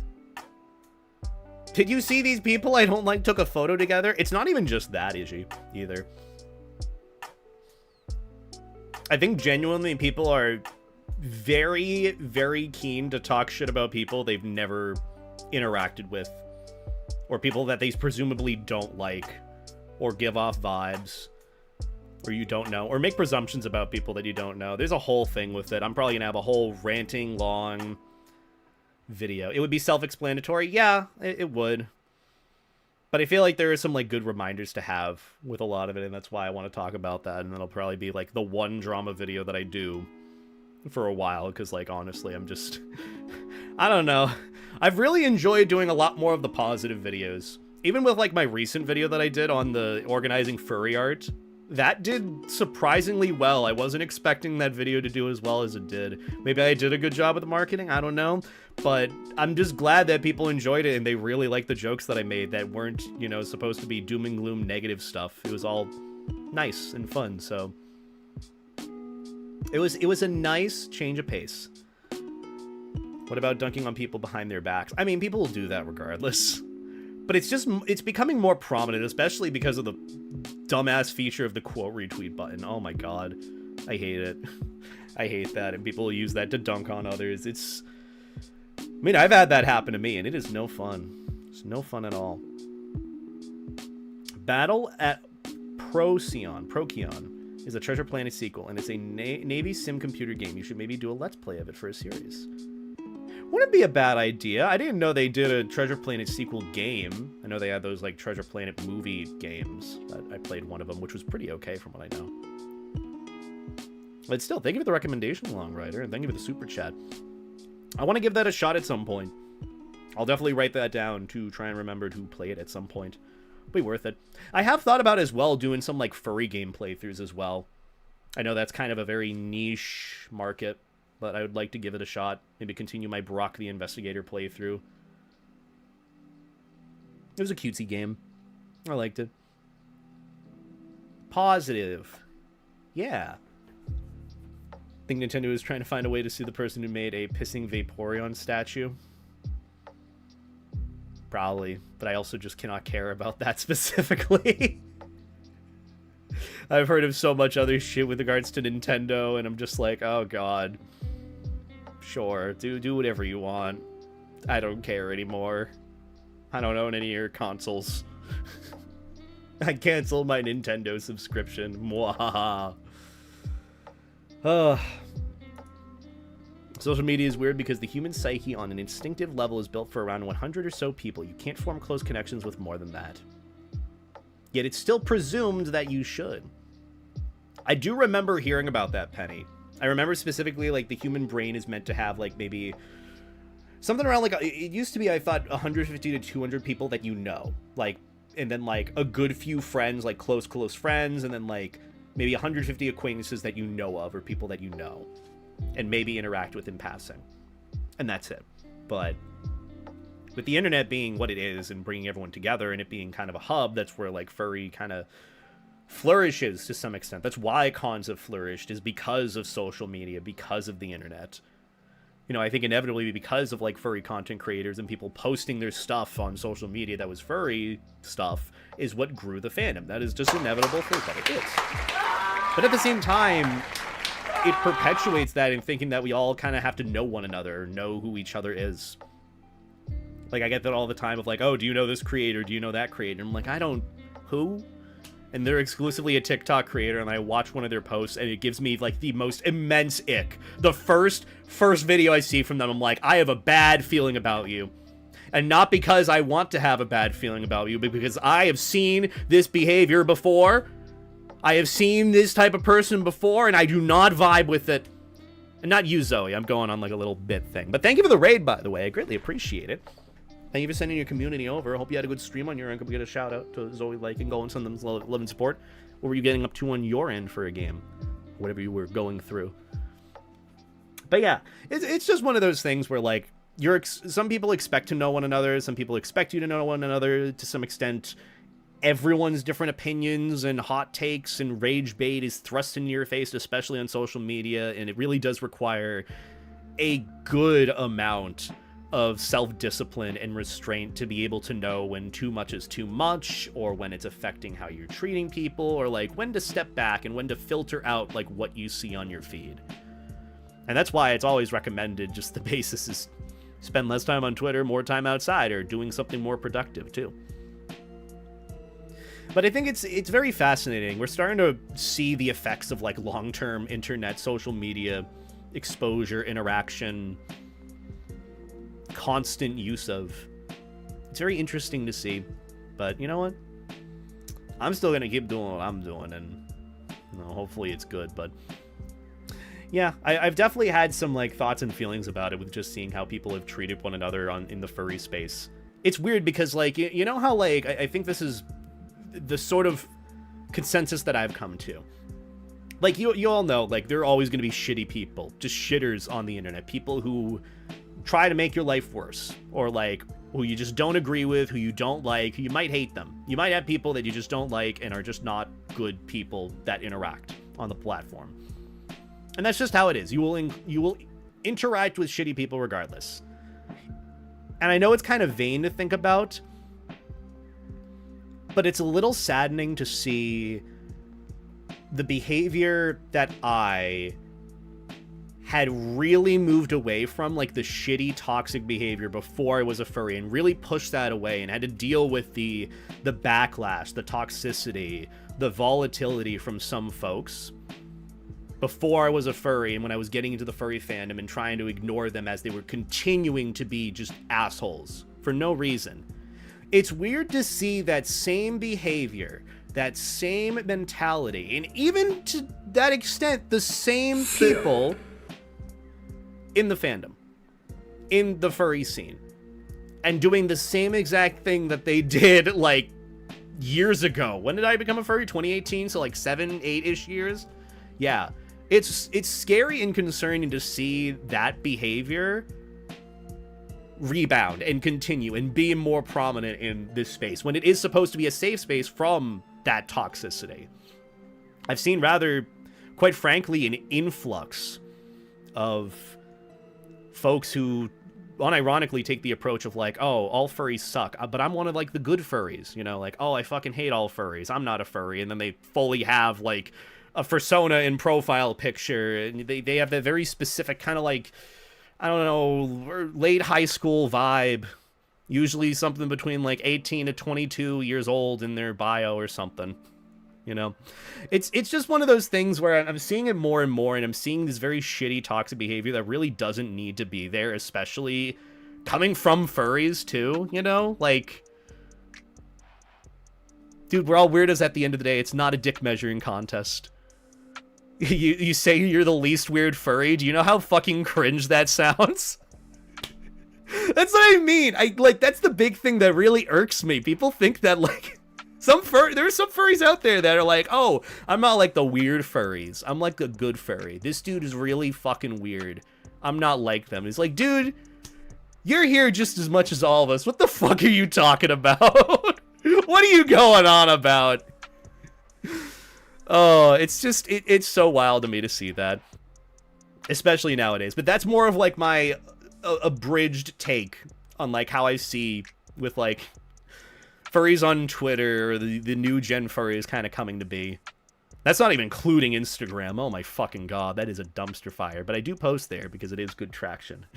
Did you see these people I don't like took a photo together? It's not even just that issue either. I think genuinely people are very, very keen to talk shit about people they've never interacted with, or people that they presumably don't like, or give off vibes, or you don't know, or make presumptions about people that you don't know. There's a whole thing with it. I'm probably gonna have a whole ranting long video. It would be self-explanatory. Yeah, it would. But I feel like there are some, like, good reminders to have with a lot of it, and that's why I want to talk about that, and that'll probably be, like, the one drama video that I do for a while, because, like, honestly, I'm just... I don't know. I've really enjoyed doing a lot more of the positive videos. Even with, like, my recent video that I did on the organizing furry art, that did surprisingly well. I wasn't expecting that video to do as well as it did. Maybe I did a good job with the marketing, I don't know. But I'm just glad that people enjoyed it and they really liked the jokes that I made that weren't, you know, supposed to be doom and gloom negative stuff. It was all nice and fun, so... It was a nice change of pace. What about dunking on people behind their backs? I mean, people will do that regardless. But it's becoming more prominent, especially because of the dumbass feature of the quote retweet button. Oh my god. I hate it. I hate that, and people use that to dunk on others. It's... I mean, I've had that happen to me, and it is no fun. It's no fun at all. Battle at Procyon is a Treasure Planet sequel, and it's a Navy sim computer game. You should maybe do a Let's Play of it for a series. Wouldn't be a bad idea. I didn't know they did a Treasure Planet sequel game. I know they had those, like, Treasure Planet movie games. I played one of them, which was pretty okay from what I know. But still, thank you for the recommendation, Long Rider, and thank you for the super chat. I want to give that a shot at some point. I'll definitely write that down to try and remember to play it at some point. It'll be worth it. I have thought about as well doing some, like, furry game playthroughs as well. I know that's kind of a very niche market, but I would like to give it a shot. Maybe continue my Brock the Investigator playthrough. It was a cutesy game. I liked it. Positive. Yeah. I think Nintendo is trying to find a way to sue the person who made a pissing Vaporeon statue. Probably. But I also just cannot care about that specifically. I've heard of so much other shit with regards to Nintendo, and I'm just like, oh god. Sure, do whatever you want. I don't care anymore. I don't own any of your consoles. I canceled my Nintendo subscription. Mwahaha. Social media is weird because the human psyche on an instinctive level is built for around 100 or so people. You can't form close connections with more than that. Yet it's still presumed that you should. I do remember hearing about that, Penny. I remember specifically, like, the human brain is meant to have, like, maybe something around, like, it used to be, I thought, 150 to 200 people that you know. Like, and then, like, a good few friends, like, close friends, and then, like, maybe 150 acquaintances that you know of, or people that you know, and maybe interact with in passing. And that's it. But with the internet being what it is, and bringing everyone together, and it being kind of a hub, that's where, like, furry kind of flourishes to some extent. That's why cons have flourished, is because of social media, because of the internet. You know, I think inevitably because of, like, furry content creators and people posting their stuff on social media that was furry stuff is what grew the fandom. That is just inevitable for what it is. But at the same time, it perpetuates that in thinking that we all kind of have to know one another, or know who each other is. Like, I get that all the time of, like, oh, do you know this creator? Do you know that creator? And I'm like, I don't... Who? And they're exclusively a TikTok creator, and I watch one of their posts, and it gives me, like, the most immense ick. The first video I see from them, I'm like, I have a bad feeling about you. And not because I want to have a bad feeling about you, but because I have seen this behavior before. I have seen this type of person before, and I do not vibe with it. And not you, Zoe. I'm going on, like, a little bit thing. But thank you for the raid, by the way. I greatly appreciate it. Thank you for sending your community over. I hope you had a good stream on your end. Could we get a shout out to Zoe Lake and go and send them love and support? What were you getting up to on your end for a game? Whatever you were going through. But yeah, it's just one of those things where, like, some people expect to know one another. Some people expect you to know one another to some extent. Everyone's different opinions and hot takes and rage bait is thrust into your face, especially on social media. And it really does require a good amount of self-discipline and restraint to be able to know when too much is too much, or when it's affecting how you're treating people, or like when to step back and when to filter out like what you see on your feed. And that's why it's always recommended, just the basis is spend less time on Twitter, more time outside, or doing something more productive too. But I think it's very fascinating. We're starting to see the effects of like long-term internet, social media exposure, interaction, constant use of. It's very interesting to see. But you know what? I'm still gonna keep doing what I'm doing, and you know, hopefully it's good. But yeah, I've definitely had some like thoughts and feelings about it with just seeing how people have treated one another in the furry space. It's weird because like you know how like I think this is the sort of consensus that I've come to. Like you all know, like there are always going to be shitty people, just shitters on the internet, people who try to make your life worse, or like who you just don't agree with, who you don't like, who you might hate them. You might have people that you just don't like and are just not good people that interact on the platform. And that's just how it is. You will interact with shitty people regardless. And I know it's kind of vain to think about, but it's a little saddening to see the behavior that I had really moved away from, like the shitty, toxic behavior before I was a furry, and really pushed that away and had to deal with the backlash, the toxicity, the volatility from some folks before I was a furry, and when I was getting into the furry fandom and trying to ignore them as they were continuing to be just assholes for no reason. It's weird to see that same behavior, that same mentality, and even to that extent, the same people in the fandom, in the furry scene, and doing the same exact thing that they did like years ago. When did I become a furry? 2018, so like 7, 8-ish years? Yeah, it's scary and concerning to see that behavior rebound and continue and be more prominent in this space when it is supposed to be a safe space from that toxicity. I've seen rather, quite frankly, an influx of folks who unironically take the approach of like, oh, all furries suck, but I'm one of like the good furries, you know, like, oh, I fucking hate all furries, I'm not a furry. And then they fully have like a fursona in profile picture, and they have that very specific kind of like, I don't know, late high school vibe, usually something between like 18 to 22 years old in their bio or something, you know. It's just one of those things where I'm seeing it more and more, and I'm seeing this very shitty, toxic behavior that really doesn't need to be there, especially coming from furries too, you know? Like, dude, we're all weirdos at the end of the day. It's not a dick measuring contest. You say you're the least weird furry. Do you know how fucking cringe that sounds? That's what I mean. That's the big thing that really irks me. People think that like there's some furries out there that are like, oh, I'm not like the weird furries, I'm like the good furry. This dude is really fucking weird, I'm not like them. It's like, dude, you're here just as much as all of us. What the fuck are you talking about? What are you going on about? Oh, it's just, it's so wild to me to see that. Especially nowadays. But that's more of like my abridged take on like how I see with like furries on Twitter, or the new gen furries kind of coming to be. That's not even including Instagram. Oh my fucking god, that is a dumpster fire. But I do post there because it is good traction.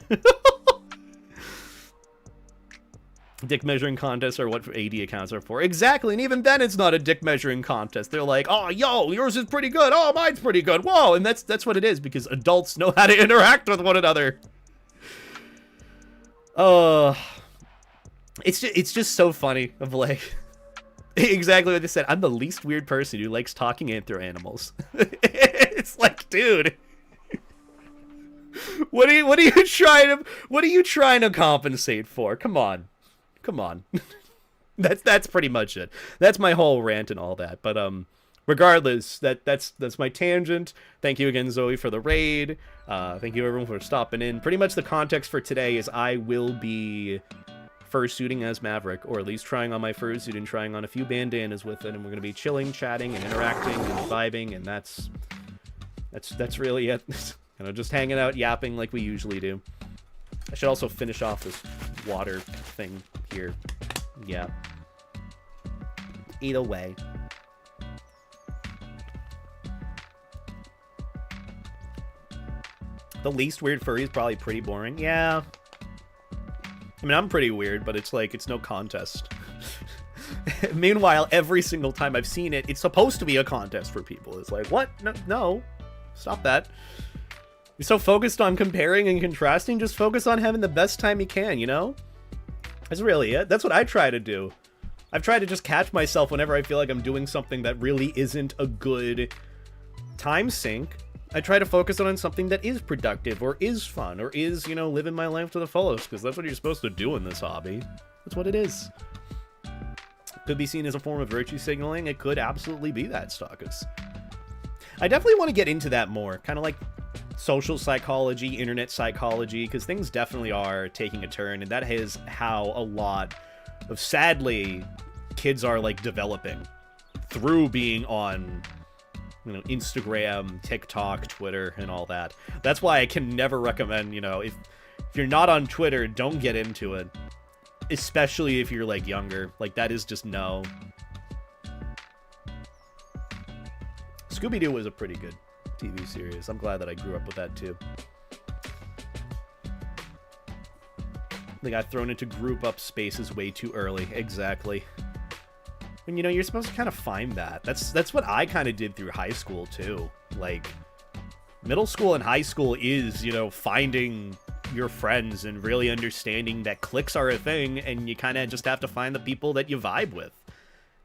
Dick measuring contests are what AD accounts are for. Exactly, and even then it's not a dick measuring contest. They're like, oh, yo, yours is pretty good. Oh, mine's pretty good. Whoa, and that's what it is, because adults know how to interact with one another. It's just so funny of like, exactly what they said. I'm the least weird person who likes talking anthro animals. It's like, dude. What are you trying to compensate for? Come on. That's pretty much it. That's my whole rant and all that. But regardless, that's my tangent. Thank you again, Zoe, for the raid. Thank you everyone for stopping in. Pretty much the context for today is I will be fursuiting as Maverick, or at least trying on my fursuit and trying on a few bandanas with it, and we're gonna be chilling, chatting, and interacting and vibing, and that's really it. You know, just hanging out, yapping like we usually do. I should also finish off this water thing here. Yeah. Either way. The least weird furry is probably pretty boring. Yeah. I mean, I'm pretty weird, but it's like, it's no contest. Meanwhile, every single time I've seen it, it's supposed to be a contest for people. It's like, what? No. Stop that. You're so focused on comparing and contrasting, just focus on having the best time you can, you know? That's really it. That's what I try to do. I've tried to just catch myself whenever I feel like I'm doing something that really isn't a good time sink. I try to focus on something that is productive or is fun or is, you know, living my life to the fullest, because that's what you're supposed to do in this hobby. That's what it is. Could be seen as a form of virtue signaling. It could absolutely be that, Stalkers. I definitely want to get into that more. Kind of like social psychology, internet psychology, because things definitely are taking a turn, and that is how a lot of, sadly, kids are, like, developing through being on, you know, Instagram, TikTok, Twitter, and all that. That's why I can never recommend, you know, if you're not on Twitter, don't get into it. Especially if you're, like, younger. Like, that is just no. Scooby-Doo was a pretty good TV series. I'm glad that I grew up with that, too. They got thrown into group-up spaces way too early. Exactly. And, you know, you're supposed to kind of find that. That's what I kind of did through high school, too. Like, middle school and high school is, you know, finding your friends and really understanding that cliques are a thing, and you kind of just have to find the people that you vibe with.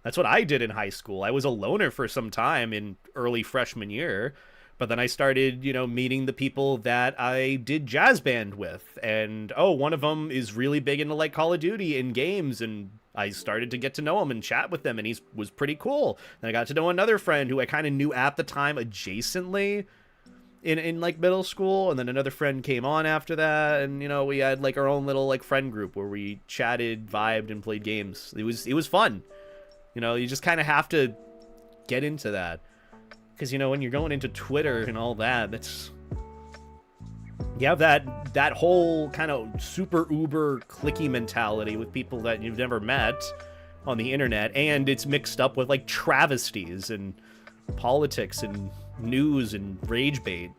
That's what I did in high school. I was a loner for some time in early freshman year, but then I started, you know, meeting the people that I did jazz band with, and, oh, one of them is really big into, like, Call of Duty and games, and I started to get to know him and chat with him, and he was pretty cool. And I got to know another friend who I kind of knew at the time adjacently in like middle school, and then another friend came on after that, and, you know, we had like our own little like friend group where we chatted, vibed, and played games. It was fun. You know, you just kind of have to get into that, because, you know, when you're going into Twitter and all that, that's, you have that whole kind of super uber clicky mentality with people that you've never met on the internet, and it's mixed up with like travesties and politics and news and rage bait,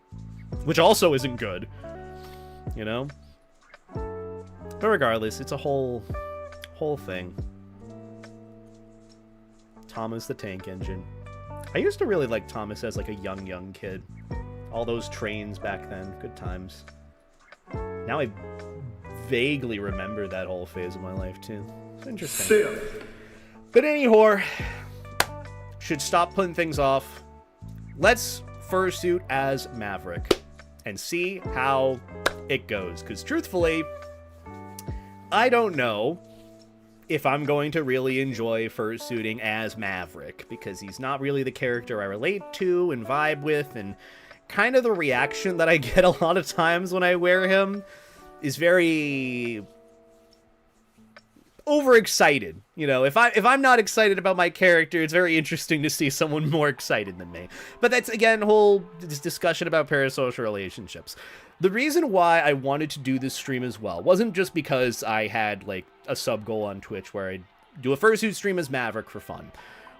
which also isn't good, you know? But regardless, it's a whole thing. Thomas the Tank Engine. I used to really like Thomas as like a young kid. All those trains back then, good times. Now I vaguely remember that whole phase of my life too. It's interesting. But anyhow, should stop putting things off. Let's fursuit as Maverick and see how it goes. Because truthfully, I don't know if I'm going to really enjoy fursuiting as Maverick, because he's not really the character I relate to and vibe with, and kind of the reaction that I get a lot of times when I wear him is very overexcited. You know, if I'm not excited about my character, it's very interesting to see someone more excited than me. But that's, again, whole discussion about parasocial relationships. The reason why I wanted to do this stream as well wasn't just because I had, like, a sub-goal on Twitch where I'd do a fursuit stream as Maverick for fun,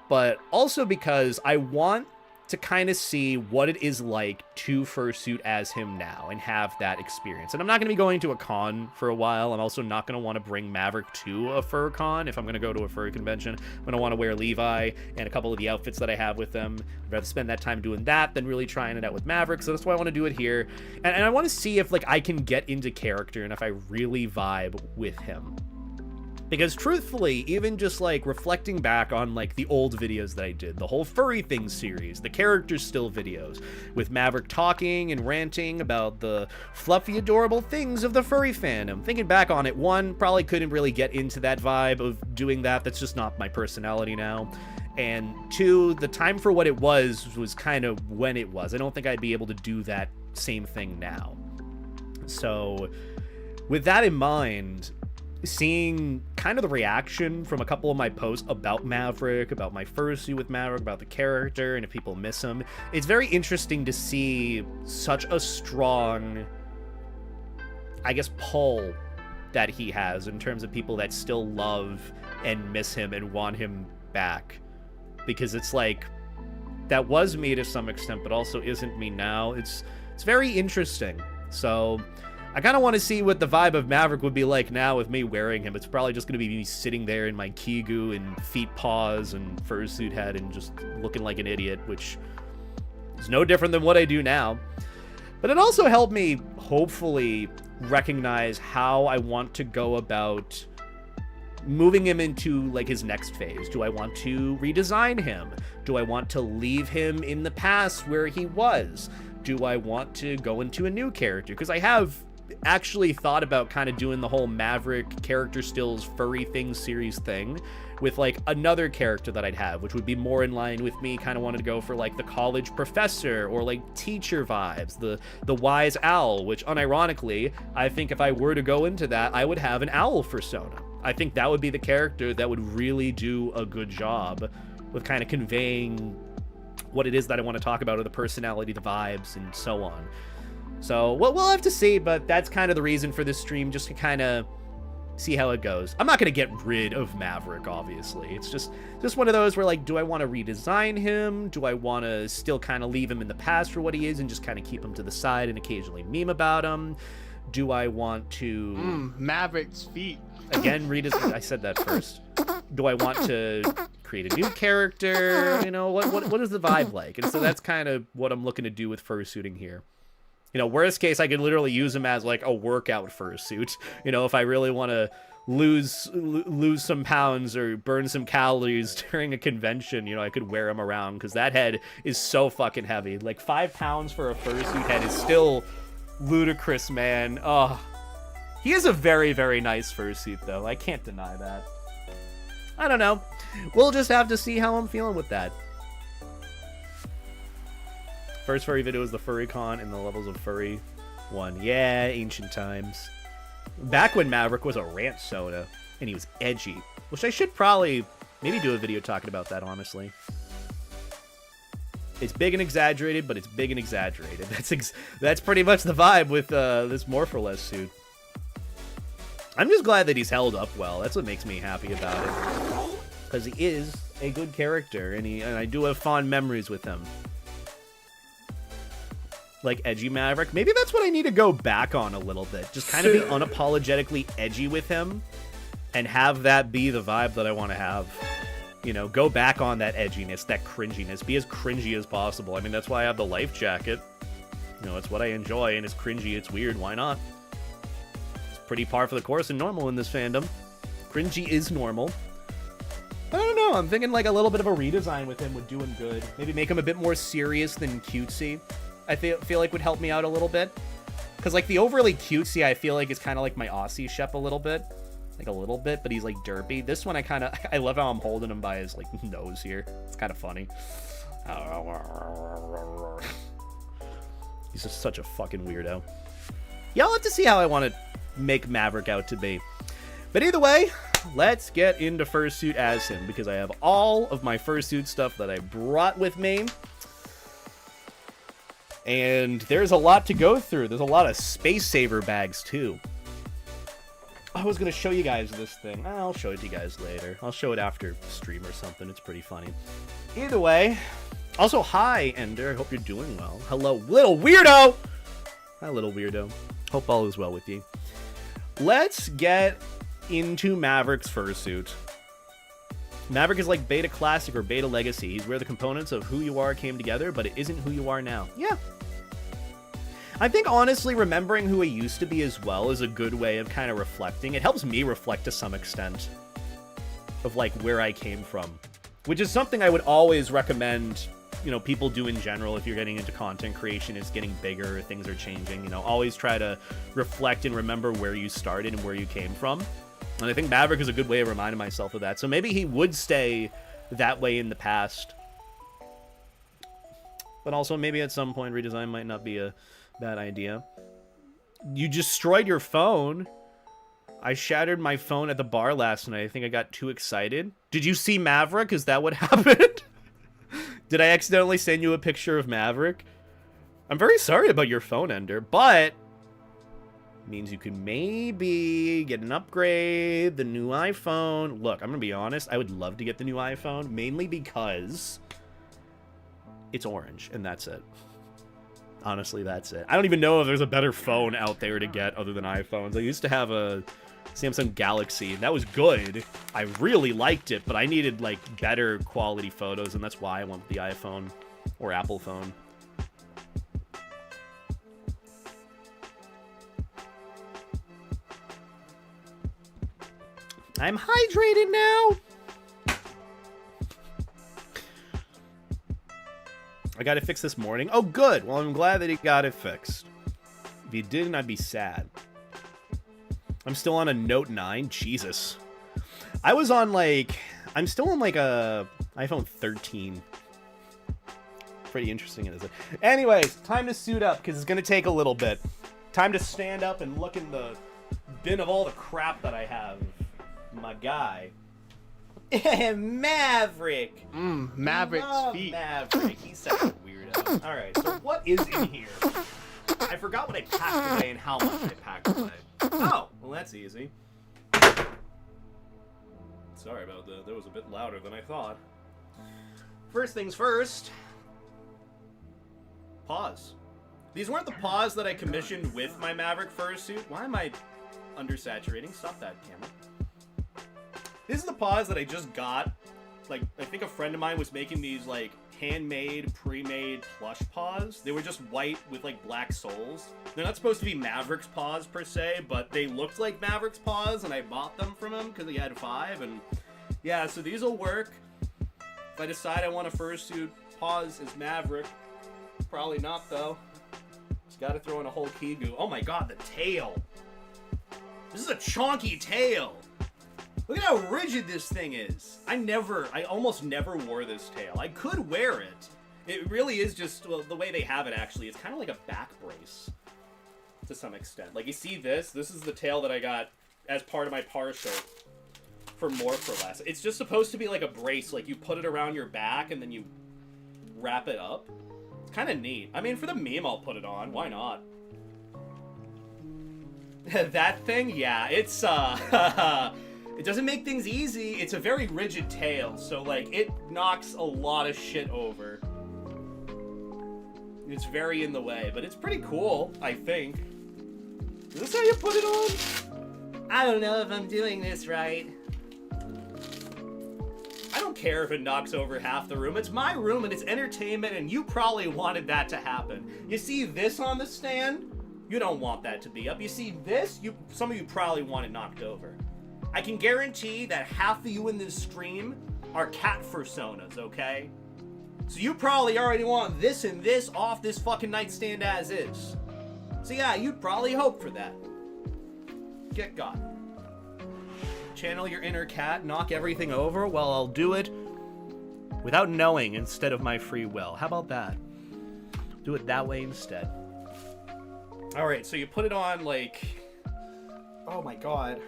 but also because I want to kind of see what it is like to fursuit as him now and have that experience. And I'm not going to be going to a con for a while. I'm also not going to want to bring Maverick to a fur con. If I'm going to go to a furry convention, I'm going to want to wear Levi and a couple of the outfits that I have with them. I'd rather spend that time doing that than really trying it out with Maverick. So that's why I want to do it here. And I want to see if, like, I can get into character and if I really vibe with him. Because truthfully, even just like reflecting back on like the old videos that I did, the whole Furry Things series, the character still videos, with Maverick talking and ranting about the fluffy, adorable things of the furry fandom. Thinking back on it, one, probably couldn't really get into that vibe of doing that. That's just not my personality now. And two, the time for what it was kind of when it was. I don't think I'd be able to do that same thing now. So with that in mind, seeing kind of the reaction from a couple of my posts about Maverick, about my fursuit with Maverick, about the character, and if people miss him, it's very interesting to see such a strong I guess, pull that he has in terms of people that still love and miss him and want him back. Because it's like, that was me to some extent, but also isn't me now. It's very interesting. So I kind of want to see what the vibe of Maverick would be like now with me wearing him. It's probably just going to be me sitting there in my Kigu and feet paws and fursuit head and just looking like an idiot, which is no different than what I do now. But it also helped me hopefully recognize how I want to go about moving him into like his next phase. Do I want to redesign him? Do I want to leave him in the past where he was? Do I want to go into a new character? Because I have actually thought about kind of doing the whole Maverick character stills furry things series thing with like another character that I'd have, which would be more in line with me kind of wanted to go for like the college professor or like teacher vibes, the wise owl, which unironically, I think if I were to go into that, I would have an owl fursona. I think that would be the character that would really do a good job with kind of conveying what it is that I want to talk about, or the personality, the vibes, and so on. So we'll have to see, but that's kind of the reason for this stream, just to kind of see how it goes. I'm not going to get rid of Maverick, obviously. It's just one of those where, like, do I want to redesign him? Do I want to still kind of leave him in the past for what he is and just kind of keep him to the side and occasionally meme about him? Do I want to... Maverick's feet. Again, redesign... I said that first. Do I want to create a new character? You know, what is the vibe like? And so that's kind of what I'm looking to do with fursuiting here. You know, worst case, I could literally use him as, like, a workout fursuit. You know, if I really want to lose some pounds or burn some calories during a convention, you know, I could wear him around, because that head is so fucking heavy. Like, 5 pounds for a fursuit head is still ludicrous, man. Oh, he is a very, very nice fursuit, though. I can't deny that. I don't know. We'll just have to see how I'm feeling with that. First furry video was the FurryCon and the Levels of Furry one. Yeah, ancient times. Back when Maverick was a rant soda and he was edgy, which I should probably maybe do a video talking about that, honestly. It's big and exaggerated, but it's big and exaggerated. That's pretty much the vibe with this Morpholess suit. I'm just glad that he's held up well. That's what makes me happy about it, because he is a good character, and I do have fond memories with him. Like edgy Maverick. Maybe that's what I need to go back on a little bit. Just kind of be unapologetically edgy with him and have that be the vibe that I want to have. You know, go back on that edginess, that cringiness. Be as cringy as possible. I mean, that's why I have the life jacket. You know, it's what I enjoy, and it's cringy, it's weird. Why not? It's pretty par for the course and normal in this fandom. Cringy is normal. I don't know. I'm thinking like a little bit of a redesign with him would do him good. Maybe make him a bit more serious than cutesy. I feel like would help me out a little bit. Because, like, the overly cutesy, I feel like, is kind of like my Aussie Shep a little bit. Like, a little bit, but he's, like, derpy. This one, I love how I'm holding him by his, like, nose here. It's kind of funny. He's just such a fucking weirdo. Yeah, I'll have to see how I want to make Maverick out to be. But either way, let's get into Fursuit as him, because I have all of my Fursuit stuff that I brought with me. And there's a lot to go through. There's a lot of Space Saver bags, too. I was going to show you guys this thing. I'll show it to you guys later. I'll show it after stream or something. It's pretty funny. Either way. Also, hi, Ender. I hope you're doing well. Hello, little weirdo! Hi, little weirdo. Hope all is well with you. Let's get into Maverick's fursuit. Maverick is like Beta Classic or Beta Legacy. He's where the components of who you are came together, but it isn't who you are now. Yeah. I think, honestly, remembering who I used to be as well is a good way of kind of reflecting. It helps me reflect to some extent of, like, where I came from, which is something I would always recommend, you know, people do in general if you're getting into content creation. It's getting bigger, things are changing, you know, always try to reflect and remember where you started and where you came from. And I think Maverick is a good way of reminding myself of that. So maybe he would stay that way in the past. But also maybe at some point redesign might not be a bad idea. You destroyed your phone. I shattered my phone at the bar last night. I think I got too excited. Did you see Maverick? Is that what happened? Did I accidentally send you a picture of Maverick? I'm very sorry about your phone, Ender, but Means you can maybe get an upgrade, the new iPhone. Look, I'm gonna be honest, I would love to get the new iPhone, mainly because it's orange, and that's it. Honestly, that's it. I don't even know if there's a better phone out there to get other than iPhones. I used to have a Samsung Galaxy, and that was good. I really liked it, but I needed, like, better quality photos, and that's why I went with the iPhone or Apple phone. I'm hydrated now! I got it fixed this morning. Oh, good. Well, I'm glad that he got it fixed. If he didn't, I'd be sad. I'm still on a Note 9. Jesus. I was on, like... I'm still on, like, a iPhone 13. Pretty interesting, isn't it? Anyways, time to suit up, because it's going to take a little bit. Time to stand up and look in the bin of all the crap that I have. My guy. Maverick! Maverick's feet. Maverick. He's such a weirdo. Alright, so what is in here? I forgot what I packed away and how much I packed away. Oh, well that's easy. Sorry about that. That was a bit louder than I thought. First things first. Paws. These weren't the paws that I commissioned with my Maverick fursuit. Why am I undersaturating? Stop that, camera. This is the paws that I just got. Like, I think a friend of mine was making these, like, handmade, pre-made plush paws. They were just white with, like, black soles. They're not supposed to be Maverick's paws, per se, but they looked like Maverick's paws, and I bought them from him because he had 5, and yeah, so these will work. If I decide I want a fursuit paws as Maverick, probably not, though. Just gotta throw in a whole Kigu. Oh my god, the tail! This is a chonky tail! Look at how rigid this thing is. I almost never wore this tail. I could wear it. It really is just, well, the way they have it, actually. It's kind of like a back brace, to some extent. Like, you see this? This is the tail that I got as part of my partial for More for Less. It's just supposed to be like a brace. Like, you put it around your back, and then you wrap it up. It's kind of neat. I mean, for the meme, I'll put it on. Why not? That thing? Yeah, it's, it doesn't make things easy. It's a very rigid tail, so, like, it knocks a lot of shit over. It's very in the way, but it's pretty cool, I think. Is this how you put it on? I don't know if I'm doing this right. I don't care if it knocks over half the room. It's my room, and it's entertainment, and you probably wanted that to happen. You see this on the stand? You don't want that to be up. You see this? Some of you probably want it knocked over. I can guarantee that half of you in this stream are cat fursonas, okay? So you probably already want this and this off this fucking nightstand as is. So yeah, you'd probably hope for that. Get God. Channel your inner cat, knock everything over? Well, I'll do it without knowing instead of my free will. How about that? Do it that way instead. Alright, so you put it on, like... Oh my god.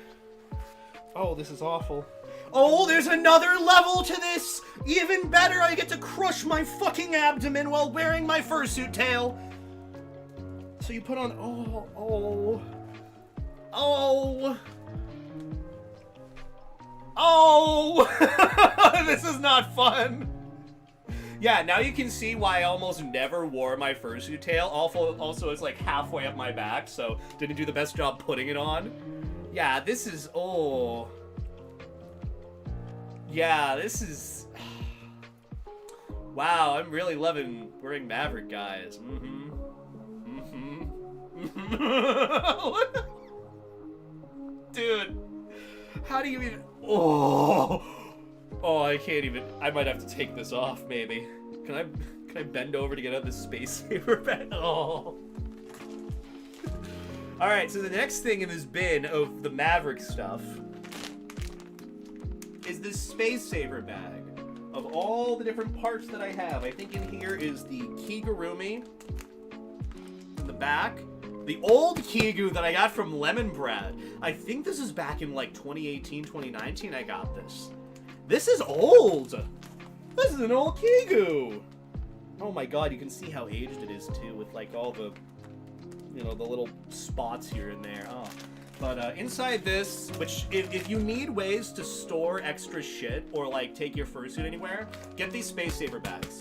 Oh, this is awful. Oh, there's another level to this! Even better, I get to crush my fucking abdomen while wearing my fursuit tail! So you put on... Oh! This is not fun! Yeah, now you can see why I almost never wore my fursuit tail. Also, it's like halfway up my back, so didn't do the best job putting it on. Yeah, this is... Oh. Yeah, this is... Wow, I'm really loving wearing Maverick, guys. Dude. How do you even... Oh, I can't even... I might have to take this off, maybe. Can I bend over to get out this space saver bag? Oh. Alright, so the next thing in this bin of the Maverick stuff is this space saver bag of all the different parts that I have. I think in here is the Kigurumi in the back. The old Kigu that I got from Lemon Bread. I think this is back in like 2018, 2019 I got this. This is old! This is an old Kigu! Oh my god, you can see how aged it is too with like all the... you know, the little spots here and there. Oh. But inside this, which if you need ways to store extra shit or like take your fursuit anywhere, get these space saver bags.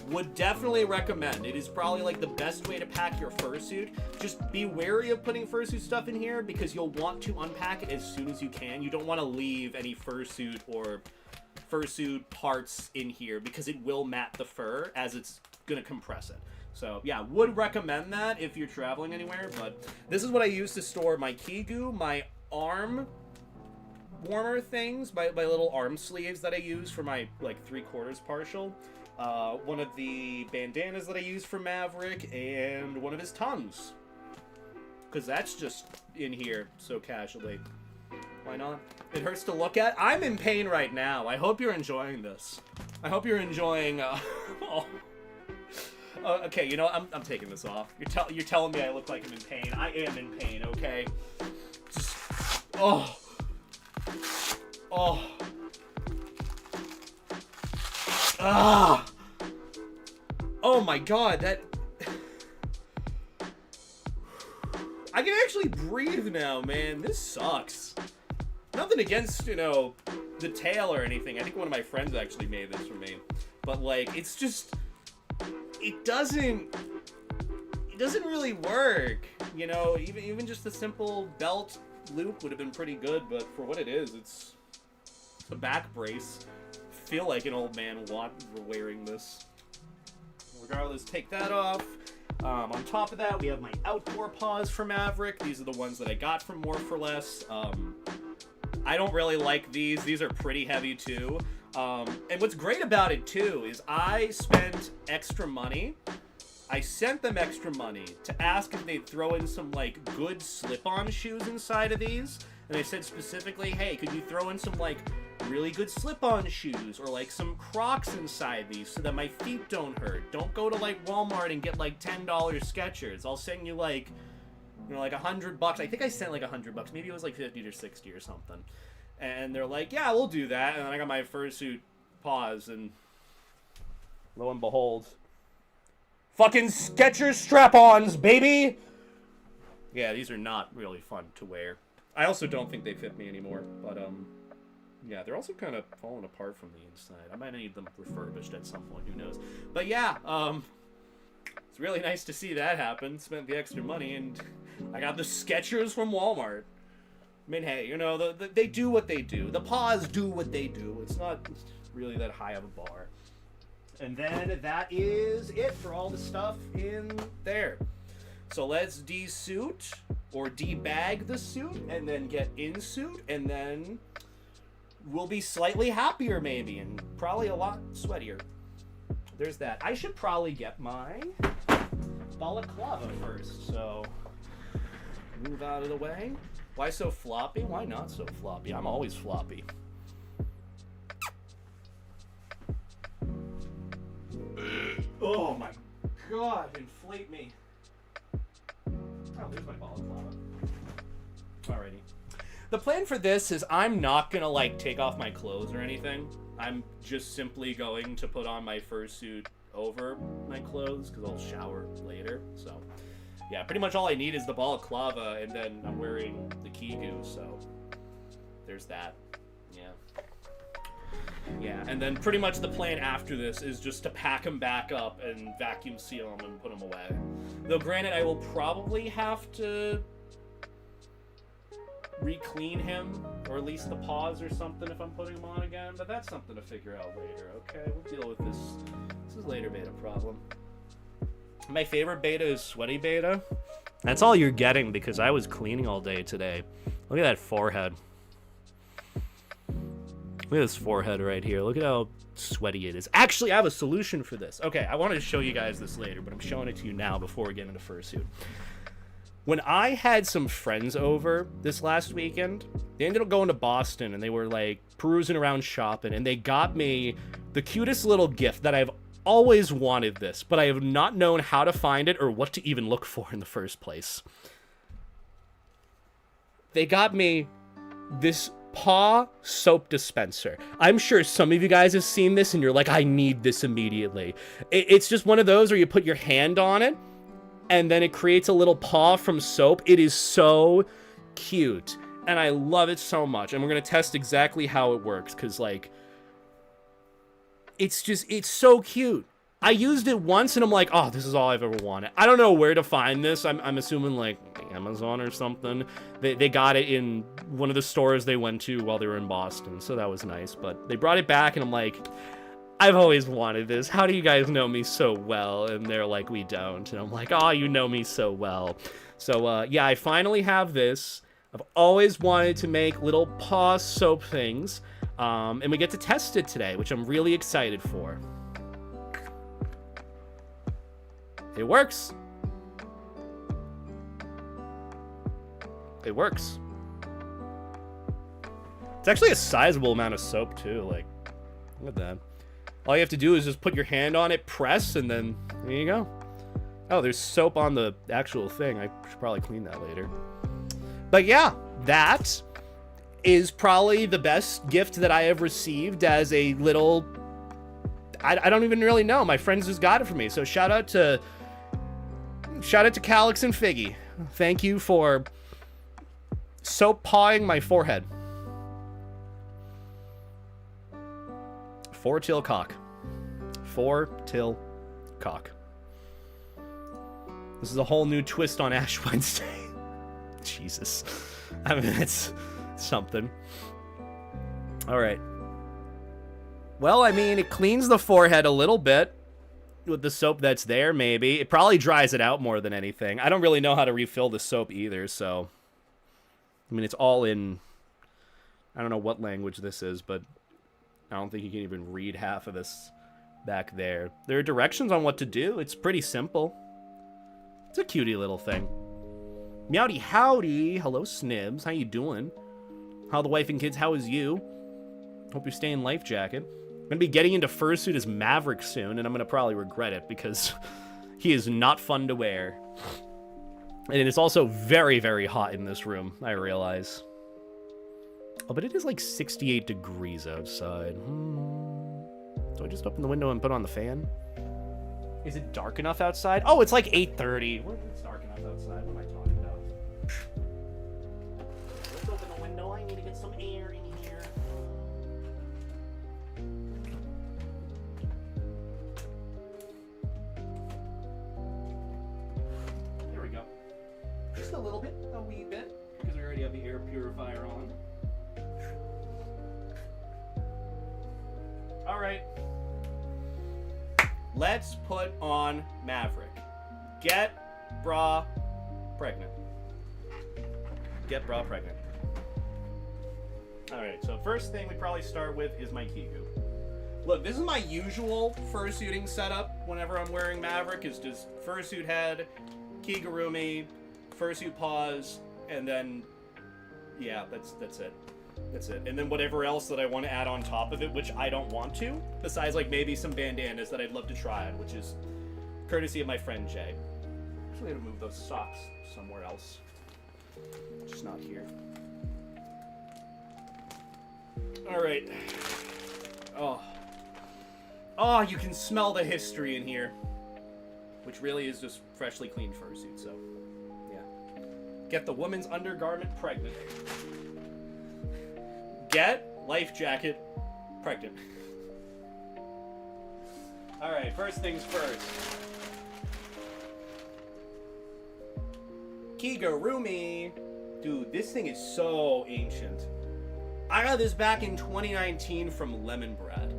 Would definitely recommend. It is probably like the best way to pack your fursuit. Just be wary of putting fursuit stuff in here because you'll want to unpack it as soon as you can. You don't want to leave any fursuit or fursuit parts in here because it will mat the fur as it's gonna compress it. So yeah, would recommend that if you're traveling anywhere. But this is what I use to store my kigu, my arm warmer things, my little arm sleeves that I use for my like 3/4 partial. One of the bandanas that I use for Maverick, and one of his tongues. Because that's just in here so casually. Why not? It hurts to look at. I'm in pain right now. I hope you're enjoying this. I hope you're enjoying... okay, you know, I'm taking this off. You're telling me I look like I'm in pain. I am in pain, okay? Just... Oh. Ah! Oh my god, that... I can actually breathe now, man. This sucks. Nothing against, you know, the tail or anything. I think one of my friends actually made this for me. But, like, it's just... It doesn't really work. You know, even just a simple belt loop would have been pretty good, but for what it is, it's a back brace. Feel like an old man wearing this. Regardless, take that off. On top of that, we have my outdoor paws for Maverick. These are the ones that I got from More for Less. I don't really like these. These are pretty heavy too. And what's great about it too is I spent extra money. I sent them extra money to ask if they'd throw in some like good slip-on shoes inside of these. And they said specifically, hey, could you throw in some like really good slip-on shoes or like some Crocs inside these so that my feet don't hurt. Don't go to like Walmart and get like $10 Skechers. I'll send you like, you know, like $100. I think I sent like $100. Maybe it was like 50 or 60 or something. And they're like, yeah, we'll do that. And then I got my fursuit paws, and lo and behold, fucking Skechers strap-ons, baby. Yeah, these are not really fun to wear. I also don't think they fit me anymore, but yeah, they're also kind of falling apart from the inside. I might need them refurbished at some point, who knows. But yeah, it's really nice to see that happen. Spent the extra money, and I got the Skechers from Walmart. I mean, hey, you know, they do what they do. The paws do what they do. It's not really that high of a bar. And then that is it for all the stuff in there. So let's de-suit or de-bag the suit and then get in suit, and then we'll be slightly happier maybe, and probably a lot sweatier. There's that. I should probably get my balaclava first, so move out of the way. Why so floppy? Why not so floppy? I'm always floppy. Oh my god, inflate me. Oh, there's my balaclava. Alrighty. The plan for this is I'm not gonna like take off my clothes or anything. I'm just simply going to put on my fursuit over my clothes because I'll shower later, so... Yeah, pretty much all I need is the balaclava, and then I'm wearing the kigu, so there's that. Yeah. Yeah, and then pretty much the plan after this is just to pack them back up and vacuum seal them and put them away. Though granted, I will probably have to re-clean him, or at least the paws or something if I'm putting them on again, but that's something to figure out later, okay? We'll deal with this. This is later beta problem. My favorite beta is sweaty beta. That's all you're getting because I was cleaning all day today. Look at that forehead. Look at this forehead right here. Look at how sweaty it is. Actually, I have a solution for this. Okay, I wanted to show you guys this later, but I'm showing it to you now before we get into fursuit. When I had some friends over this last weekend, they ended up going to Boston and they were like perusing around shopping, and they got me the cutest little gift that I've always wanted this, but I have not known how to find it or what to even look for in the first place. They got me this paw soap dispenser. I'm sure some of you guys have seen this and you're like, I need this immediately. It's just one of those where you put your hand on it and then it creates a little paw from soap. It is so cute, and I love it so much. And we're gonna test exactly how it works, because like, it's so cute. I used it once and I'm like, oh, this is all I've ever wanted. I don't know where to find this. I'm assuming like Amazon or something. They got it in one of the stores they went to while they were in Boston, so that was nice. But they brought it back and I'm like, I've always wanted this. How do you guys know me so well? And they're like, we don't. And I'm like, oh, you know me so well. So yeah, I finally have this. I've always wanted to make little paw soap things. And we get to test it today, which I'm really excited for. It works. It works. It's actually a sizable amount of soap too. Like, look at that. All you have to do is just put your hand on it, press, and then there you go. Oh, there's soap on the actual thing. I should probably clean that later. But yeah, that is probably the best gift that I have received as a little... I don't even really know. My friends just got it for me. So shout out to Calix and Figgy. Thank you for soap pawing my forehead. Four-till cock. Four-till cock. This is a whole new twist on Ash Wednesday. Jesus. I mean, it's something. All right. Well, I mean, it cleans the forehead a little bit with the soap that's there, maybe. It probably dries it out more than anything. I don't really know how to refill the soap either, so... I mean, it's all in... I don't know what language this is, but I don't think you can even read half of this back there. There are directions on what to do. It's pretty simple. It's a cutie little thing. Meowdy howdy. Hello, Snibs. How you doing? How the wife and kids? How is you? Hope you're staying life jacket. I'm going to be getting into Fursuit as Maverick soon, and I'm going to probably regret it because he is not fun to wear. And it's also very, very hot in this room, I realize. Oh, but it is like 68 degrees outside. Do I just open the window and put on the fan? Is it dark enough outside? Oh, it's like 8:30. It's dark enough outside. What am I talking about? Let's open the window. I need to get some air in here. There we go. Just a little bit, a wee bit, because we already have the air purifier on. All right. Let's put on Maverick. Get bra pregnant. Get bra pregnant. All right, so first thing we probably start with is my Kigu. Look, this is my usual fursuiting setup whenever I'm wearing Maverick, is just fursuit head, Kigurumi, fursuit paws, and then, yeah, that's it. That's it. And then whatever else that I want to add on top of it, which I don't want to, besides like maybe some bandanas that I'd love to try on, which is courtesy of my friend Jay. Actually, I have to move those socks somewhere else. Just not here. All right. Oh, you can smell the history in here, which really is just freshly cleaned fursuit. So, yeah. Get the woman's undergarment pregnant. Get life jacket pregnant. All right, first things first. Kigurumi. Dude, this thing is so ancient. I got this back in 2019 from Lemon Bread.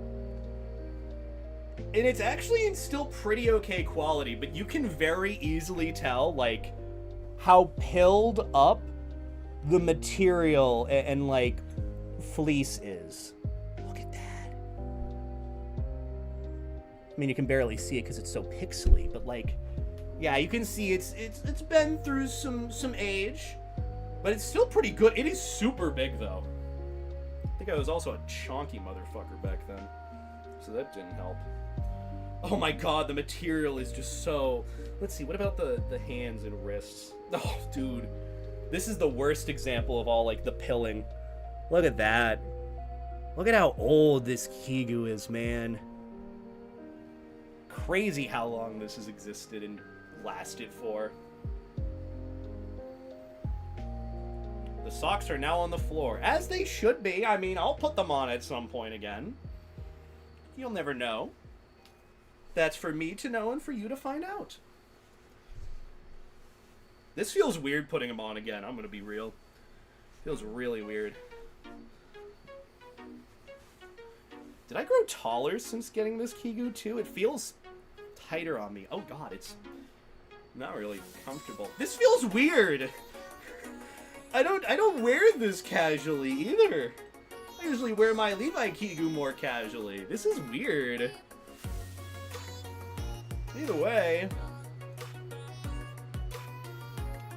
And it's actually in still pretty okay quality, but you can very easily tell, like, how pilled up the material and like, fleece is. Look at that. I mean, you can barely see it because it's so pixely, but like, yeah, you can see it's been through some age, but it's still pretty good. It is super big though. I think I was also a chonky motherfucker back then, so that didn't help. Oh my god, the material is just so... Let's see, what about the hands and wrists? Oh, dude. This is the worst example of all, like, the pilling. Look at that. Look at how old this Kigu is, man. Crazy how long this has existed, and lasted for. The socks are now on the floor, as they should be. I mean, I'll put them on at some point again. You'll never know. That's for me to know and for you to find out. This feels weird putting them on again. I'm gonna be real. Feels really weird. Did I grow taller since getting this Kigu too? It feels tighter on me. Oh god, it's not really comfortable. This feels weird. I don't wear this casually either. I usually wear my Levi Kigu more casually. This is weird. Either way,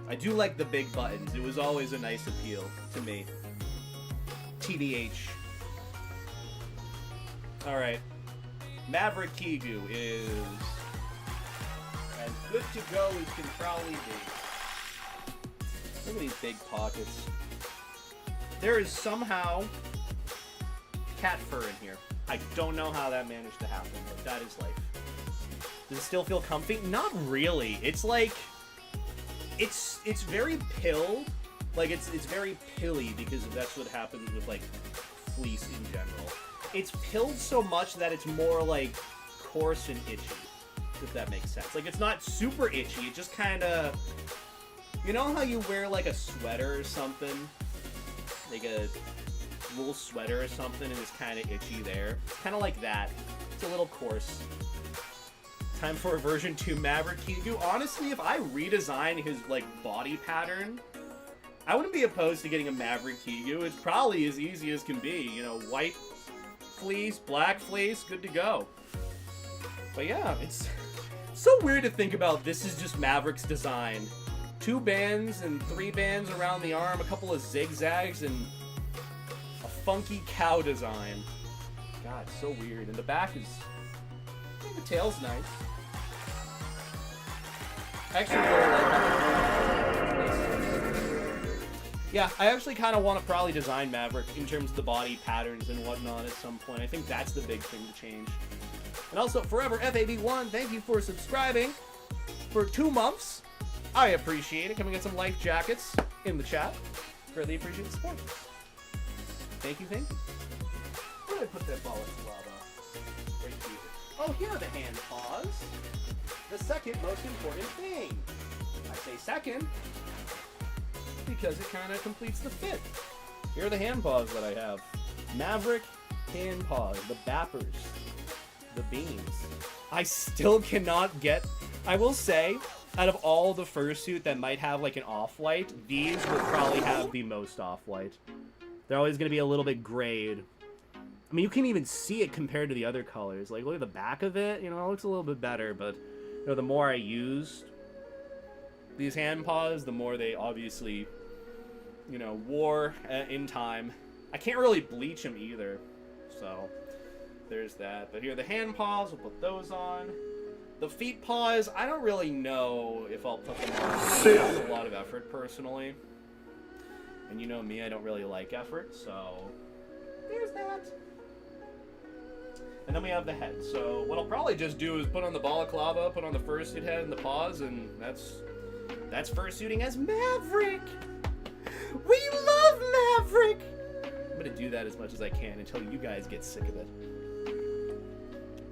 I do like the big buttons. It was always a nice appeal to me. TBH. Alright. Maverick Kigu is as good to go as can probably be. Look at these big pockets. There is somehow cat fur in here. I don't know how that managed to happen, but that is life. Does it still feel comfy? Not really. It's like... It's very pill. Like, it's very pilly because that's what happens with, like, fleece in general. It's pilled so much that it's more, like, coarse and itchy, if that makes sense. Like, it's not super itchy. It just kind of... You know how you wear, like, a sweater or something? Like a wool sweater or something, and it's kind of itchy there? Kind of like that. It's a little coarse. Time for a version 2 Maverick Kigu. Honestly, if I redesign his, like, body pattern, I wouldn't be opposed to getting a Maverick Kigu. It's probably as easy as can be. You know, white fleece, black fleece, good to go. But yeah, it's so weird to think about this is just Maverick's design. 2 bands and 3 bands around the arm, a couple of zigzags, and a funky cow design. God, so weird. And the back is... I think the tail's nice. I actually really like that. Yeah, I actually kind of want to probably design Maverick in terms of the body patterns and whatnot at some point. I think that's the big thing to change. And also, Forever FAB1, thank you for subscribing for 2 months. I appreciate it. Can we get some life jackets in the chat? Greatly appreciate the support. Thank you, thank you. Where did I put that ball of lava? Right here. Oh, here are the hand paws. The second most important thing. I say second because it kind of completes the fit. Here are the hand paws that I have. Maverick hand paws, the bappers, the beans. I still cannot get... I will say, out of all the fursuit that might have like an off-white, these will probably have the most off-white. They're always going to be a little bit grayed. I mean, you can even see it compared to the other colors. Like, look at the back of it. You know, it looks a little bit better, but, you know, the more I used these hand paws, the more they obviously, you know, wore in time. I can't really bleach them either, so there's that. But here are the hand paws. We'll put those on. The feet paws, I don't really know if I'll put them on. It's a lot of effort, personally. And you know me, I don't really like effort, so there's that. And then we have the head. So what I'll probably just do is put on the balaclava, put on the fursuit head and the paws, and that's fursuiting as Maverick. We love Maverick. I'm gonna do that as much as I can until you guys get sick of it.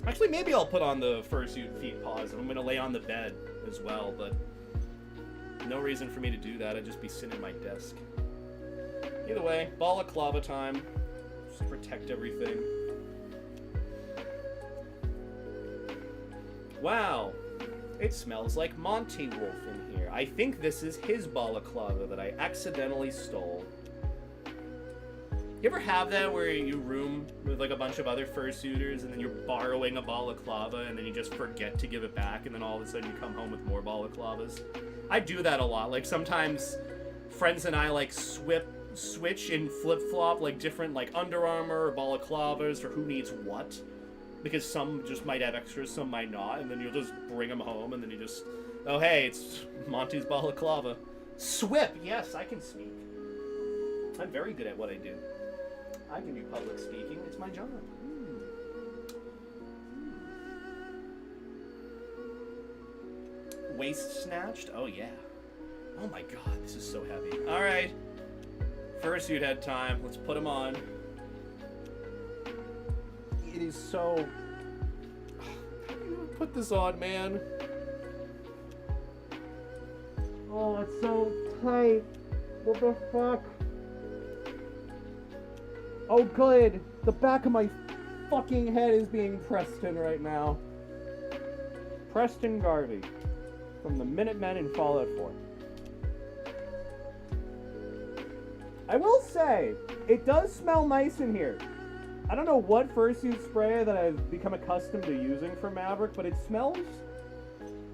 Actually, maybe I'll put on the fursuit feet paws, and I'm gonna lay on the bed as well. But no reason for me to do that. I'd just be sitting at my desk. Either way, balaclava time. Just protect everything. Wow, it smells like Monty Wolf in here. I think this is his balaclava that I accidentally stole. You ever have that where you room with like a bunch of other fursuiters and then you're borrowing a balaclava and then you just forget to give it back and then all of a sudden you come home with more balaclavas? I do that a lot. Like sometimes friends and I like switch and flip-flop like different like Under Armour or balaclavas for who needs what. Because some just might have extras, some might not, and then you'll just bring them home, and then you just, oh hey, it's Monty's balaclava. Swip! Yes, I can speak. I'm very good at what I do. I can do public speaking. It's my job. waist snatched. Oh, yeah. Oh, my God. This is so heavy. All right. Fursuit head time. Let's put him on. It is so... How do you put this on, man? Oh, it's so tight. What the fuck? Oh, good. The back of my fucking head is being pressed in right now. Preston Garvey from the Minutemen in Fallout 4. I will say, it does smell nice in here. I don't know what fursuit spray that I've become accustomed to using for Maverick, but it smells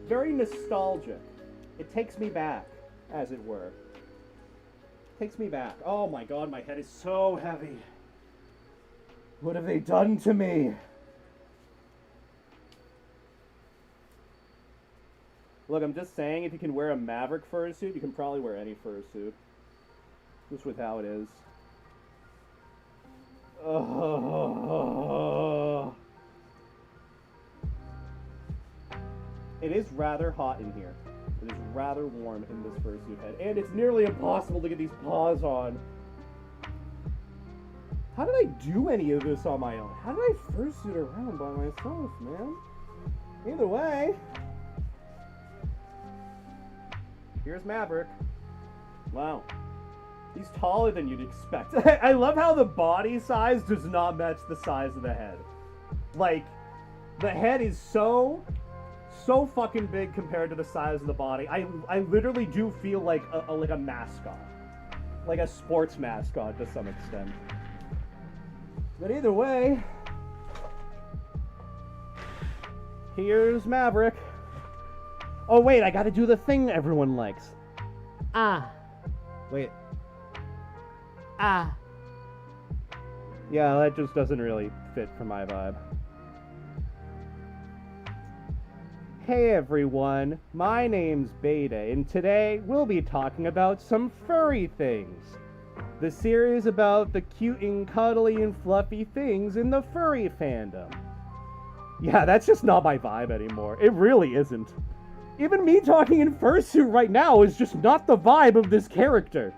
very nostalgic. It takes me back, as it were. Takes me back. Oh my god, my head is so heavy. What have they done to me? Look, I'm just saying, if you can wear a Maverick fursuit, you can probably wear any fursuit. Just with how it is. It is rather hot in here. It is rather warm in this fursuit head. And it's nearly impossible to get these paws on. How did I do any of this on my own? How did I fursuit around by myself, man? Either way. Here's Maverick. Wow. He's taller than you'd expect. I love how the body size does not match the size of the head. Like, the head is so fucking big compared to the size of the body. I literally do feel like a mascot. Like a sports mascot to some extent. But either way, here's Maverick. Oh wait, I gotta do the thing everyone likes. Ah. Wait. Ah. Yeah, that just doesn't really fit for my vibe. Hey everyone, my name's Beta, and today we'll be talking about some furry things. The series about the cute and cuddly and fluffy things in the furry fandom. Yeah, that's just not my vibe anymore. It really isn't. Even me talking in fursuit right now is just not the vibe of this character.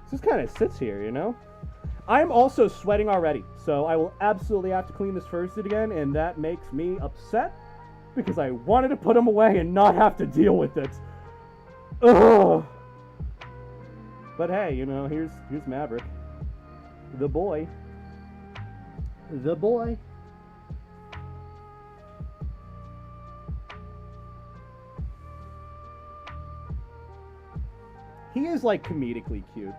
It just kind of sits here, you know? I'm also sweating already, so I will absolutely have to clean this fursuit again, and that makes me upset because I wanted to put him away and not have to deal with it. Ugh. But hey, you know, here's Maverick. The boy. The boy. He is, like, comedically cute.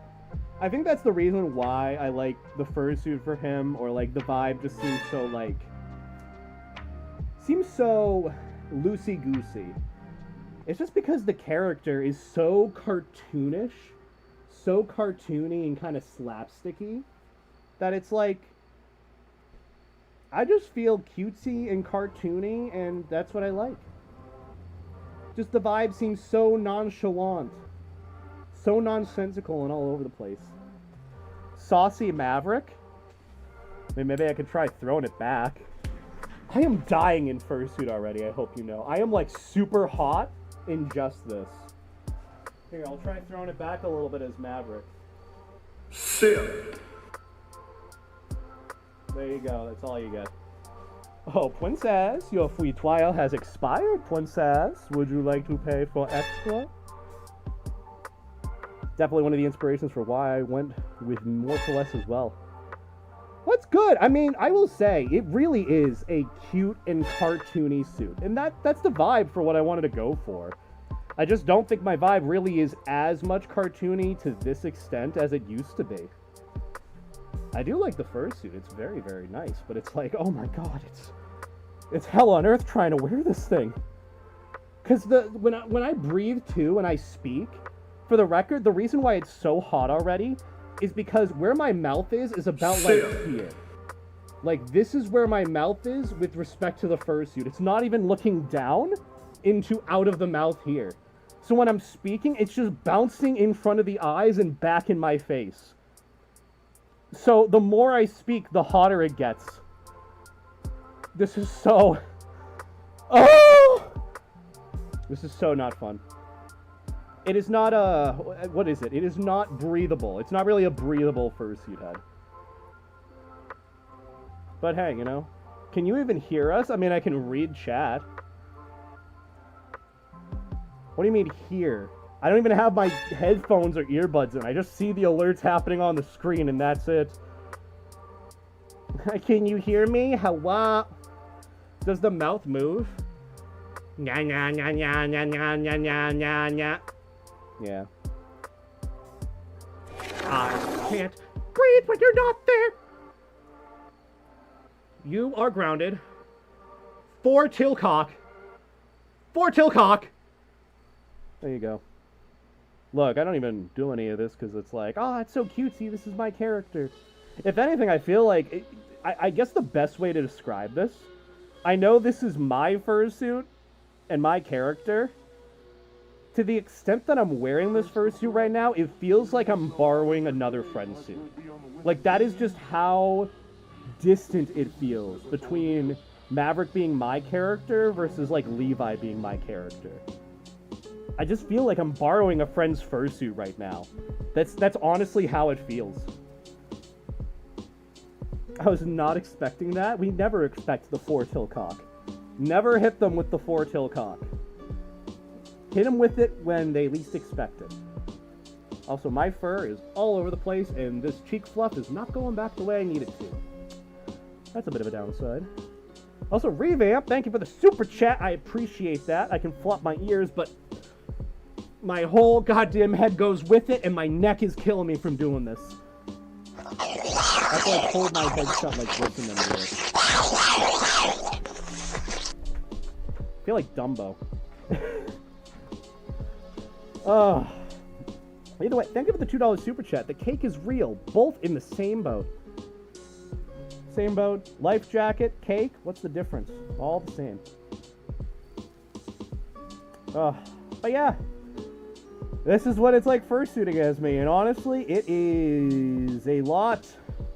I think that's the reason why I like the fursuit for him, or, like, the vibe just seems so, like... seems so loosey-goosey. It's just because the character is so cartoonish, so cartoony and kind of slapsticky, that it's like... I just feel cutesy and cartoony, and that's what I like. Just the vibe seems so nonchalant. So nonsensical and all over the place. Saucy Maverick? I mean, maybe I could try throwing it back. I am dying in fursuit already, I hope you know. I am, like, super hot in just this. Here, I'll try throwing it back a little bit as Maverick. Sit. There you go, that's all you get. Oh, Princess, your free trial has expired, Princess. Would you like to pay for extra? Definitely one of the inspirations for why I went with more to less as well. What's good? I mean, I will say, it really is a cute and cartoony suit. And that's the vibe for what I wanted to go for. I just don't think my vibe really is as much cartoony to this extent as it used to be. I do like the fursuit. It's very, very nice. But it's like, oh my god, it's hell on earth trying to wear this thing. Because when I breathe too and I speak... For the record, the reason why it's so hot already is because where my mouth is about, like, here. Like, this is where my mouth is with respect to the fursuit. It's not even looking down into out of the mouth here. So when I'm speaking, it's just bouncing in front of the eyes and back in my face. So the more I speak, the hotter it gets. This is so... Oh! This is so not fun. It is not a... What is it? It is not breathable. It's not really a breathable fursuit head. But hey, you know, can you even hear us? I mean, I can read chat. What do you mean hear? I don't even have my headphones or earbuds in. I just see the alerts happening on the screen and that's it. Can you hear me? Hello? Does the mouth move? Nya, nya, nya, nya, nya, nya, nya, nya, nya, nya. Yeah. I can't breathe when you're not there. You are grounded. 4 Tilcock. 4 Tilcock. There you go. Look, I don't even do any of this because it's like, oh, it's so cutesy. This is my character. If anything, I feel like... I guess the best way to describe this... I know this is my fursuit and my character. To the extent that I'm wearing this fursuit right now, it feels like I'm borrowing another friend's suit. Like, that is just how distant it feels between Maverick being my character versus, like, Levi being my character. I just feel like I'm borrowing a friend's fursuit right now. That's honestly how it feels. I was not expecting that. We never expect the 4 Tilcock. Never hit them with the 4 Tilcock. Hit them with it when they least expect it. Also, my fur is all over the place, and this cheek fluff is not going back the way I need it to. That's a bit of a downside. Also, Revamp, thank you for the super chat. I appreciate that. I can flop my ears, but my whole goddamn head goes with it, and my neck is killing me from doing this. That's why I hold my head shut like this and then do it. I feel like Dumbo. Either way, thank you for the $2 super chat. The cake is real. Both in the same boat. Same boat. Life jacket, cake. What's the difference? All the same. But yeah. This is what it's like fursuiting as me. And honestly, it is a lot.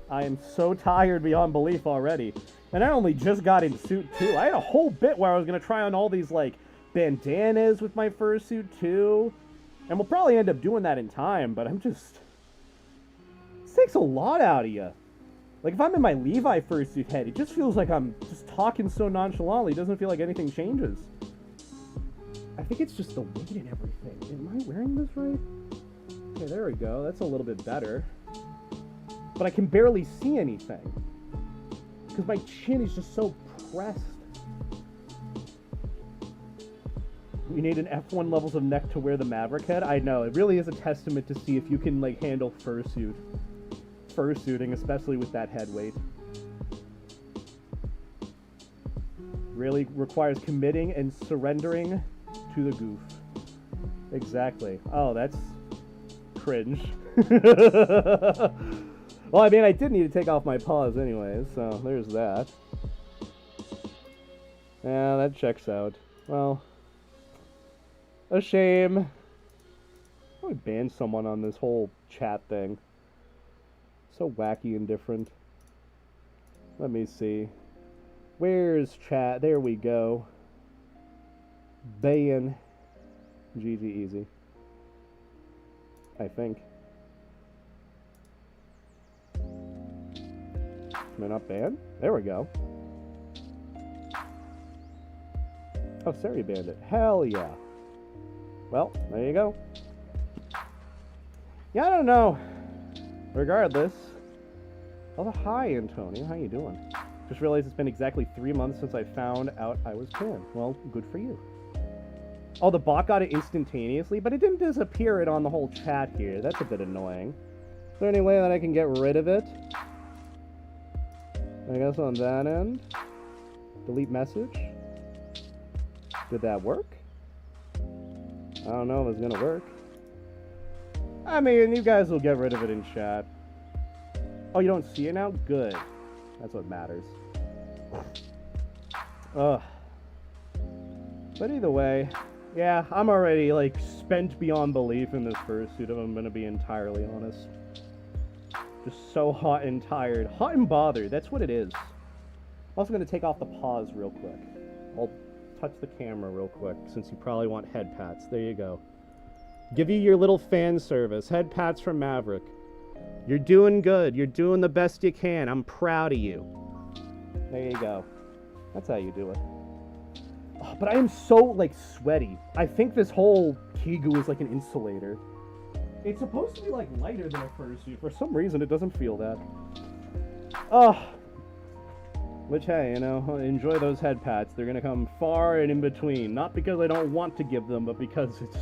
I am so tired beyond belief already. And I only just got in suit too. I had a whole bit where I was going to try on all these, like, bandanas with my fursuit too. And we'll probably end up doing that in time, but I'm just... This takes a lot out of you. Like, if I'm in my Levi fursuit head, it just feels like I'm just talking so nonchalantly. It doesn't feel like anything changes. I think it's just the weight and everything. Am I wearing this right? Okay, there we go. That's a little bit better. But I can barely see anything. Because my chin is just so pressed. You need an F1 levels of neck to wear the Maverick head. I know, it really is a testament to see if you can, like, handle fursuiting, especially with that head weight. Really requires committing and surrendering to the goof. Exactly. Oh, that's cringe. Well, I mean, I did need to take off my paws anyways, so there's that. Yeah, that checks out. Well, a shame. I would ban someone on this whole chat thing. So wacky and different. Let me see. Where's chat? There we go. Ban. GG easy. I think. Am I not banned? There we go. Oh, Sari banned it. Hell yeah. Well, there you go. Yeah, I don't know. Regardless. Oh, hi, Antonio. How you doing? Just realized it's been exactly 3 months since I found out I was banned. Well, good for you. Oh, the bot got it instantaneously, but it didn't disappear it on the whole chat here. That's a bit annoying. Is there any way that I can get rid of it? I guess on that end. Delete message. Did that work? I don't know if it's gonna work. I mean, you guys will get rid of it in chat. Oh, you don't see it now? Good. That's what matters. Ugh. But either way, yeah, I'm already, like, spent beyond belief in this fursuit, if I'm gonna be entirely honest. Just so hot and tired. Hot and bothered, that's what it is. I'm also gonna take off the paws real quick. I'll touch the camera real quick, since you probably want head pats. There you go. Give you your little fan service. Head pats from Maverick. You're doing good. You're doing the best you can. I'm proud of you. There you go. That's how you do it. Oh, but I am so, like, sweaty. I think this whole Kigu is like an insulator. It's supposed to be, like, lighter than a fursuit. For some reason, it doesn't feel that. Oh. Which, hey, you know, enjoy those head pats. They're gonna come far and in between. Not because I don't want to give them, but because it's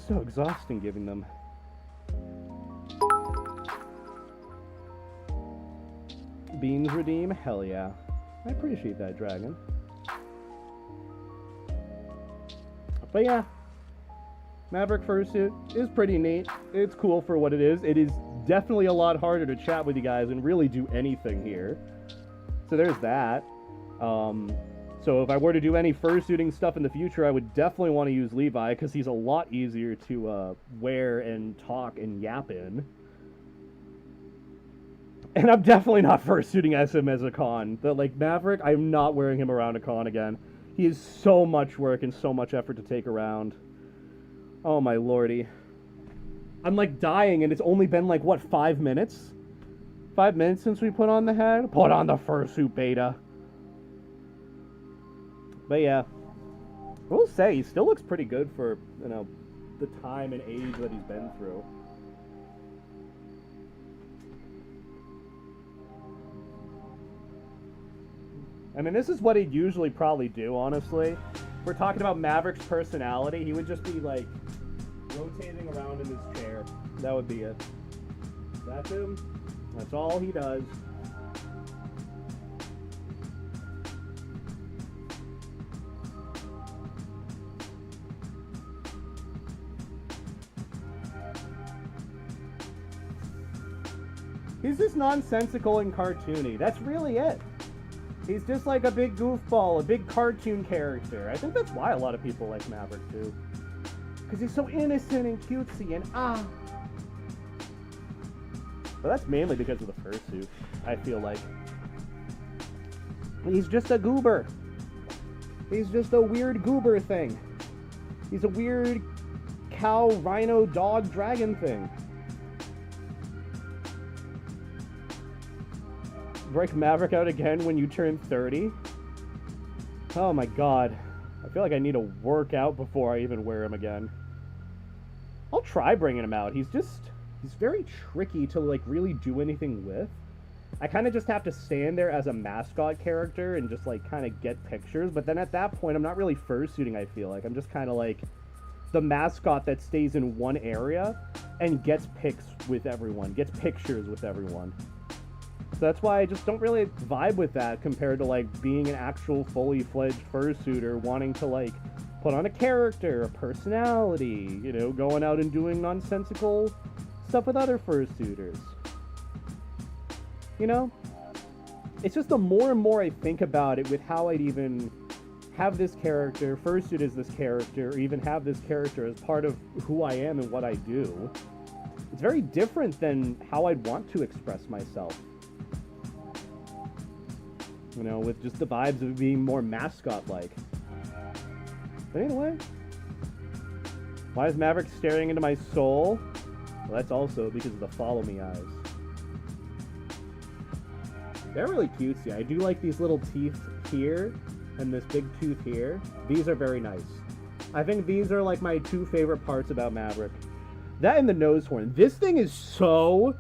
so exhausting giving them. Beans redeem? Hell yeah. I appreciate that, Dragon. But yeah. Maverick Fursuit is pretty neat. It's cool for what it is. It is definitely a lot harder to chat with you guys and really do anything here. So there's that. So if I were to do any fursuiting stuff in the future, I would definitely want to use Levi, because he's a lot easier to wear and talk and yap in. And I'm definitely not fursuiting as him as a con. But like Maverick, I'm not wearing him around a con again. He is so much work and so much effort to take around. Oh my lordy. I'm like dying, and it's only been like, what, 5 minutes? 5 minutes since we put on the head? Put on the fursuit beta. But yeah. I will say, he still looks pretty good for, you know, the time and age that he's been through. I mean, this is what he'd usually probably do, honestly. If we're talking about Maverick's personality, he would just be, like, rotating around in his chair. That would be it. That's him. That's all he does. He's just nonsensical and cartoony. That's really it. He's just like a big goofball, a big cartoon character. I think that's why a lot of people like Maverick too. Because he's so innocent and cutesy and But that's mainly because of the fursuit, I feel like. He's just a goober. He's just a weird goober thing. He's a weird cow, rhino, dog, dragon thing. Break Maverick out again when you turn 30? Oh my god. I feel like I need to work out before I even wear him again. I'll try bringing him out. He's very tricky to, like, really do anything with. I kind of just have to stand there as a mascot character and just, like, kind of get pictures. But then at that point, I'm not really fursuiting, I feel like. I'm just kind of, like, the mascot that stays in one area and gets pics with everyone. Gets pictures with everyone. So that's why I just don't really vibe with that compared to, like, being an actual fully fledged fursuiter, wanting to, like, put on a character, a personality, you know, going out and doing nonsensical stuff with other fursuiters. You know? It's just the more and more I think about it with how I'd even have this character, fursuit as this character, or even have this character as part of who I am and what I do, it's very different than how I'd want to express myself. You know, with just the vibes of being more mascot-like. But anyway. Why is Maverick staring into my soul? Well, that's also because of the follow me eyes. They're really cutesy. I do like these little teeth here, and this big tooth here. These are very nice. I think these are like my two favorite parts about Maverick. That and the nose horn. This thing is so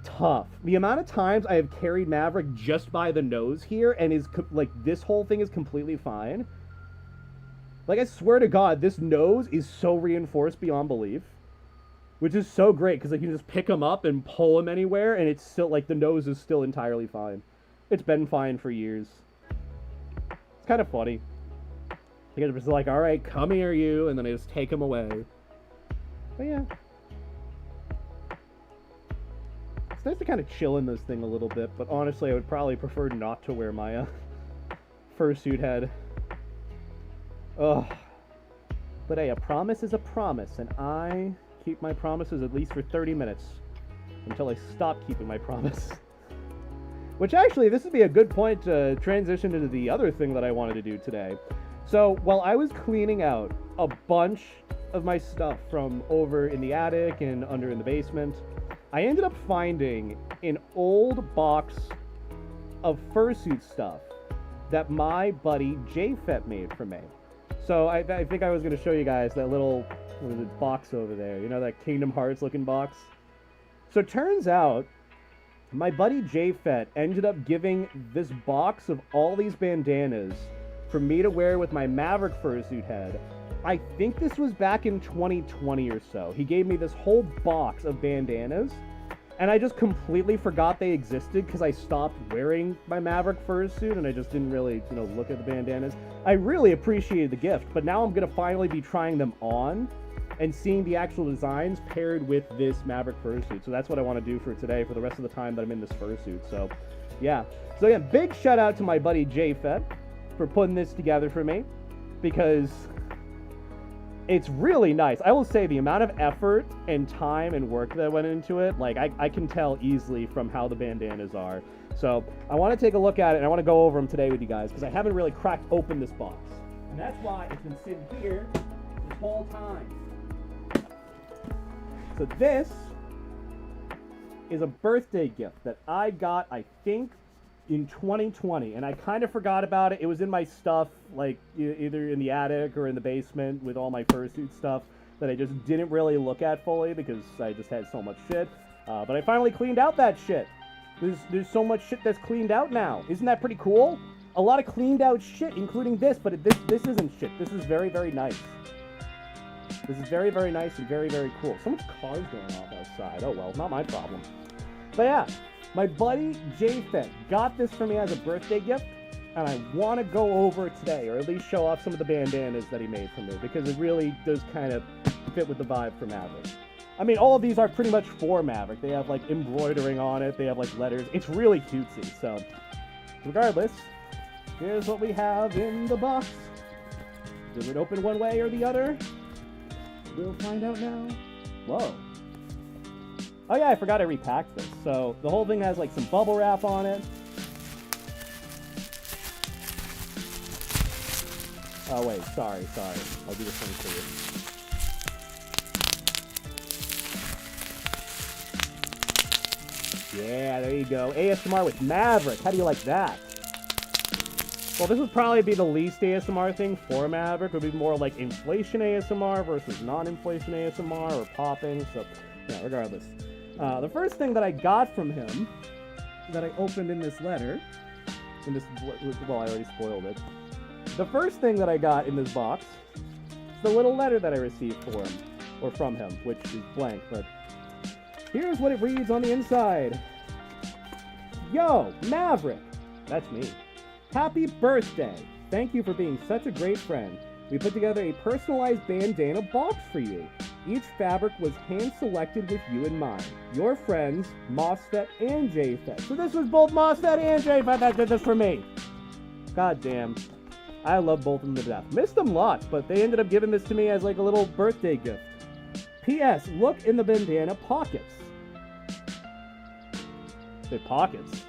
tough. The amount of times I have carried Maverick just by the nose here, and is like, this whole thing is completely fine. Like, I swear to God, this nose is so reinforced beyond belief. Which is so great, because like, you can just pick him up and pull him anywhere, and it's still, like, the nose is still entirely fine. It's been fine for years. It's kind of funny. Like, it's like, alright, come here, you, and then I just take him away. But yeah. It's nice to kind of chill in this thing a little bit, but honestly, I would probably prefer not to wear my fursuit head. Ugh. But hey, a promise is a promise, and I keep my promises at least for 30 minutes. Until I stop keeping my promise. Which actually, this would be a good point to transition into the other thing that I wanted to do today. So, while I was cleaning out a bunch of my stuff from over in the attic and under in the basement, I ended up finding an old box of fursuit stuff that my buddy JFet made for me. So, I think I was going to show you guys that little what is it, box over there. You know, that Kingdom Hearts looking box? So, it turns out my buddy JFet ended up giving this box of all these bandanas for me to wear with my Maverick fursuit head. I think this was back in 2020 or so. He gave me this whole box of bandanas, and I just completely forgot they existed because I stopped wearing my Maverick fursuit and I just didn't really, look at the bandanas. I really appreciated the gift, but now I'm going to finally be trying them on and seeing the actual designs paired with this Maverick fursuit. So that's what I want to do for today, for the rest of the time that I'm in this fursuit. So, yeah. So again, big shout out to my buddy JFet for putting this together for me, because it's really nice. I will say the amount of effort and time and work that went into it, like I can tell easily from how the bandanas are. So I want to take a look at it, and I want to go over them today with you guys, because I haven't really cracked open this box. And that's why it's been sitting here this whole time. So this is a birthday gift that I got, I think, in 2020, and I kind of forgot about it. It was in my stuff, like either in the attic or in the basement with all my fursuit stuff that I just didn't really look at fully because I just had so much shit. But I finally cleaned out that shit. There's so much shit that's cleaned out now. Isn't that pretty cool? A lot of cleaned out shit, including this, but this isn't shit. This is very, very nice. This is very, very nice and very, very cool. So much cars going off outside. Oh well, not my problem. But yeah, my buddy JFet got this for me as a birthday gift, and I want to go over it today, or at least show off some of the bandanas that he made for me, because it really does kind of fit with the vibe for Maverick. I mean, all of these are pretty much for Maverick. They have, like, embroidering on it. They have, like, letters. It's really cutesy, so regardless, here's what we have in the box. Does it open one way or the other? We'll find out now. Whoa. Oh yeah, I forgot I repacked this. So the whole thing has like some bubble wrap on it. Oh wait, sorry. I'll do this one for you. Yeah, there you go. ASMR with Maverick. How do you like that? Well, this would probably be the least ASMR thing for Maverick. It would be more like inflation ASMR versus non-inflation ASMR or popping. So, yeah, regardless. The first thing that I got from him, that I opened in this letter, well, I already spoiled it. The first thing that I got in this box is the little letter that I received for him, or from him, which is blank, but here's what it reads on the inside. Yo, Maverick! That's me. Happy birthday! Thank you for being such a great friend. We put together a personalized bandana box for you. Each fabric was hand-selected with you in mind. Your friends, MOSFET and JFet. So this was both MOSFET and JFet that did this for me. God damn. I love both of them to death. Missed them lots, but they ended up giving this to me as like a little birthday gift. P.S. Look in the bandana pockets. The pockets?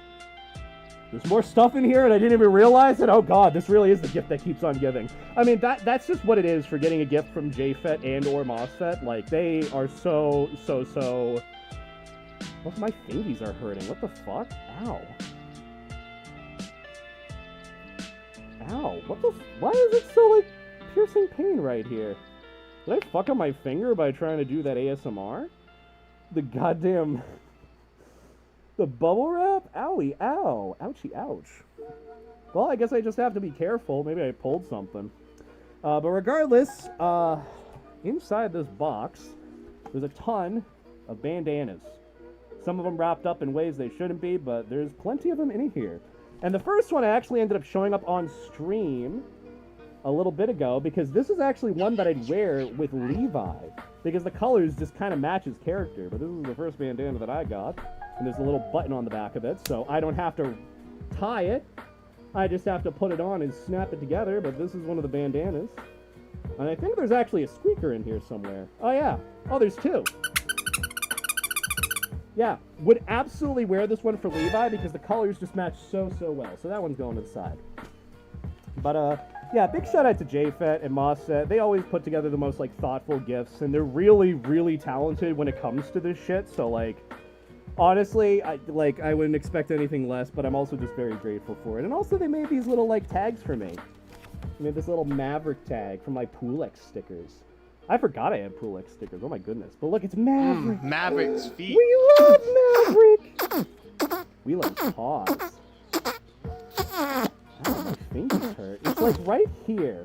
There's more stuff in here and I didn't even realize it? Oh god, this really is the gift that keeps on giving. I mean, that's just what it is for getting a gift from JFet and or MOSFET. Like, they are so... Both my fingies are hurting. What the fuck? Ow. Ow. Why is it so, like, piercing pain right here? Did I fuck up my finger by trying to do that ASMR? The goddamn... The bubble wrap? Owie, ow. Ouchie, ouch. Well, I guess I just have to be careful. Maybe I pulled something. But regardless, inside this box, there's a ton of bandanas. Some of them wrapped up in ways they shouldn't be, but there's plenty of them in here. And the first one actually ended up showing up on stream a little bit ago, because this is actually one that I'd wear with Levi, because the colors just kind of match his character. But this is the first bandana that I got. And there's a little button on the back of it, so I don't have to tie it. I just have to put it on and snap it together, but this is one of the bandanas. And I think there's actually a squeaker in here somewhere. Oh, yeah. Oh, there's two. Yeah, would absolutely wear this one for Levi because the colors just match so well. So that one's going to the side. But yeah, big shout out to JFET and Mosset. They always put together the most like thoughtful gifts, and they're really talented when it comes to this shit. So like, honestly, I wouldn't expect anything less, but I'm also just very grateful for it. And also they made these little like tags for me. They made this little Maverick tag from like Pulex stickers. I forgot I had Pulex stickers. Oh my goodness! But look, it's Maverick. Maverick's feet. We love Maverick. We love paws. Ow, my fingers hurt. It's like right here.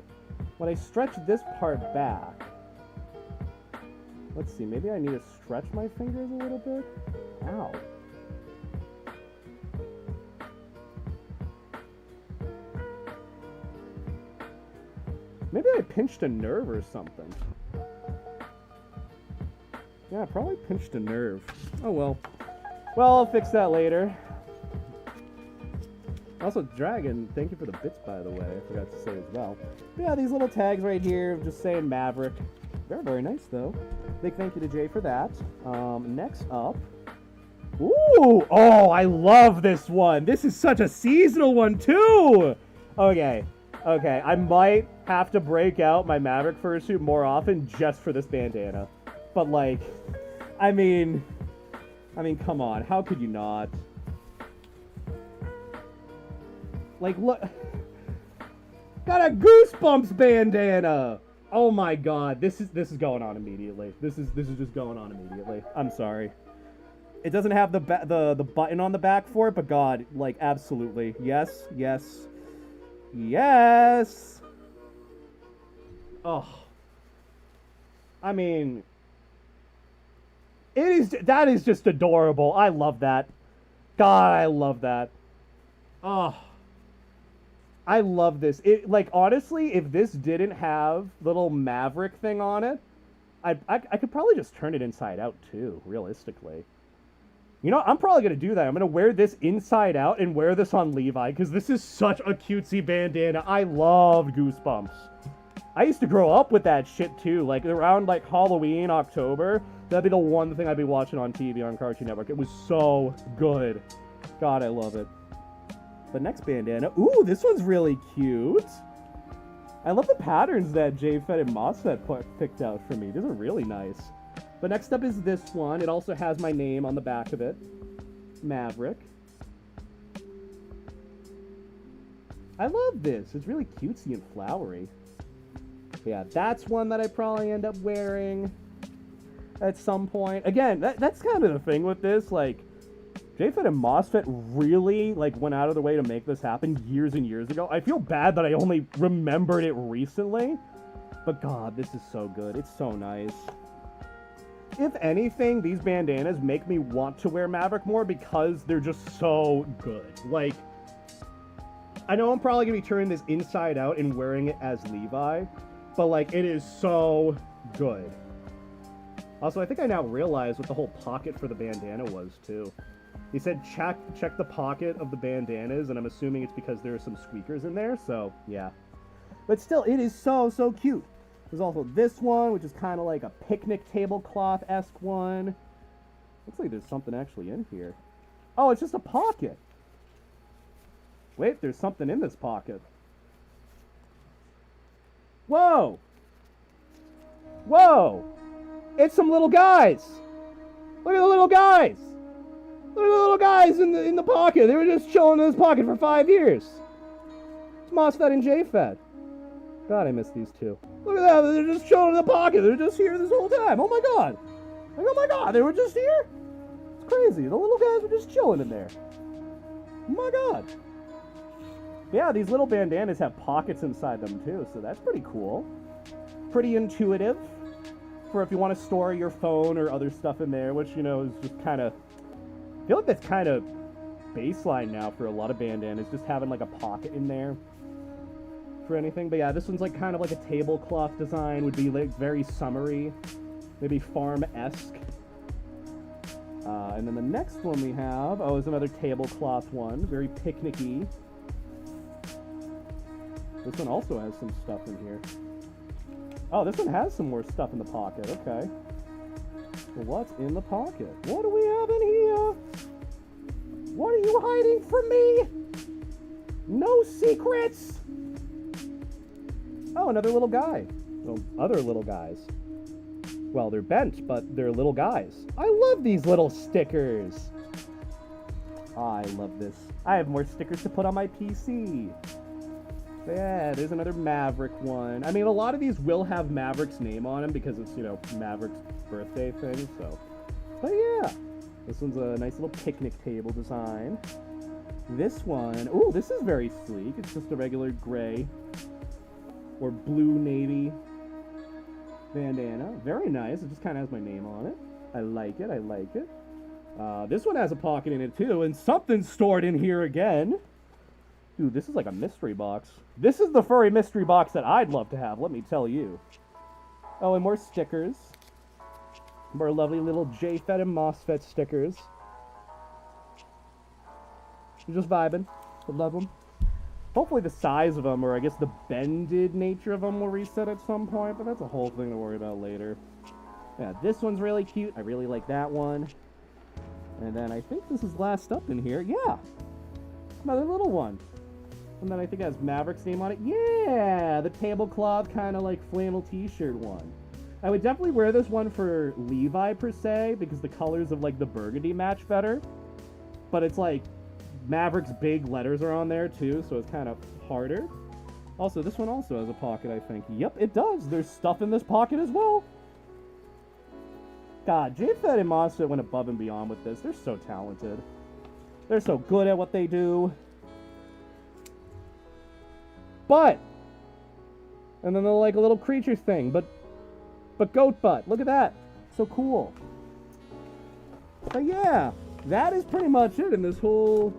When I stretch this part back. Let's see. Maybe I need to stretch my fingers a little bit. Ow. Maybe I pinched a nerve or something. Yeah, I probably pinched a nerve. Oh well. Well, I'll fix that later. Also, Dragon, thank you for the bits, by the way. I forgot to say as well. But yeah, these little tags right here, just saying Maverick. Very nice, though. Big thank you to Jay for that. Next up. Ooh! Oh, I love this one. This is such a seasonal one, too! Okay. I might have to break out my Maverick Fursuit more often just for this bandana. But, like, I mean, come on. How could you not? Like, look. Got a Goosebumps bandana! Oh my god. This is going on immediately. This is just going on immediately. I'm sorry. It doesn't have the button on the back for it, but god, like, absolutely. Yes. Oh. I mean, that is just adorable. I love that. God, I love that. Oh. I love this. It, like, honestly, if this didn't have little Maverick thing on it, I could probably just turn it inside out too, realistically. You know, I'm probably going to do that. I'm going to wear this inside out and wear this on Levi, because this is such a cutesy bandana. I loved Goosebumps. I used to grow up with that shit too. Like, around, like, Halloween, October, that'd be the one thing I'd be watching on TV on Cartoon Network. It was so good. God, I love it. The next bandana. Ooh, this one's really cute. I love the patterns that JFET and Mosset picked out for me. These are really nice. But next up is this one. It also has my name on the back of it. Maverick. I love this. It's really cutesy and flowery. Yeah, that's one that I probably end up wearing at some point. Again, that's kind of the thing with this. Like, JFET and MOSFET really, like, went out of their way to make this happen years and years ago. I feel bad that I only remembered it recently. But god, this is so good. It's so nice. If anything, these bandanas make me want to wear Maverick more because they're just so good. Like, I know I'm probably going to be turning this inside out and wearing it as Levi, but, like, it is so good. Also, I think I now realize what the whole pocket for the bandana was, too. He said check the pocket of the bandanas, and I'm assuming it's because there are some squeakers in there, so, yeah. But still, it is so cute. There's also this one, which is kind of like a picnic tablecloth-esque one. Looks like there's something actually in here. Oh, it's just a pocket. Wait, there's something in this pocket. Whoa! Whoa! It's some little guys! Look at the little guys! Look at the little guys in the pocket. They were just chilling in this pocket for 5 years. It's MOSFET and JFET. God, I miss these two. Look at that. They're just chilling in the pocket. They're just here this whole time. Oh my god. Like, oh my god, they were just here? It's crazy. The little guys were just chilling in there. Oh my god. Yeah, these little bandanas have pockets inside them too, so that's pretty cool. Pretty intuitive for if you want to store your phone or other stuff in there, which, you know, is just kind of... I feel like that's kind of baseline now for a lot of bandanas, just having like a pocket in there for anything. But yeah, this one's like kind of like a tablecloth design, would be like very summery, maybe farm-esque. And then the next one we have, oh, is another tablecloth one, very picnicky. This one also has some stuff in here. Oh, this one has some more stuff in the pocket, okay. Well, what's in the pocket? What do we have in here? you hiding from me? No secrets. Oh, another little guy. Well, other little guys. Well, they're bent, but they're little guys. I love these little stickers. I love this. I have more stickers to put on my PC. Yeah, there's another Maverick one. I mean, a lot of these will have Maverick's name on them because it's, you know, Maverick's birthday thing, so. But yeah, this one's a nice little picnic table design. This one, ooh, this is very sleek. It's just a regular gray or blue navy bandana. Very nice. It just kind of has my name on it. I like it. I like it. This one has a pocket in it too, and something's stored in here again. Dude, this is like a mystery box. This is the furry mystery box that I'd love to have, let me tell you. Oh, and more stickers. More lovely little JFET and MOSFET stickers. I'm just vibing. I love them. Hopefully the size of them, or I guess the bended nature of them, will reset at some point, but that's a whole thing to worry about later. Yeah, this one's really cute. I really like that one. And then I think this is last up in here. Yeah! Another little one. And then I think it has Maverick's name on it. Yeah! The tablecloth kind of like flannel t-shirt one. I would definitely wear this one for Levi per se, because the colors of like the burgundy match better. But it's like Maverick's big letters are on there too, so it's kind of harder. Also, this one also has a pocket, I think. Yep, it does. There's stuff in this pocket as well. God, JFET and Monster went above and beyond with this. They're so talented. They're so good at what they do. But, and then they're like a little creature thing, but goat butt. Look at that. So cool. But yeah, that is pretty much it in this whole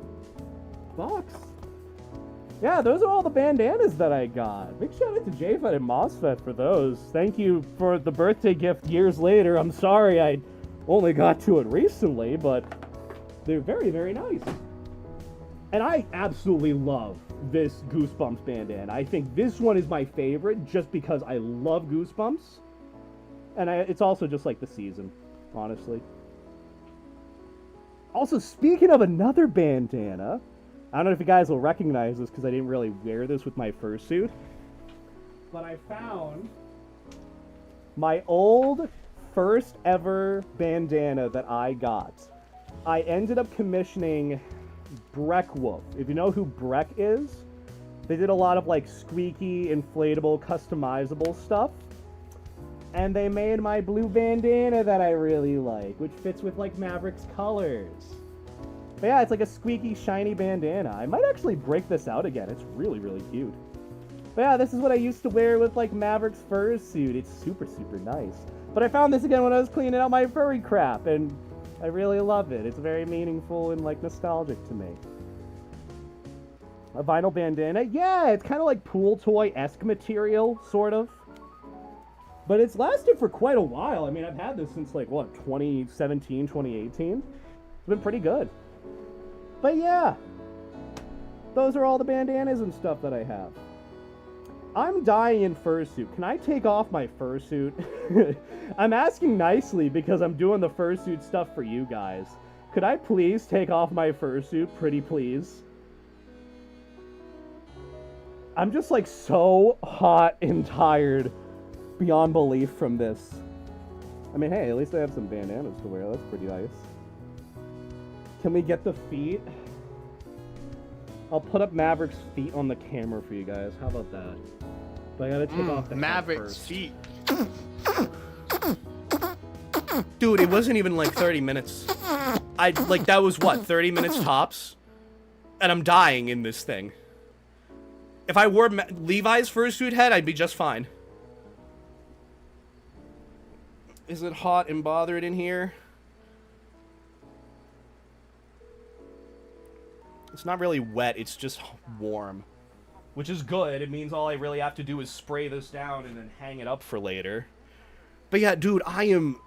box. Yeah, those are all the bandanas that I got. Big shout out to JFET and MOSFET for those. Thank you for the birthday gift years later. I'm sorry I only got to it recently, but they're very, very nice. And I absolutely love this Goosebumps bandana. I think this one is my favorite just because I love Goosebumps. And it's also just like the season, honestly. Also, speaking of another bandana, I don't know if you guys will recognize this because I didn't really wear this with my fursuit, but I found my old first ever bandana that I got. I ended up commissioning Breck Wolf. If you know who Breck is, they did a lot of like squeaky, inflatable, customizable stuff. And they made my blue bandana that I really like, which fits with like Maverick's colors. But yeah, it's like a squeaky, shiny bandana. I might actually break this out again. It's really, really cute. But yeah, this is what I used to wear with like Maverick's fursuit. It's super, super nice. But I found this again when I was cleaning out my furry crap, and I really love it. It's very meaningful and like nostalgic to me. A vinyl bandana? Yeah, it's kind of like pool toy-esque material, sort of. But it's lasted for quite a while. I mean, I've had this since, like, what, 2017, 2018? It's been pretty good. But yeah, those are all the bandanas and stuff that I have. I'm dying in fursuit. Can I take off my fursuit? I'm asking nicely because I'm doing the fursuit stuff for you guys. Could I please take off my fursuit, pretty please? I'm just, like, so hot and tired beyond belief from this. I mean, hey, at least I have some bandanas to wear. That's pretty nice. Can we get the feet? I'll put up Maverick's feet on the camera for you guys. How about that? But I gotta take off the Maverick's feet. Dude, it wasn't even like 30 minutes. That was what, 30 minutes tops? And I'm dying in this thing. If I wore Levi's fursuit head, I'd be just fine. Is it hot and bothered in here? It's not really wet, it's just warm. Which is good. It means all I really have to do is spray this down and then hang it up for later. But yeah, dude, I am...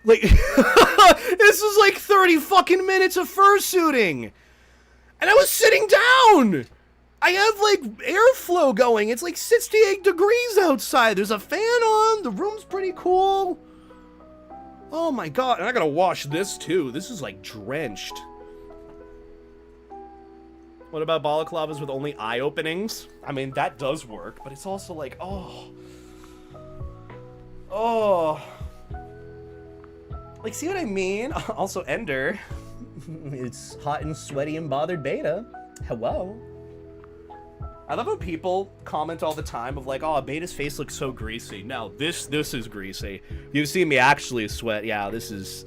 like... this is like 30 fucking minutes of fursuiting! And I was sitting down! I have, like, airflow going. It's like 68 degrees outside. There's a fan on. The room's pretty cool. Oh my god, and I gotta wash this too. This is like drenched. What about balaclavas with only eye openings? I mean, that does work, but it's also like, oh. Like, see what I mean? Also, Ender. It's hot and sweaty and bothered beta. Hello. I love how people comment all the time of like, oh, Beta's face looks so greasy. No, this is greasy. You've seen me actually sweat. Yeah, this is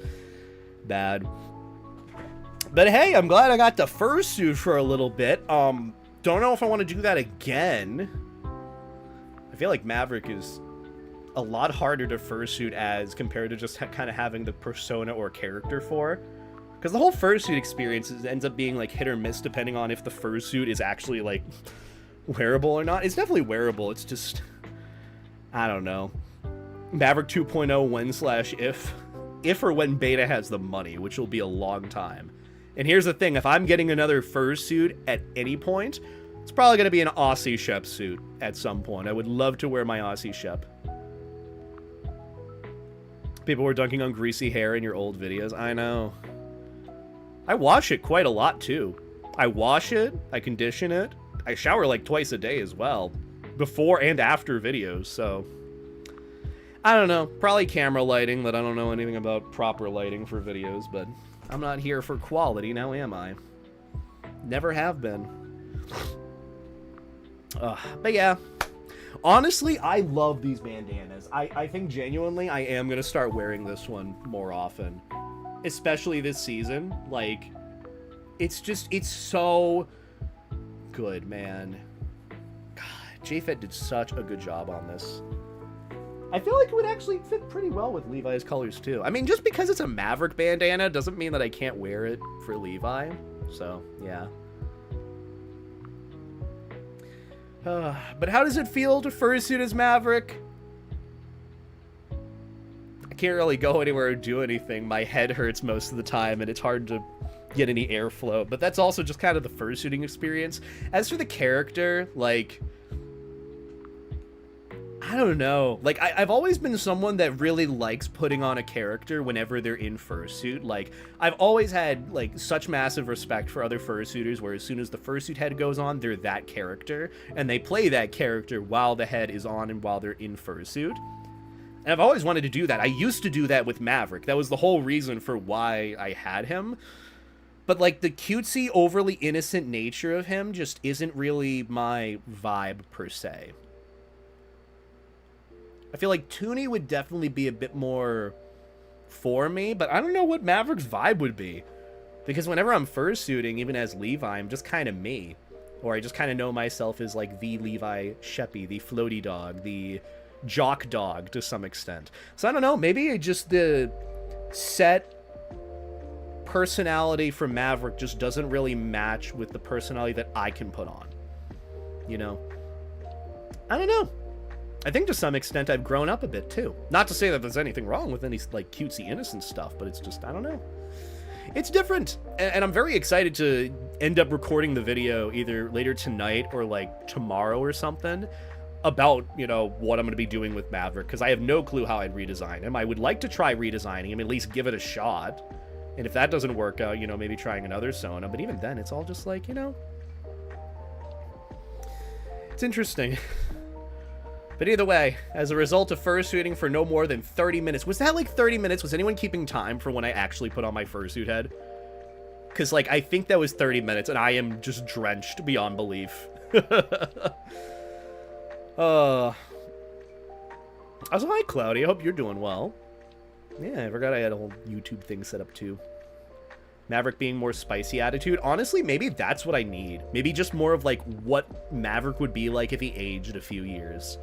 bad. But hey, I'm glad I got the fursuit for a little bit. Don't know if I want to do that again. I feel like Maverick is a lot harder to fursuit as compared to just kind of having the persona or character for. Because the whole fursuit experience ends up being like hit or miss depending on if the fursuit is actually like wearable or not. It's definitely wearable. It's just, I don't know. Maverick 2.0 when/if. If or when beta has the money, which will be a long time. And here's the thing, if I'm getting another fursuit at any point, it's probably going to be an Aussie Shep suit at some point. I would love to wear my Aussie Shep. People were dunking on greasy hair in your old videos. I know. I wash it quite a lot, too. I wash it, I condition it, I shower like twice a day as well, before and after videos, so I don't know, probably camera lighting, that I don't know anything about proper lighting for videos, but I'm not here for quality, now am I? Never have been. But yeah, honestly, I love these bandanas. I think genuinely I am going to start wearing this one more often, especially this season. Like, it's so good, man. God, JFed did such a good job on this. I feel like it would actually fit pretty well with Levi's colors, too. I mean, just because it's a Maverick bandana doesn't mean that I can't wear it for Levi. So, yeah. But how does it feel to fursuit as Maverick? I can't really go anywhere or do anything. My head hurts most of the time, and it's hard to get any airflow. But that's also just kind of the fursuiting experience. As for the character, like, I don't know. Like, I've always been someone that really likes putting on a character whenever they're in fursuit. Like, I've always had, like, such massive respect for other fursuiters where as soon as the fursuit head goes on, they're that character. And they play that character while the head is on and while they're in fursuit. And I've always wanted to do that. I used to do that with Maverick. That was the whole reason for why I had him. But, like, the cutesy, overly innocent nature of him just isn't really my vibe, per se. I feel like Toonie would definitely be a bit more for me, but I don't know what Maverick's vibe would be. Because whenever I'm fursuiting, even as Levi, I'm just kind of me. Or I just kind of know myself as, like, the Levi Sheppy, the floaty dog, the jock dog, to some extent. So I don't know, maybe just the set personality for Maverick just doesn't really match with the personality that I can put on. You know? I don't know. I think to some extent I've grown up a bit too. Not to say that there's anything wrong with any like cutesy innocent stuff, but it's just, I don't know. It's different. And I'm very excited to end up recording the video either later tonight or like tomorrow or something about, you know, what I'm going to be doing with Maverick, because I have no clue how I'd redesign him. I would like to try redesigning him, at least give it a shot. And if that doesn't work out, you know, maybe trying another Sona. But even then, it's all just like, you know, it's interesting. But either way, as a result of fursuiting for no more than 30 minutes, was that like 30 minutes? Was anyone keeping time for when I actually put on my fursuit head? Because, like, I think that was 30 minutes, and I am just drenched beyond belief. Also, hi, Cloudy. I hope you're doing well. Yeah, I forgot I had a whole YouTube thing set up, too. Maverick being more spicy attitude. Honestly, maybe that's what I need. Maybe just more of, like, what Maverick would be like if he aged a few years.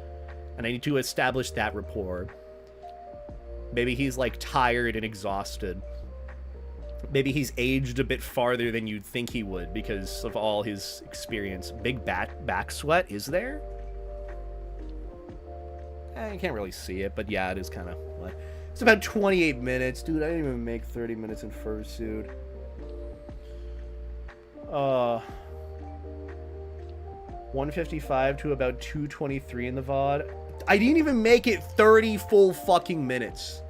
And I need to establish that rapport. Maybe he's, like, tired and exhausted. Maybe he's aged a bit farther than you'd think he would because of all his experience. Big back sweat, is there? I can't really see it, but yeah, it is kind of what. It's about 28 minutes. Dude, I didn't even make 30 minutes in fursuit. 155 to about 223 in the VOD. I didn't even make it 30 full fucking minutes.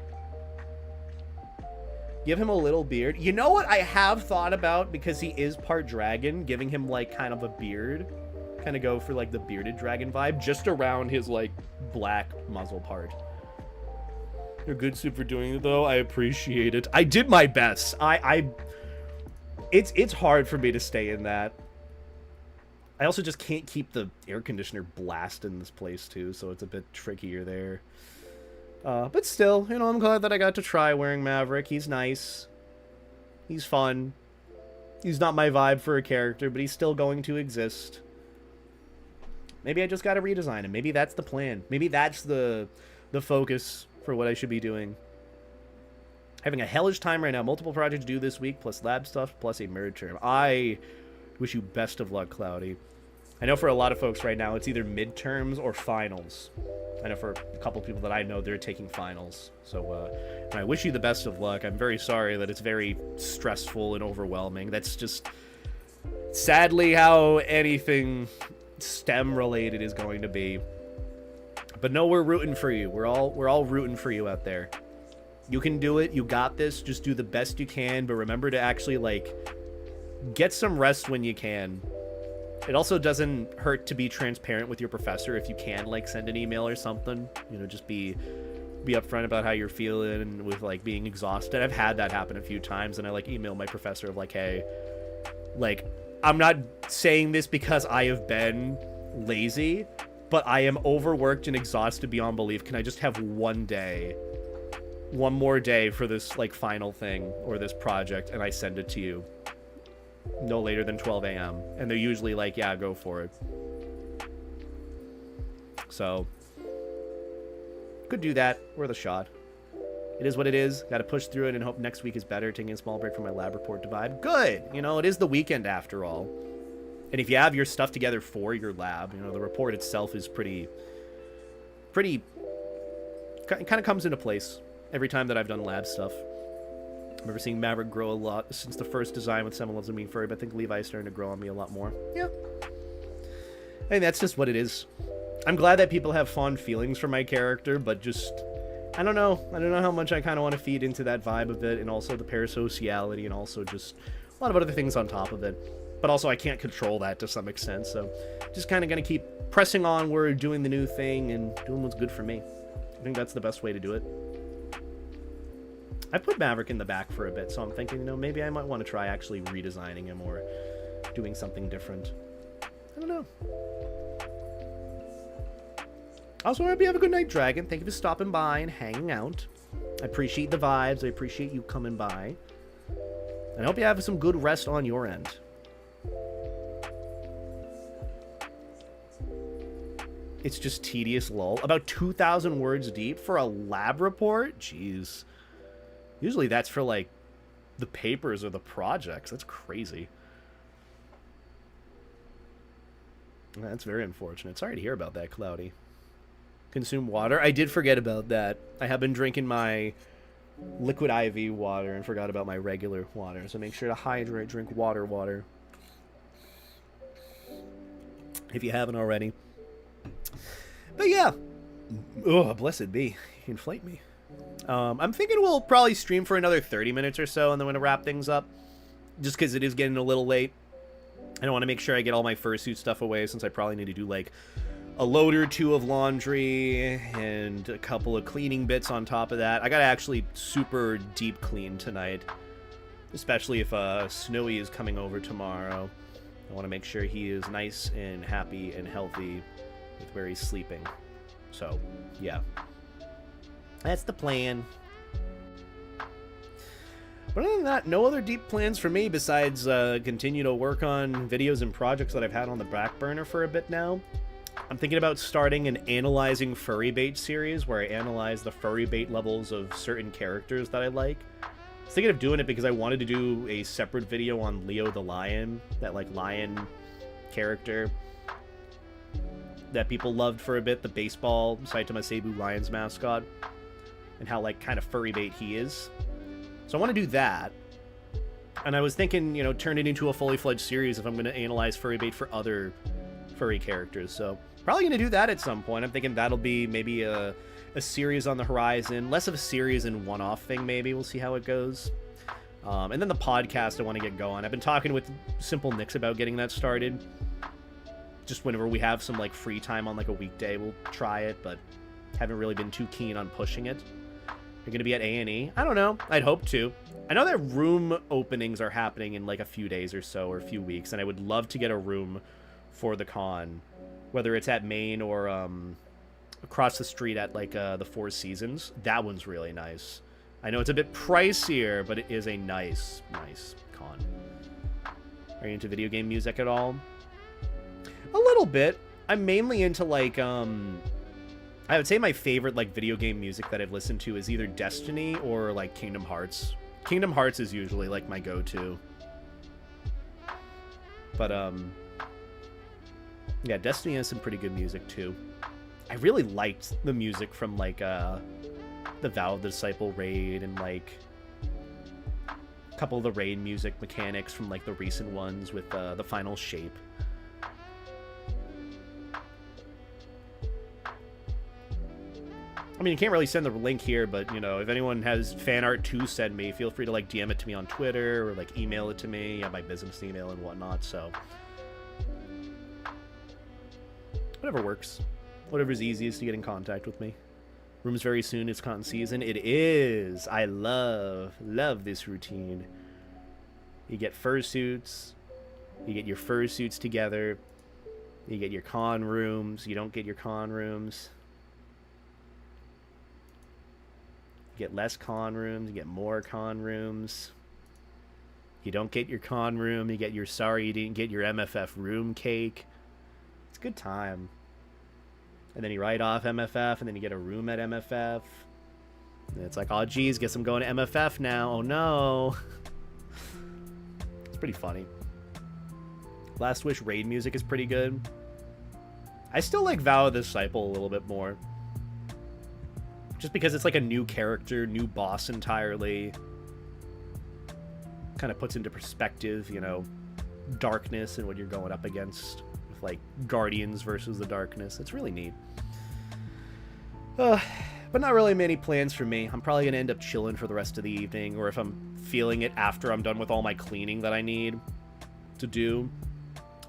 Give him a little beard. You know what I have thought about, because he is part dragon, giving him like kind of a beard. Kind of go for like the bearded dragon vibe, just around his like black muzzle part. You're good soup for doing it though. I appreciate it. I did my best. It's hard for me to stay in that. I also just can't keep the air conditioner blasting in this place too, so it's a bit trickier there. But still, you know, I'm glad that I got to try wearing Maverick. He's nice. He's fun. He's not my vibe for a character, but he's still going to exist. Maybe I just gotta redesign him. Maybe that's the plan. Maybe that's the focus for what I should be doing. Having a hellish time right now. Multiple projects due this week, plus lab stuff, plus a midterm. I wish you best of luck, Cloudy. I know for a lot of folks right now, it's either midterms or finals. I know for a couple people that I know, they're taking finals. So I wish you the best of luck. I'm very sorry that it's very stressful and overwhelming. That's just sadly how anything STEM related is going to be. But no, we're rooting for you. We're all rooting for you out there. You can do it. You got this. Just do the best you can, but remember to actually like get some rest when you can. It also doesn't hurt to be transparent with your professor if you can, like send an email or something. You know, just be upfront about how you're feeling with like being exhausted. I've had that happen a few times, and I like email my professor of like, hey, like, I'm not saying this because I have been lazy, but I am overworked and exhausted beyond belief. Can I just have one more day for this like final thing or this project, and I send it to you no later than 12 a.m. And they're usually like, yeah, go for it. So could do that. Worth a shot. It is what it is. Got to push through it and hope next week is better. Taking a small break from my lab report to vibe. Good. You know, it is the weekend after all. And if you have your stuff together for your lab, you know, the report itself is pretty kind of comes into place every time that I've done lab stuff. I remember seeing Maverick grow a lot since the first design with Seminoles and Mean Furry, but I think Levi's starting to grow on me a lot more. Yeah. I mean, that's just what it is. I'm glad that people have fond feelings for my character, but just, I don't know. I don't know how much I kind of want to feed into that vibe of it, and also the parasociality, and also just a lot of other things on top of it. But also, I can't control that to some extent, so just kind of going to keep pressing onward, doing the new thing, and doing what's good for me. I think that's the best way to do it. I put Maverick in the back for a bit, so I'm thinking, you know, maybe I might want to try actually redesigning him or doing something different. I don't know. Also, I hope you have a good night, Dragon. Thank you for stopping by and hanging out. I appreciate the vibes. I appreciate you coming by. And I hope you have some good rest on your end. It's just tedious, lol. About 2,000 words deep for a lab report? Jeez. Usually that's for, like, the papers or the projects. That's crazy. That's very unfortunate. Sorry to hear about that, Cloudy. Consume water. I did forget about that. I have been drinking my liquid IV water and forgot about my regular water. So make sure to hydrate, drink water. If you haven't already. But yeah. Oh, blessed be. You inflate me. I'm thinking we'll probably stream for another 30 minutes or so, and then we're going to wrap things up. Just because it is getting a little late. I don't want to make sure I get all my fursuit stuff away, since I probably need to do, like, a load or two of laundry and a couple of cleaning bits on top of that. I got to actually super deep clean tonight. Especially if Snowy is coming over tomorrow. I want to make sure he is nice and happy and healthy with where he's sleeping. So, yeah. That's the plan. But other than that, no other deep plans for me besides continue to work on videos and projects that I've had on the back burner for a bit now. I'm thinking about starting an Analyzing Furry Bait series where I analyze the furry bait levels of certain characters that I like. I was thinking of doing it because I wanted to do a separate video on Leo the Lion, that like lion character that people loved for a bit, the baseball Saitama Seibu Lions mascot, and how like kind of furry bait he is. So I want to do that. And I was thinking, you know, turn it into a fully fledged series if I'm going to analyze furry bait for other furry characters. So probably going to do that at some point. I'm thinking that'll be maybe a series on the horizon. Less of a series and one-off thing, maybe. We'll see how it goes. And then the podcast I want to get going. I've been talking with Simple Nix about getting that started. Just whenever we have some like free time on like a weekday, we'll try it, but haven't really been too keen on pushing it. You're going to be at A&E? I don't know. I'd hope to. I know that room openings are happening in like a few days or so, or a few weeks, and I would love to get a room for the con, whether it's at Maine or across the street at like the Four Seasons. That one's really nice. I know it's a bit pricier, but it is a nice con. Are you into video game music at all? A little bit. I'm mainly into like I would say my favorite like video game music that I've listened to is either Destiny or like Kingdom Hearts. Kingdom Hearts is usually like my go-to. But yeah, Destiny has some pretty good music too. I really liked the music from like the Vow of the Disciple raid and like a couple of the raid music mechanics from like the recent ones with the final shape. I mean, you can't really send the link here, but, you know, if anyone has fan art to send me, feel free to, like, DM it to me on Twitter or, like, email it to me. I have my business email and whatnot, so. Whatever works. Whatever's easiest to get in contact with me. Rooms very soon. It's con season. It is. I love this routine. You get fursuits. You get your fursuits together. You get your con rooms. You don't get your con rooms. Get less con rooms, you get more con rooms. You don't get your con room, you get your sorry you didn't get your MFF room cake. It's a good time. And then you write off MFF, and then you get a room at MFF. And it's like, oh geez, guess I'm going to MFF now. Oh no. It's pretty funny. Last Wish raid music is pretty good. I still like Vow of the Disciple a little bit more. Just because it's like a new character, new boss entirely. Kind of puts into perspective, you know, darkness and what you're going up against. With like Guardians versus the darkness. It's really neat. But not really many plans for me. I'm probably going to end up chilling for the rest of the evening. Or if I'm feeling it after I'm done with all my cleaning that I need to do.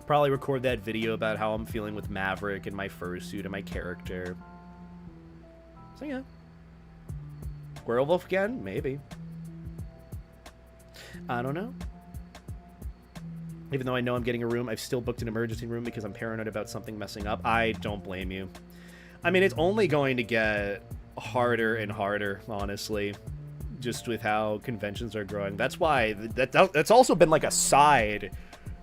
Probably record that video about how I'm feeling with Maverick and my fursuit and my character. So yeah. Werewolf again? Maybe. I don't know. Even though I know I'm getting a room, I've still booked an emergency room because I'm paranoid about something messing up. I don't blame you. I mean, it's only going to get harder and harder, honestly, just with how conventions are growing. That's why that's also been like a side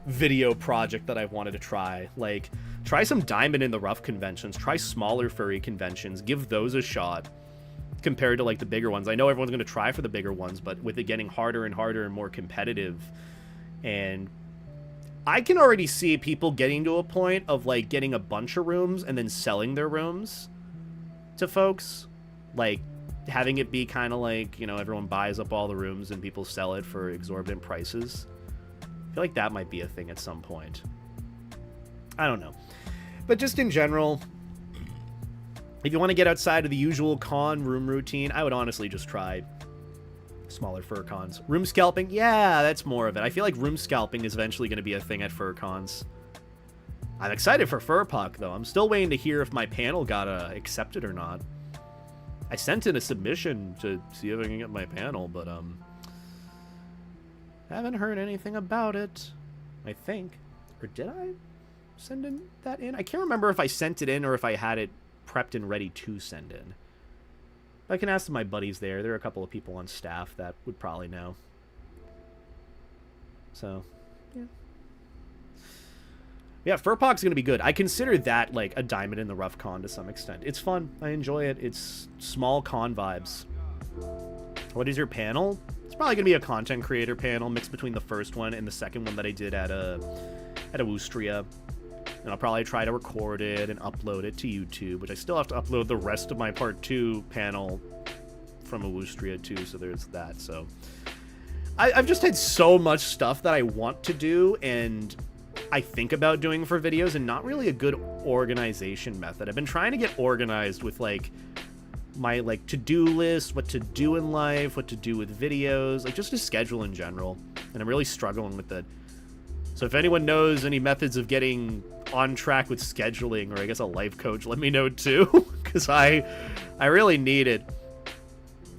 video project that I've wanted to try. Like, try some diamond in the rough conventions, try smaller furry conventions, give those a shot compared to like the bigger ones. I know everyone's going to try for the bigger ones, but with it getting harder and harder and more competitive, and I can already see people getting to a point of like getting a bunch of rooms and then selling their rooms to folks, like having it be kind of like, you know, everyone buys up all the rooms and people sell it for exorbitant prices. I feel like that might be a thing at some point. I don't know. But just in general, if you want to get outside of the usual con room routine, I would honestly just try smaller fur cons. Room scalping, yeah, that's more of it. I feel like room scalping is eventually going to be a thing at fur cons. I'm excited for FurPuck, though. I'm still waiting to hear if my panel got accepted or not. I sent in a submission to see if I can get my panel, but haven't heard anything about it, I think. Or did I send that in? I can't remember if I sent it in or if I had it prepped and ready to send in. I can ask my buddies there. There are a couple of people on staff that would probably know. So, yeah. Yeah, FurPuck's going to be good. I consider that like a diamond in the rough con to some extent. It's fun. I enjoy it. It's small con vibes. What is your panel? It's probably going to be a content creator panel mixed between the first one and the second one that I did at Austria. And I'll probably try to record it and upload it to YouTube, which I still have to upload the rest of my part 2 panel from Austria too, so there's that. So I've just had so much stuff that I want to do and I think about doing for videos, and not really a good organization method. I've been trying to get organized with like my like to-do list, what to do in life, what to do with videos, like just a schedule in general. And I'm really struggling with it. So if anyone knows any methods of getting on track with scheduling, or I guess a life coach, let me know too, because I really need it.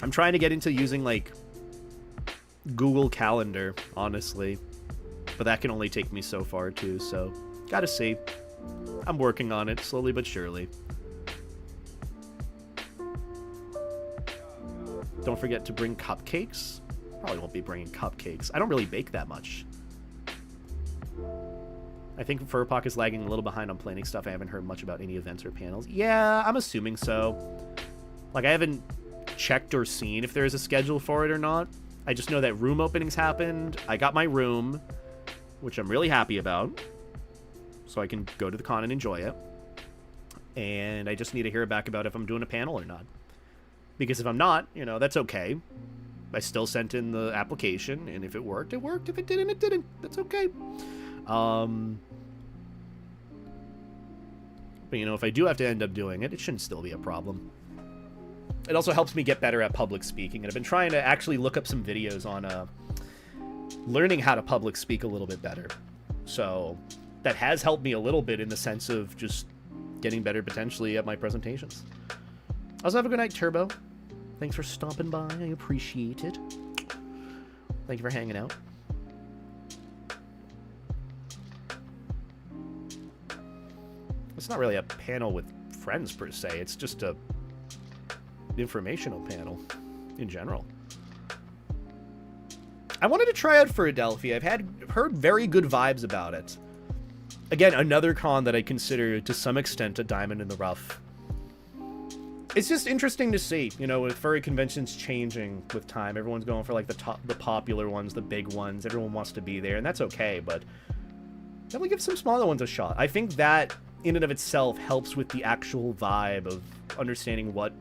I'm trying to get into using like Google Calendar, honestly, but that can only take me so far too, so gotta see. I'm working on it slowly but surely. Don't forget to bring cupcakes. Probably won't be bringing cupcakes. I don't really bake that much. I think Furpak is lagging a little behind on planning stuff. I haven't heard much about any events or panels. Yeah, I'm assuming so. Like, I haven't checked or seen if there's a schedule for it or not. I just know that room openings happened. I got my room, which I'm really happy about, so I can go to the con and enjoy it. And I just need to hear back about if I'm doing a panel or not. Because if I'm not, you know, that's okay. I still sent in the application, and if it worked, it worked. If it didn't, it didn't. That's okay. But, you know, if I do have to end up doing it, it shouldn't still be a problem. It also helps me get better at public speaking, and I've been trying to actually look up some videos on learning how to public speak a little bit better. So that has helped me a little bit in the sense of just getting better potentially at my presentations. Also, have a good night, Turbo. Thanks for stopping by. I appreciate it. Thank you for hanging out. It's not really a panel with friends per se. It's just a informational panel in general. I wanted to try out Philadelphia. I've heard very good vibes about it. Again, another con that I consider to some extent a diamond in the rough. It's just interesting to see, you know, with furry conventions changing with time. Everyone's going for like the popular ones, the big ones. Everyone wants to be there, and that's okay, but definitely give some smaller ones a shot. I think that in and of itself helps with the actual vibe of understanding what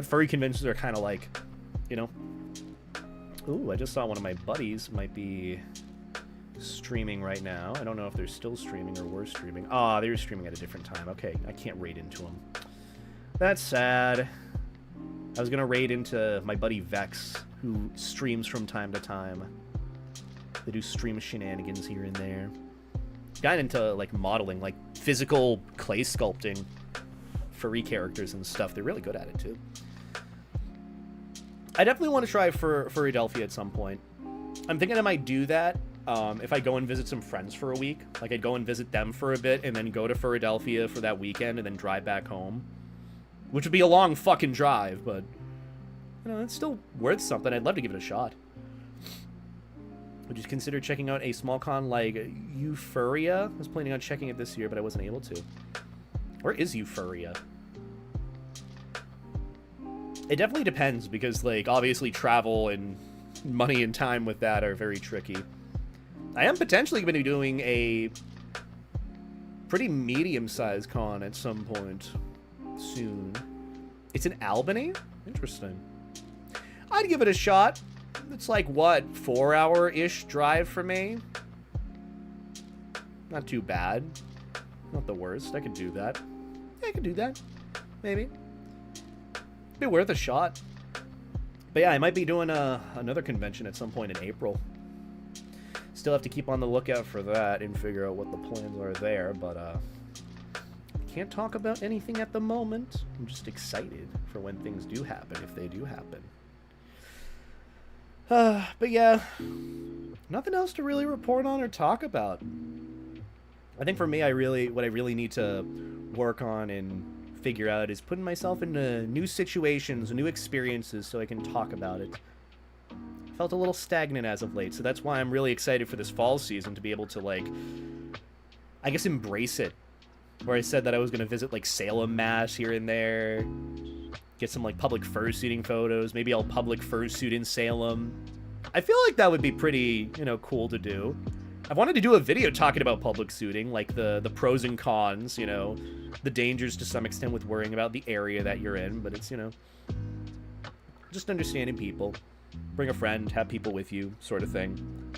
furry conventions are kind of like, you know. Ooh, I just saw one of my buddies might be streaming right now. I don't know if they're still streaming or were streaming. Ah, they were streaming at a different time. Okay, I can't raid into them. That's sad. I was gonna raid into my buddy Vex, who streams from time to time. They do stream shenanigans here and there. Got into like modeling, like physical clay sculpting furry characters and stuff. They're really good at it too. I definitely want to try for Philadelphia at some point. I'm thinking I might do that if I go and visit some friends for a week. Like, I'd go and visit them for a bit and then go to Philadelphia for that weekend and then drive back home. Which would be a long fucking drive, but, you know, it's still worth something. I'd love to give it a shot. Would you consider checking out a small con like Euphoria? I was planning on checking it this year, but I wasn't able to. Where is Euphoria? It definitely depends, because, like, obviously travel and money and time with that are very tricky. I am potentially going to be doing a pretty medium-sized con at some point soon. It's in Albany? Interesting. I'd give it a shot. It's like, what, 4-hour-ish drive for me? Not too bad. Not the worst. I could do that. Yeah, I could do that. Maybe. Be worth a shot. But yeah, I might be doing another convention at some point in April. Still have to keep on the lookout for that and figure out what the plans are there, but can't talk about anything at the moment. I'm just excited for when things do happen, if they do happen. But yeah, nothing else to really report on or talk about. I think for me, what I really need to work on and figure out is putting myself into new situations, new experiences, so I can talk about it. Felt a little stagnant as of late, so that's why I'm really excited for this fall season to be able to, like, I guess embrace it. Where I said that I was going to visit, like, Salem, Mass here and there, get some, like, public fursuiting photos, maybe I'll public fursuit in Salem. I feel like that would be pretty, you know, cool to do. I've wanted to do a video talking about public suiting, like the pros and cons, you know, the dangers to some extent with worrying about the area that you're in, but it's, you know, just understanding people. Bring a friend, have people with you, sort of thing.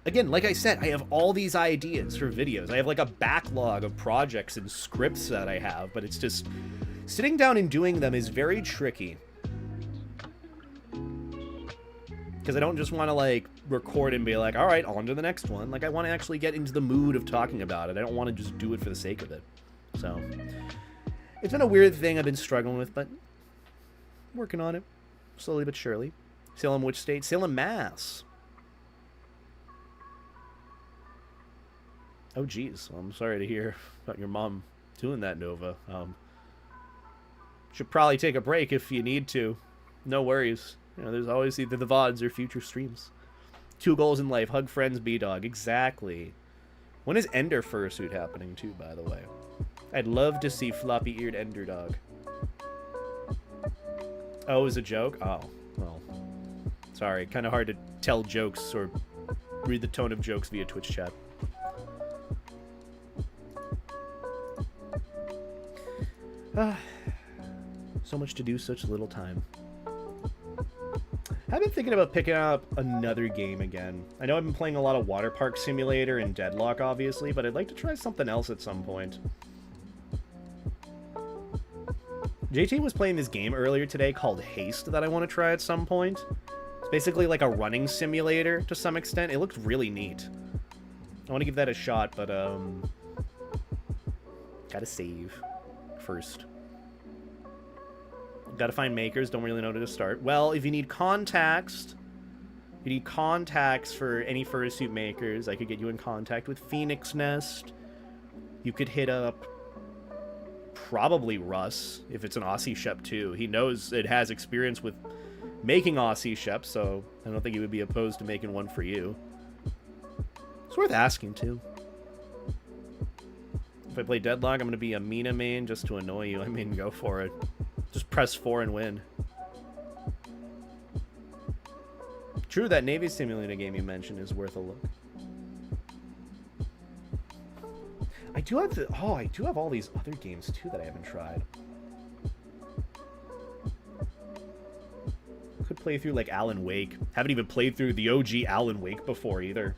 Again, like I said, I have all these ideas for videos. I have like a backlog of projects and scripts that I have, but it's just sitting down and doing them is very tricky. Because I don't just want to like record and be like, all right, on to the next one. Like I want to actually get into the mood of talking about it. I don't want to just do it for the sake of it. So it's been a weird thing I've been struggling with, but working on it slowly but surely. Salem, which state? Salem, Mass. Oh, geez. Well, I'm sorry to hear about your mom doing that, Nova. Should probably take a break if you need to. No worries. You know, there's always either the VODs or future streams. 2 goals in life. Hug friends, B-Dog. Exactly. When is Ender Fursuit happening, too, by the way? I'd love to see floppy-eared Ender Dog. Oh, is a joke? Oh, well. Sorry. Kind of hard to tell jokes or read the tone of jokes via Twitch chat. So much to do, such little time. I've been thinking about picking up another game again. I know I've been playing a lot of Water Park Simulator and Deadlock, obviously, but I'd like to try something else at some point. JT was playing this game earlier today called Haste that I want to try at some point. It's basically like a running simulator to some extent. It looks really neat. I want to give that a shot, but gotta save first. Gotta find makers, don't really know where to start. Well, if you need contacts, for any fursuit makers, I could get you in contact with Phoenix Nest. You could hit up probably Russ, if it's an Aussie Shep too. He knows it has experience with making Aussie Sheps, so I don't think he would be opposed to making one for you. It's worth asking too. If I play Deadlock, I'm going to be a Mina main just to annoy you. I mean, go for it. Just press 4 and win. True, that Navy Simulator game you mentioned is worth a look. I do have all these other games too that I haven't tried. Could play through like Alan Wake. Haven't even played through the OG Alan Wake before either.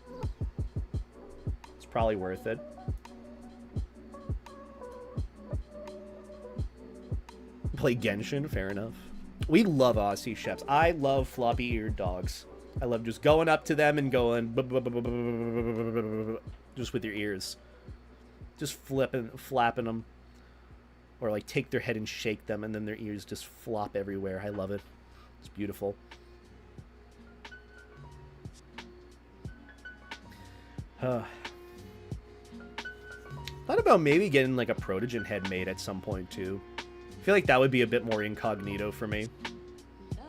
It's probably worth it. Play Genshin, fair enough. We love Aussie Sheps. I love floppy-eared dogs. I love just going up to them and going just with your ears. Just flapping them. Or like take their head and shake them and then their ears just flop everywhere. I love it. It's beautiful. Thought about maybe getting like a Protogen head made at some point too. I feel like that would be a bit more incognito for me.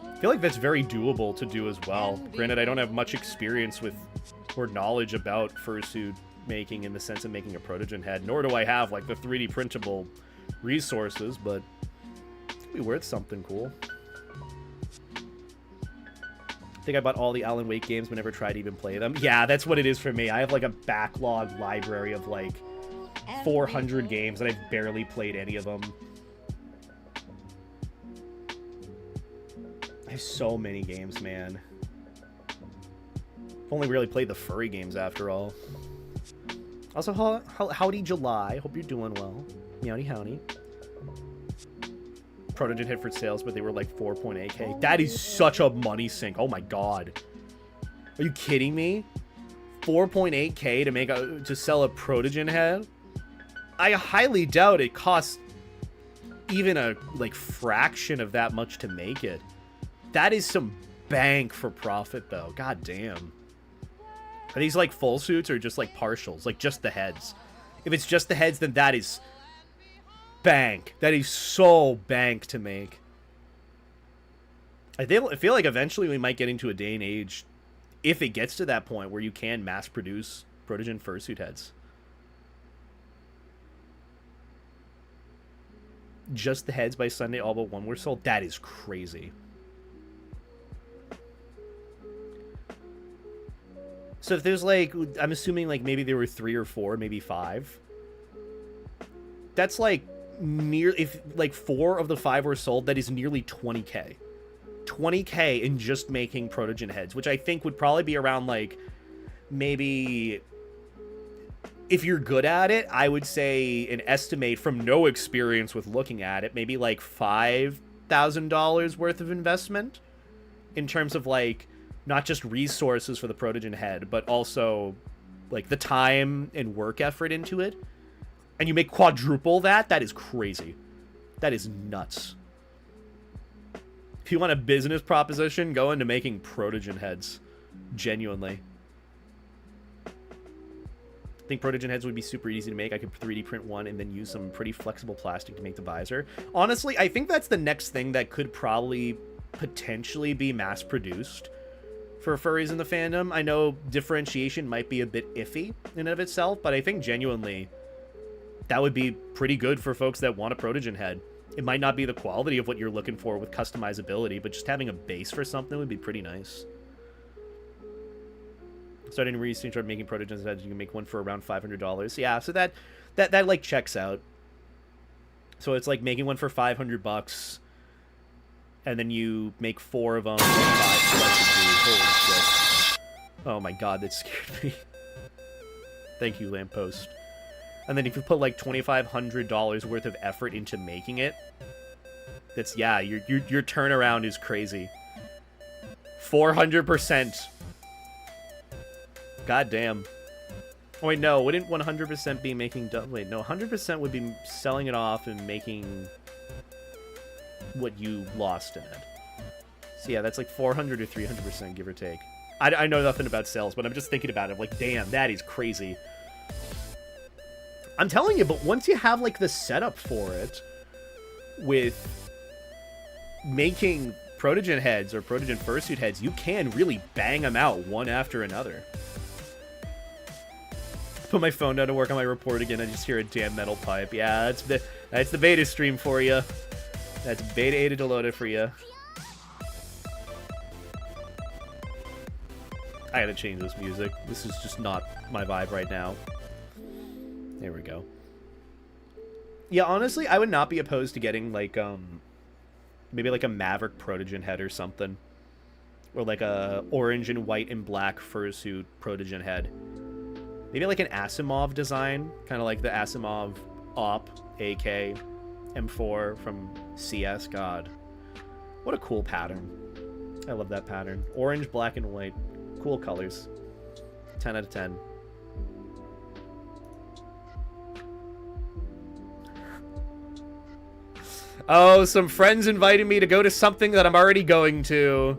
I feel like that's very doable to do as well. Granted, I don't have much experience with or knowledge about fursuit making in the sense of making a Protogen head, nor do I have like the 3D printable resources, but it'd be worth something cool. I think I bought all the Alan Wake games but never tried to even play them. Yeah, that's what it is for me. I have like a backlog library of like 400 games and I've barely played any of them. I have so many games, man. I've only really played the furry games after all. Also, howdy July. Hope you're doing well. Meowdy howdy. Protogen hit for sales, but they were like 4.8k. That is such a money sink. Oh my god. Are you kidding me? 4.8k to sell a Protogen head? I highly doubt it costs even a like fraction of that much to make it. That is some bank for profit, though. God damn. Are these, like, full suits or just, like, partials? Like, just the heads? If it's just the heads, then that is bank. That is so bank to make. I feel like eventually we might get into a day and age, if it gets to that point, where you can mass-produce Protogen fursuit heads. Just the heads by Sunday, all but one were sold? That is crazy. So if there's like, I'm assuming like maybe there were 3 or 4, maybe 5. That's like if like 4 of the 5 were sold, that is nearly 20k. 20k in just making Protogen heads, which I think would probably be around like maybe if you're good at it, I would say an estimate from no experience with looking at it, maybe like $5,000 worth of investment in terms of like not just resources for the Protogen head, but also like the time and work effort into it. And you make quadruple that, that is crazy. That is nuts. If you want a business proposition, go into making Protogen heads. Genuinely. I think Protogen heads would be super easy to make. I could 3D print one and then use some pretty flexible plastic to make the visor. Honestly, I think that's the next thing that could probably potentially be mass-produced for furries in the fandom. I know differentiation might be a bit iffy in and of itself, but I think genuinely that would be pretty good for folks that want a Protogen head. It might not be the quality of what you're looking for with customizability, but just having a base for something would be pretty nice. Starting to research, start making Protogen heads, you can make one for around $500. Yeah, so that like checks out. So it's like making one for $500, and then you make 4 of them. Holy shit! Oh my god, that scared me. Thank you, lamppost. And then if you put like $2,500 worth of effort into making it, that's, yeah, your turnaround is crazy. 400%. God damn. Oh wait, no, wouldn't 100% be making... Wait, no, 100% would be selling it off and making what you lost in it. So yeah, that's like 400 or 300%, give or take. I know nothing about sales, but I'm just thinking about it. Like, damn, that is crazy. I'm telling you, but once you have, like, the setup for it with making Protogen heads or Protogen Fursuit heads, you can really bang them out one after another. Put my phone down to work on my report again, I just hear a damn metal pipe. Yeah, that's the beta stream for you. That's beta Ada Deloaded for you. I gotta change this music. This is just not my vibe right now. There we go. Yeah, honestly, I would not be opposed to getting, like, maybe, like, a Maverick Protogen head or something. Or, like, a orange and white and black Fursuit Protogen head. Maybe, like, an Asimov design. Kind of like the Asimov Op, AK, M4 from CS. God. What a cool pattern. I love that pattern. Orange, black, and white. Cool colors. 10 out of 10. Oh, some friends invited me to go to something that I'm already going to.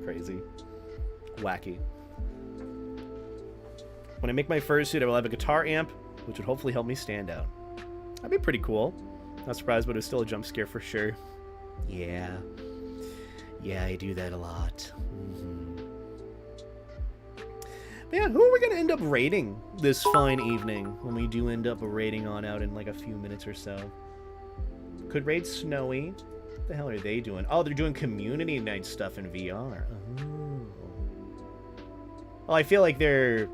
Crazy. Wacky. When I make my fursuit, I will have a guitar amp, which would hopefully help me stand out. That'd be pretty cool. Not surprised, but it was still a jump scare for sure. Yeah. Yeah, I do that a lot. Yeah, who are we going to end up raiding this fine evening when we do end up raiding on out in like a few minutes or so? Could raid Snowy. What the hell are they doing? Oh, they're doing community night stuff in VR. Oh. Well, I feel like they're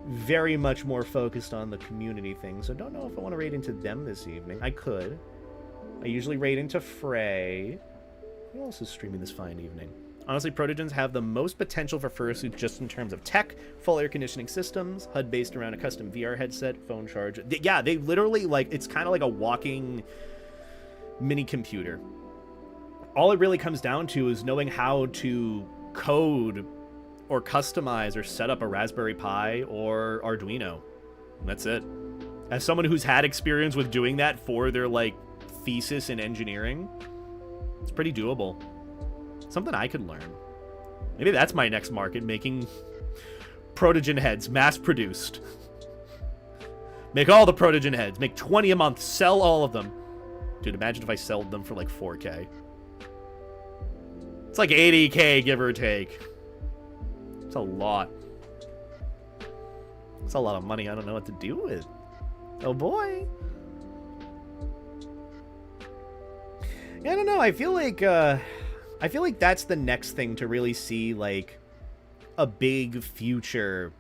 very much more focused on the community thing, so I don't know if I want to raid into them this evening. I could. I usually raid into Frey. Who else is streaming this fine evening? Honestly, Protogens have the most potential for fursuits just in terms of tech, full air conditioning systems, HUD based around a custom VR headset, phone charge. Yeah, they literally, like, it's kind of like a walking mini computer. All it really comes down to is knowing how to code or customize or set up a Raspberry Pi or Arduino. That's it. As someone who's had experience with doing that for their, like, thesis in engineering, it's pretty doable. Something I could learn. Maybe that's my next market, making Protogen heads, mass-produced. Make all the Protogen heads. Make 20 a month. Sell all of them. Dude, imagine if I sold them for like 4K. It's like 80K, give or take. It's a lot. It's a lot of money I don't know what to do with. Oh boy. Yeah, I don't know. I feel like that's the next thing to really see, like, a big future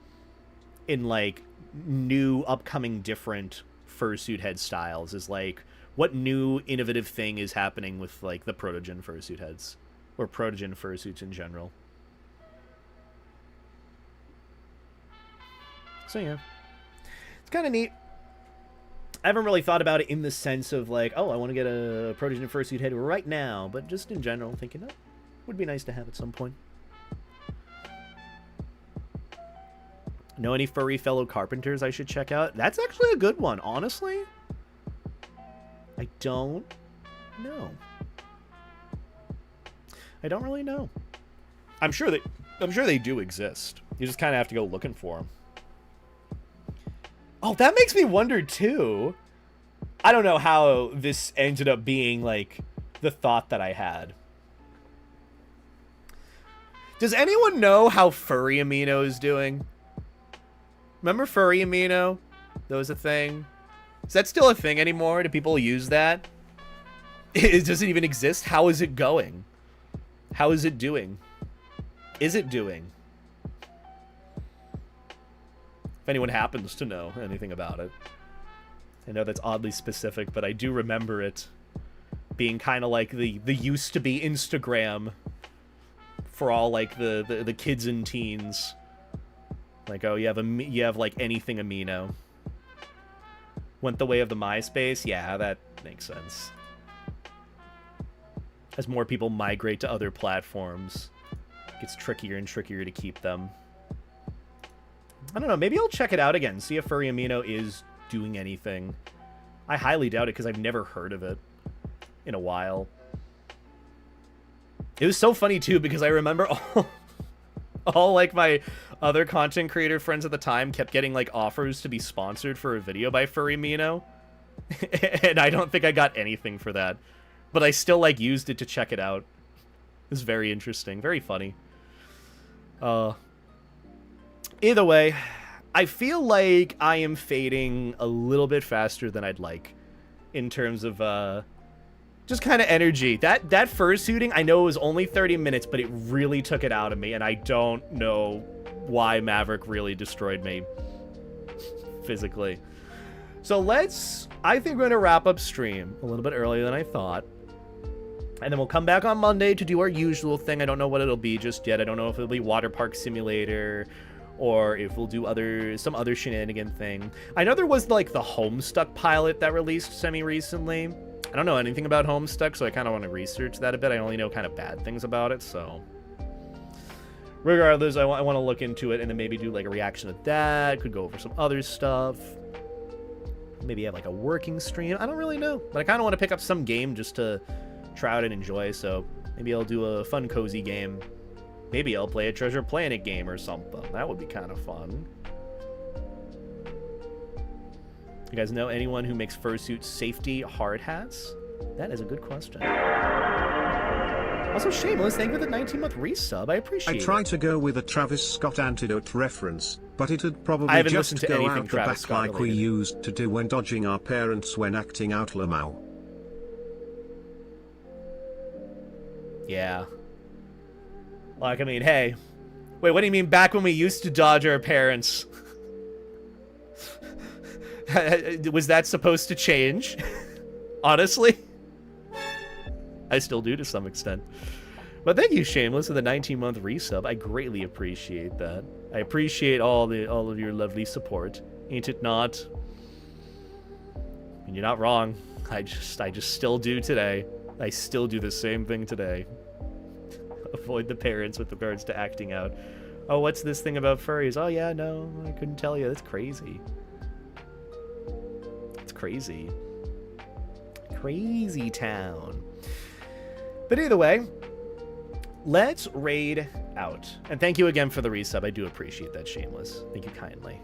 in, like, new, upcoming, different fursuit head styles is like, what new innovative thing is happening with like the Protogen fursuit heads or Protogen fursuits in general. So yeah, it's kind of neat. I haven't really thought about it in the sense of like, oh, I want to get a Protogen fursuit head right now, but just in general, thinking that would be nice to have at some point. Know any furry fellow carpenters I should check out? That's actually a good one, honestly. I don't know. I don't really know. I'm sure they do exist. You just kind of have to go looking for them. Oh, that makes me wonder too. I don't know how this ended up being like the thought that I had. Does anyone know how Furry Amino is doing? Remember Furry Amino? That was a thing. Is that still a thing anymore? Do people use that? Does it even exist? How is it going? How is it doing? Is it doing? If anyone happens to know anything about it. I know that's oddly specific, but I do remember it being kind of like the used to be Instagram for all like the kids and teens. Like, oh, you have like anything amino. Went the way of the MySpace? Yeah, that makes sense. As more people migrate to other platforms, it gets trickier and trickier to keep them. I don't know, maybe I'll check it out again, see if Furry Amino is doing anything. I highly doubt it because I've never heard of it in a while. It was so funny too because I remember all like my other content creator friends at the time kept getting like offers to be sponsored for a video by Furry Amino. And I don't think I got anything for that. But I still like used it to check it out. It was very interesting, very funny. Either way, I feel like I am fading a little bit faster than I'd like in terms of just kind of energy. That fursuiting, I know it was only 30 minutes, but it really took it out of me, and I don't know why Maverick really destroyed me physically. So I think we're going to wrap up stream a little bit earlier than I thought. And then we'll come back on Monday to do our usual thing. I don't know what it'll be just yet. I don't know if it'll be Water Park Simulator or if we'll do some other shenanigan thing. I know there was like the Homestuck pilot that released semi-recently. I don't know anything about Homestuck, so I kind of want to research that a bit. I only know kind of bad things about it, so... Regardless, I want to look into it and then maybe do like a reaction to that. Could go over some other stuff. Maybe have like a working stream. I don't really know. But I kind of want to pick up some game just to try out and enjoy, so maybe I'll do a fun, cozy game. Maybe I'll play a Treasure Planet game or something. That would be kind of fun. You guys know anyone who makes fursuit safety hard hats? That is a good question. Also, Shameless, thank you for the 19-month resub. I appreciate it. I tried to go with a Travis Scott antidote reference, but it'd probably just to go anything out Travis the back Scott like we related. used to do when dodging our parents when acting out Lamau. Yeah. Like, I mean, hey. Wait, what do you mean back when we used to dodge our parents? Was that supposed to change? Honestly? I still do to some extent. But thank you, Shameless, for the 19-month resub. I greatly appreciate that. I appreciate all of your lovely support. Ain't it not? And you're not wrong. I just still do today. I still do the same thing today. Avoid the parents with regards to acting out. Oh, what's this thing about furries? Oh, yeah, no, I couldn't tell you. That's crazy. It's crazy. Crazy town. But either way, let's raid out. And thank you again for the resub. I do appreciate that, Shameless. Thank you kindly.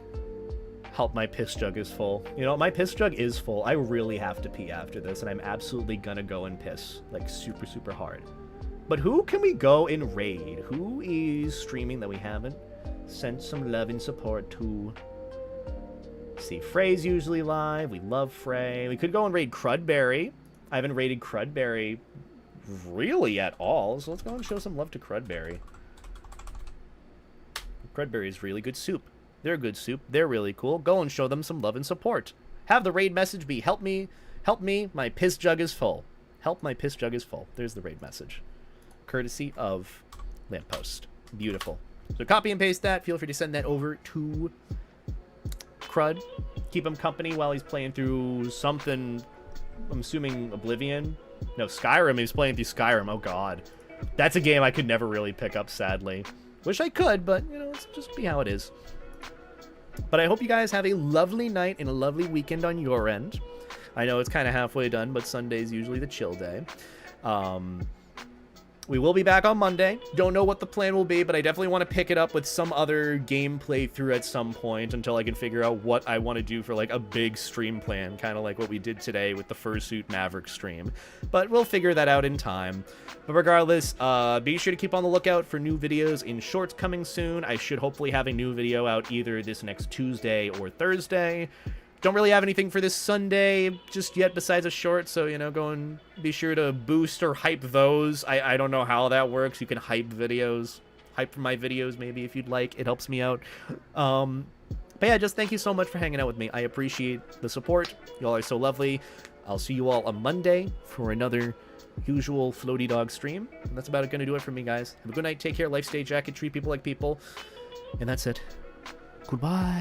Help, my piss jug is full. You know, my piss jug is full. I really have to pee after this, and I'm absolutely gonna go and piss, like, super, super hard. But who can we go and raid? Who is streaming that we haven't sent some love and support to? See, Frey's usually live. We love Frey. We could go and raid Crudberry. I haven't raided Crudberry really at all, so let's go and show some love to Crudberry. Crudberry is really good soup. They're good soup. They're really cool. Go and show them some love and support. have the raid message be help me, my piss jug is full. Help, my piss jug is full. There's the raid message. Courtesy of Lamppost. Beautiful. So copy and paste that. Feel free to send that over to Crud. Keep him company while he's playing through something, I'm assuming Oblivion. No, Skyrim. He's playing through Skyrim. Oh, God. That's a game I could never really pick up, sadly. Wish I could, but, you know, it's just be how it is. But I hope you guys have a lovely night and a lovely weekend on your end. I know it's kind of halfway done, but Sunday's usually the chill day. We will be back on Monday. Don't know what the plan will be, but I definitely want to pick it up with some other gameplay through at some point until I can figure out what I want to do for, like, a big stream plan, kind of like what we did today with the Fursuit Maverick stream. But we'll figure that out in time. But regardless, be sure to keep on the lookout for new videos in shorts coming soon. I should hopefully have a new video out either this next Tuesday or Thursday. Don't really have anything for this Sunday just yet besides a short, so, you know, go and be sure to boost or hype those. I don't know how that works. You can hype videos. Hype for my videos, maybe, if you'd like. It helps me out. But yeah, just thank you so much for hanging out with me. I appreciate the support. Y'all are so lovely. I'll see you all on Monday for another usual floaty dog stream. And that's about going to do it for me, guys. Have a good night. Take care. Life, stay jacket. Treat people like people. And that's it. Goodbye.